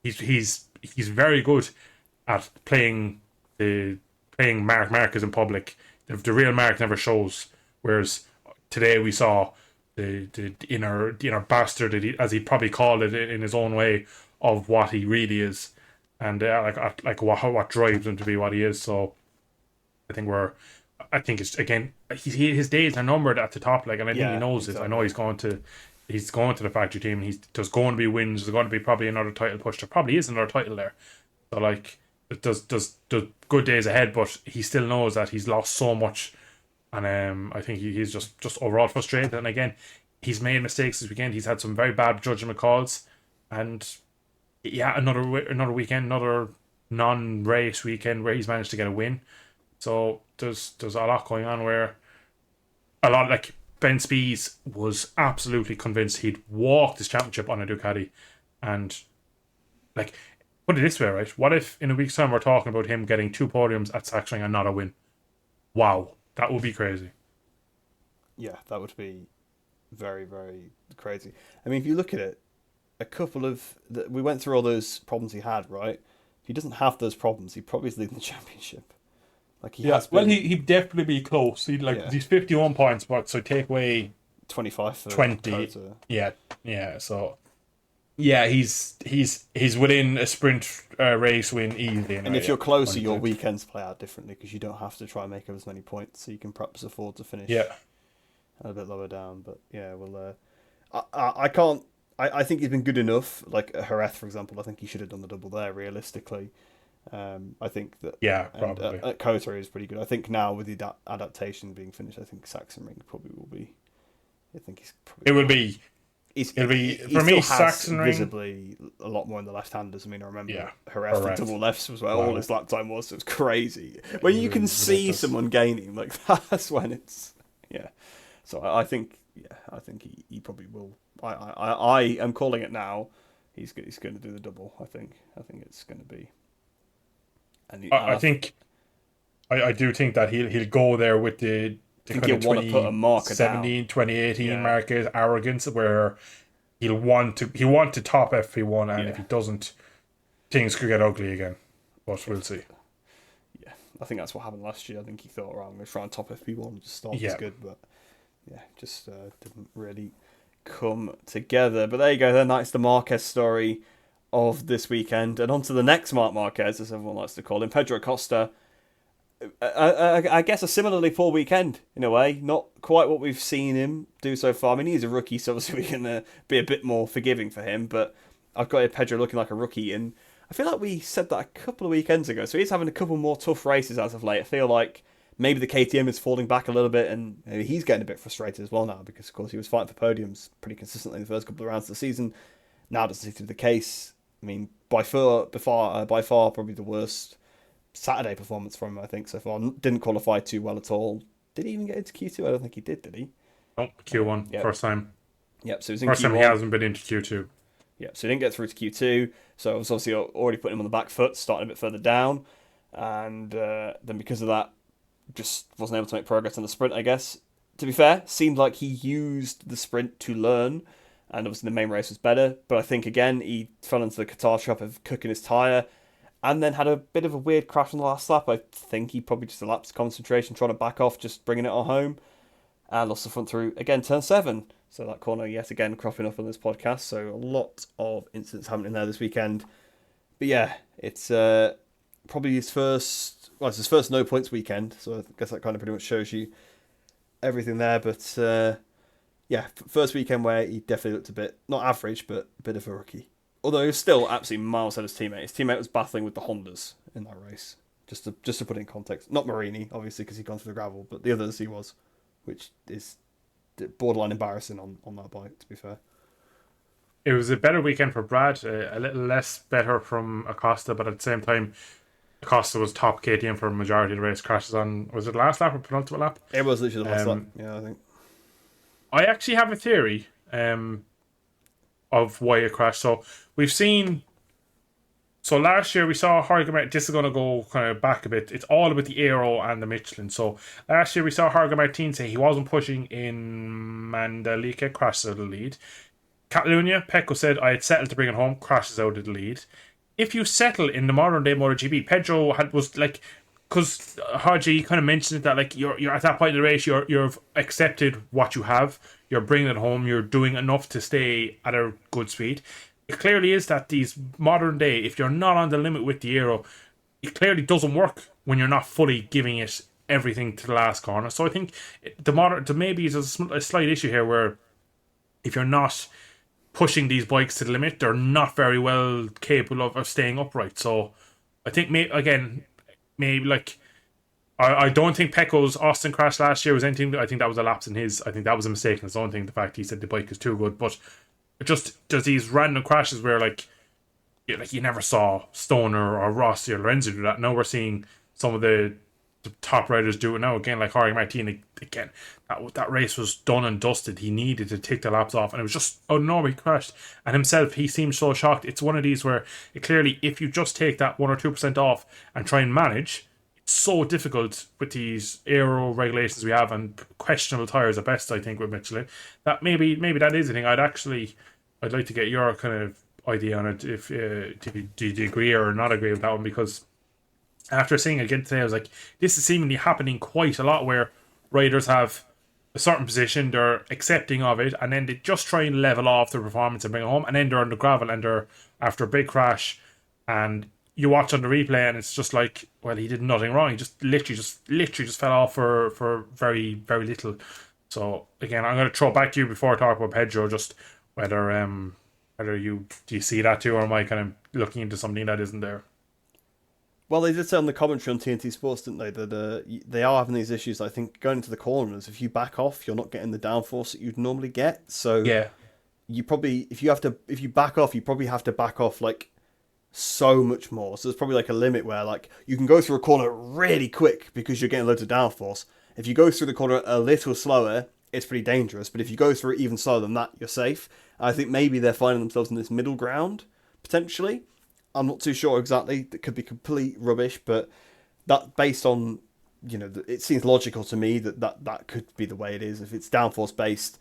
he's very good at playing Mark Marquez in public. The real Mark never shows. Whereas today we saw the inner bastard, as he probably called it in his own way, of what he really is, and like what drives him to be what he is. So I think it's again his days are numbered at the top. Like, and I think he knows exactly. This. I know he's going to the factory team. There's going to be wins. There's going to be probably another title push. There probably is another title there. So like there's good days ahead, but he still knows that he's lost so much. And I think he's just overall frustrated. And again, he's made mistakes this weekend. He's had some very bad judgment calls. And yeah, another weekend, another non-race weekend where he's managed to get a win. So there's a lot going on where a lot like Ben Spies was absolutely convinced he'd walk this championship on a Ducati. And like, put it this way, right? What if in a week's time we're talking about him getting 2 podiums at Sachsenring and not a win? Wow. That would be crazy. Yeah, that would be very, very crazy. I mean, if you look at it, we went through all those problems he had, right? If he doesn't have those problems, he probably is leading the championship. Like he has been. Well, he'd definitely be close. He's 51 points, but so take away 25 for 20. Kota. Yeah. So yeah, he's within a sprint race win easily. And if you're closer, your weekends play out differently because you don't have to try and make up as many points, so you can perhaps afford to finish a bit lower down. But yeah, well, I can't. I think he's been good enough. Like Jerez, for example, I think he should have done the double there. Realistically, I think that. Yeah, probably. At Kota is pretty good. I think now with the adaptation being finished, I think Sachsenring probably will be. I think he's. Probably it will be. It'll be for me. Sachsenring visibly a lot more in the left-handers. I mean, I remember Jerez the double lefts was where all his lap time was. So it was crazy. When you can see someone gaining, like that's when it's So I think he probably will. I am calling it now. He's going to do the double. I think it's going to be. And I do think that he'll go there with the. I think he'll want to put a marker 2018 market arrogance where he'll want to top FP1, and if he doesn't, things could get ugly again. But we'll see. Yeah, I think that's what happened last year. I think he thought, I'm going to try and top FP1 and just start as good, but just didn't really come together. But there you go. Then that's the Marquez story of this weekend, and on to the next Marc Marquez, as everyone likes to call him, Pedro Acosta. I guess a similarly poor weekend in a way. Not quite what we've seen him do so far. I mean, he's a rookie, so obviously we can be a bit more forgiving for him. But I've got Pedro looking like a rookie, and I feel like we said that a couple of weekends ago. So he's having a couple more tough races as of late. I feel like maybe the KTM is falling back a little bit, and maybe he's getting a bit frustrated as well now because, of course, he was fighting for podiums pretty consistently in the first couple of rounds of the season. Now doesn't seem to be the case. I mean, by far, probably the worst Saturday performance from him, I think, so far. Didn't qualify too well at all. Did he even get into Q2? I don't think he did he? Oh, Q1, first time. Yep, so it was in first Q1. time he hasn't been into Q2. Yeah, so he didn't get through to Q2, so I was obviously already putting him on the back foot, starting a bit further down, and then because of that, just wasn't able to make progress on the sprint, I guess. To be fair, seemed like he used the sprint to learn, and obviously the main race was better, but I think, again, he fell into the Qatar trap of cooking his tyre, and then had a bit of a weird crash on the last lap. I think he probably just elapsed concentration, trying to back off, just bringing it on home, and lost the front through, again, turn 7. So that corner, yet again, cropping up on this podcast. So a lot of incidents happening there this weekend. But yeah, it's probably his first, well, it's his first no points weekend. So I guess that kind of pretty much shows you everything there. But yeah, first weekend where he definitely looked a bit, not average, but a bit of a rookie. Although he was still absolutely miles ahead of his teammate. His teammate was battling with the Hondas in that race. Just to put it in context. Not Marini, obviously, because he'd gone through the gravel, but the others he was, which is borderline embarrassing on that bike, to be fair. It was a better weekend for Brad, a little less better from Acosta, but at the same time, Acosta was top KTM for a majority of the race. Crashes on, was it the last lap or penultimate lap? It was literally the last lap, yeah, I think. I actually have a theory of why it crashed. So we've seen. So last year we saw Jorge Martin. This is going to go kind of back a bit. It's all about the aero and the Michelin. So last year we saw Jorge Martin say he wasn't pushing in Mandalika, crashes out of the lead. Catalunya, Pecco said I had settled to bring it home, crashes out of the lead. If you settle in the modern day MotoGP, Pedro was like, because Haji kind of mentioned that like you're at that point in the race, you've accepted what you have, you're bringing it home, you're doing enough to stay at a good speed. It clearly is that these modern day, if you're not on the limit with the aero, it clearly doesn't work when you're not fully giving it everything to the last corner. So I think maybe there's a slight issue here where if you're not pushing these bikes to the limit, they're not very well capable of staying upright. So I think maybe like I don't think Pecco's Austin crash last year was anything. I think that was a lapse in his. I think that was a mistake in his own thing. The fact he said the bike is too good, but just there's these random crashes where like you never saw Stoner or Rossi or Lorenzo do that. Now we're seeing some of the top riders do it now again, like Jorge Martin again. That race was done and dusted. He needed to take the laps off, and it was just no, he crashed. And himself, he seemed so shocked. It's one of these where clearly, if you just take that 1 or 2% off and try and manage, it's so difficult with these aero regulations we have and questionable tires at best. I think with Michelin, that maybe that is a thing. I'd like to get your kind of idea on it. If do you agree or not agree with that one? Because after seeing it again today, I was like, this is seemingly happening quite a lot where riders have a certain position, they're accepting of it, and then they just try and level off their performance and bring it home, and then they're on the gravel and they're after a big crash, and you watch on the replay and it's just like, well, he did nothing wrong. He just literally fell off for very, very little. So again, I'm going to throw it back to you before I talk about Pedro, just whether do you see that too, or am I kind of looking into something that isn't there? Well, they did say on the commentary on TNT Sports, didn't they, that they are having these issues. I think going into the corners, if you back off, you're not getting the downforce that you'd normally get. So yeah, you probably if you back off, you probably have to back off like so much more. So there's probably like a limit where like you can go through a corner really quick because you're getting loads of downforce. If you go through the corner a little slower, it's pretty dangerous. But if you go through it even slower than that, you're safe. I think maybe they're finding themselves in this middle ground potentially. I'm not too sure exactly. It could be complete rubbish, but that based on, it seems logical to me that could be the way it is. If it's downforce based,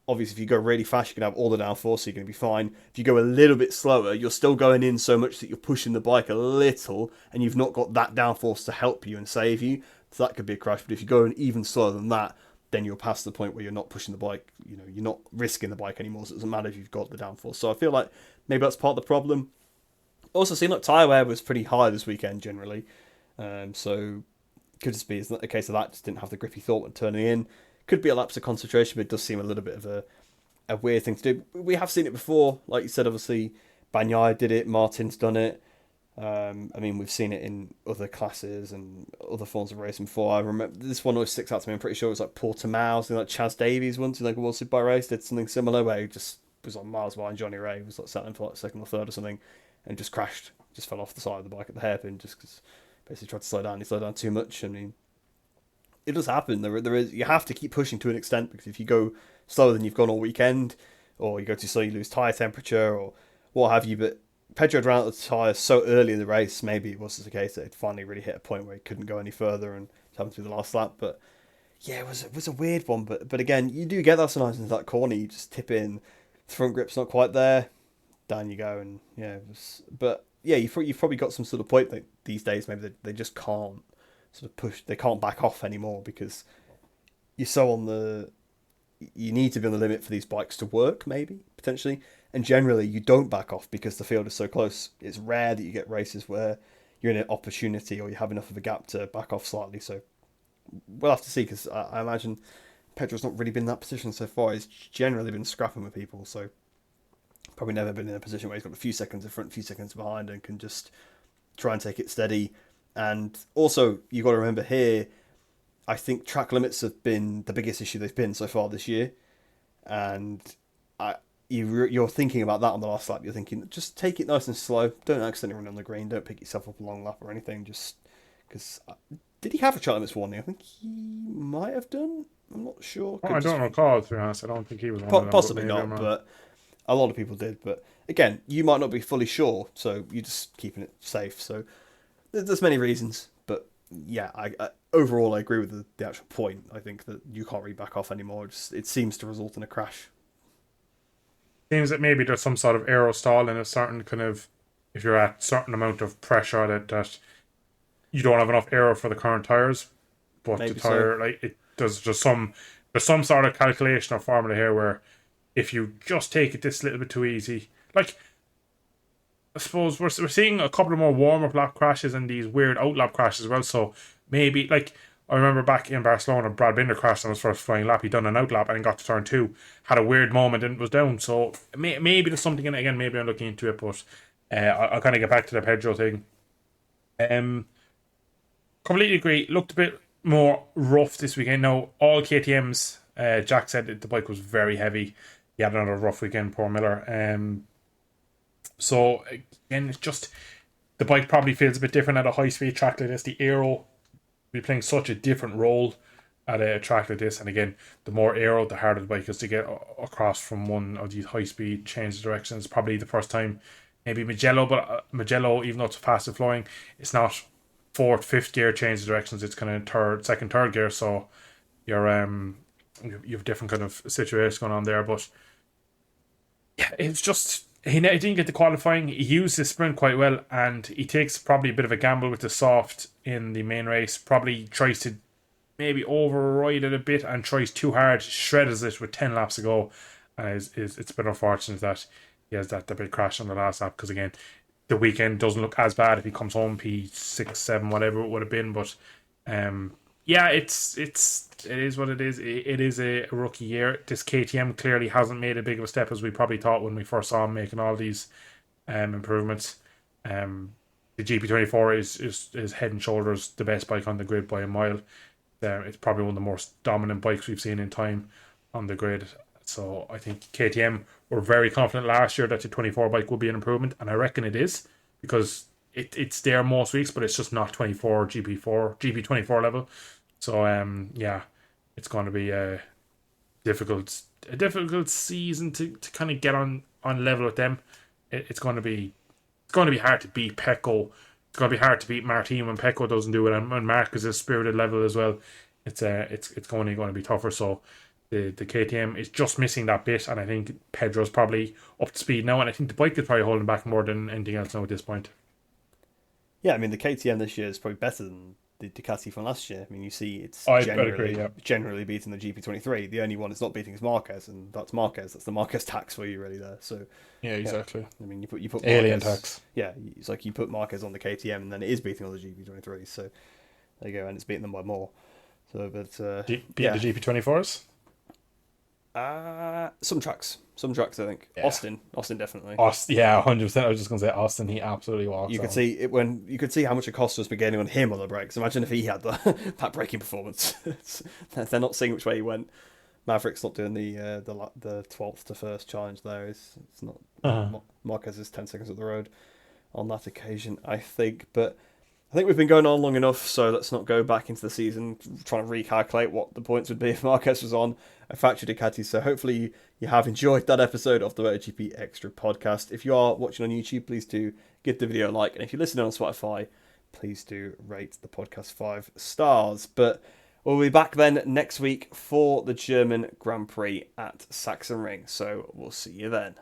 obviously if you go really fast, you can have all the downforce, so you're going to be fine. If you go a little bit slower, you're still going in so much that you're pushing the bike a little, and you've not got that downforce to help you and save you. So that could be a crash. But if you go in even slower than that, then you're past the point where you're not pushing the bike. You're not risking the bike anymore, so it doesn't matter if you've got the downforce. So I feel like maybe that's part of the problem. Also, seemed like tyre wear was pretty high this weekend generally, so could just be it's not a case of that, just didn't have the grip he thought when turning in. Could be a lapse of concentration, but it does seem a little bit of a weird thing to do. We have seen it before, like you said. Obviously, Bagnaia did it, Martin's done it. We've seen it in other classes and other forms of racing before. I remember this one always sticks out to me. I'm pretty sure it was like Portimao, something like Chaz Davies once in like a World Superbike race did something similar where he just was on miles behind Johnny Ray. He was like settling for like second or third or something. And just crashed, just fell off the side of the bike at the hairpin, just because basically tried to slow down. He slowed down too much. I mean, it does happen. There is. You have to keep pushing to an extent, because if you go slower than you've gone all weekend, or you go too slow, you lose tyre temperature, or what have you. But Pedro had ran out the tyres so early in the race, maybe it was the case that it finally really hit a point where he couldn't go any further and happened to be the last lap. But yeah, it was a weird one. But again, you do get that sometimes into that corner. You just tip in, the front grip's not quite there, down you go, and yeah. But yeah, you've probably got some sort of point that these days maybe they just can't sort of push. They can't back off anymore because you're so on the. You need to be on the limit for these bikes to work, maybe potentially. And generally, you don't back off because the field is so close. It's rare that you get races where you're in an opportunity or you have enough of a gap to back off slightly. So we'll have to see, because I imagine Pedro's not really been in that position so far. He's generally been scrapping with people, so probably never been in a position where he's got a few seconds in front, a few seconds behind, and can just try and take it steady. And also, you've got to remember here, I think track limits have been the biggest issue they've been so far this year. And you're thinking about that on the last lap. You're thinking, just take it nice and slow. Don't accidentally run on the green. Don't pick yourself up a long lap or anything. Just because... Did he have a track limits warning? I think he might have done. I'm not sure. I don't recall, to be honest. I don't think he was one of them. Possibly not, but a lot of people did. But again, you might not be fully sure, so you're just keeping it safe. So there's many reasons. But yeah, I overall, I agree with the actual point. I think that you can't really back off anymore. It seems to result in a crash. Seems that maybe there's some sort of aero stall in a certain kind of, if you're at a certain amount of pressure that you don't have enough aero for the current tires, but maybe the tire, so. Like, it does just there's some sort of calculation or formula here where if you just take it this little bit too easy, like, I suppose we're seeing a couple of more warm-up lap crashes and these weird out-lap crashes as well, so maybe, like, I remember back in Barcelona, Brad Binder crashed on his first flying lap. He done an out lap and got to turn 2. Had a weird moment and was down. So maybe there's something in it. Again, maybe I'm looking into it. But I'll kind of get back to the Pedro thing. Completely agree. Looked a bit more rough this weekend. Now, all KTMs, Jack said that the bike was very heavy. He had another rough weekend, poor Miller. So, again, it's just... The bike probably feels a bit different at a high-speed track like this. The aero... be playing such a different role at a track like this, and again, the more aero, the harder the bike is to get across from one of these high speed change of directions. Probably the first time, maybe Mugello, but Mugello, even though it's faster flowing, it's not fourth, fifth gear change of directions. It's kind of second, third gear. So you're you have different kind of situations going on there. But yeah, it's just. He didn't get the qualifying. He used his sprint quite well, and he takes probably a bit of a gamble with the soft in the main race. Probably tries to maybe override it a bit and tries too hard, shreds it with 10 laps to go. And it's been unfortunate that he has that big crash on the last lap, because again, the weekend doesn't look as bad if he comes home P6, 7, whatever it would have been. But yeah, it is what it is. It is a rookie year. This KTM clearly hasn't made a big of a step as we probably thought when we first saw him making all these improvements. The GP24 is head and shoulders the best bike on the grid by a mile. It's probably one of the most dominant bikes we've seen in time on the grid. So I think KTM were very confident last year that the 24 bike would be an improvement, and I reckon it is, because it's there most weeks, but it's just not 24 GP24 level. So yeah, it's going to be a difficult season to kind of get on level with them. It's going to be hard to beat Pecco. It's going to be hard to beat Martin when Pecco doesn't do it, and Mark is a spirited level as well. It's going to be tougher. So the KTM is just missing that bit, and I think Pedro's probably up to speed now, and I think the bike is probably holding back more than anything else now at this point. Yeah, I mean, the KTM this year is probably better than the Ducati from last year. I mean, you see it's generally beating the GP23. The only one it's not beating is Marquez, and that's Marquez. That's the Marquez tax for you really there. So yeah, exactly. Yeah. I mean, you put alien Marquez, tax. Yeah, it's like you put Marquez on the KTM, and then it is beating all the GP23. So there you go, and it's beating them by more. So, but the GP24s. Some tracks, I think. Yeah. Austin definitely. Yeah, 100%. I was just gonna say Austin. He absolutely walks. You could see it when you could see how much it cost us for getting on him on the brakes. Imagine if he had that braking performance. They're not seeing which way he went. Maverick's not doing the 12th to first challenge there. It's not. Marquez is 10 seconds up the road on that occasion, I think. But I think we've been going on long enough, so let's not go back into the season trying to recalculate what the points would be if Marquez was on a Factory Ducati. So hopefully you have enjoyed that episode of the Motogp Extra podcast. If you are watching on YouTube, please do give the video a like. And if you're listening on Spotify, please do rate the podcast 5 stars. But we'll be back then next week for the German Grand Prix at Sachsenring. So we'll see you then.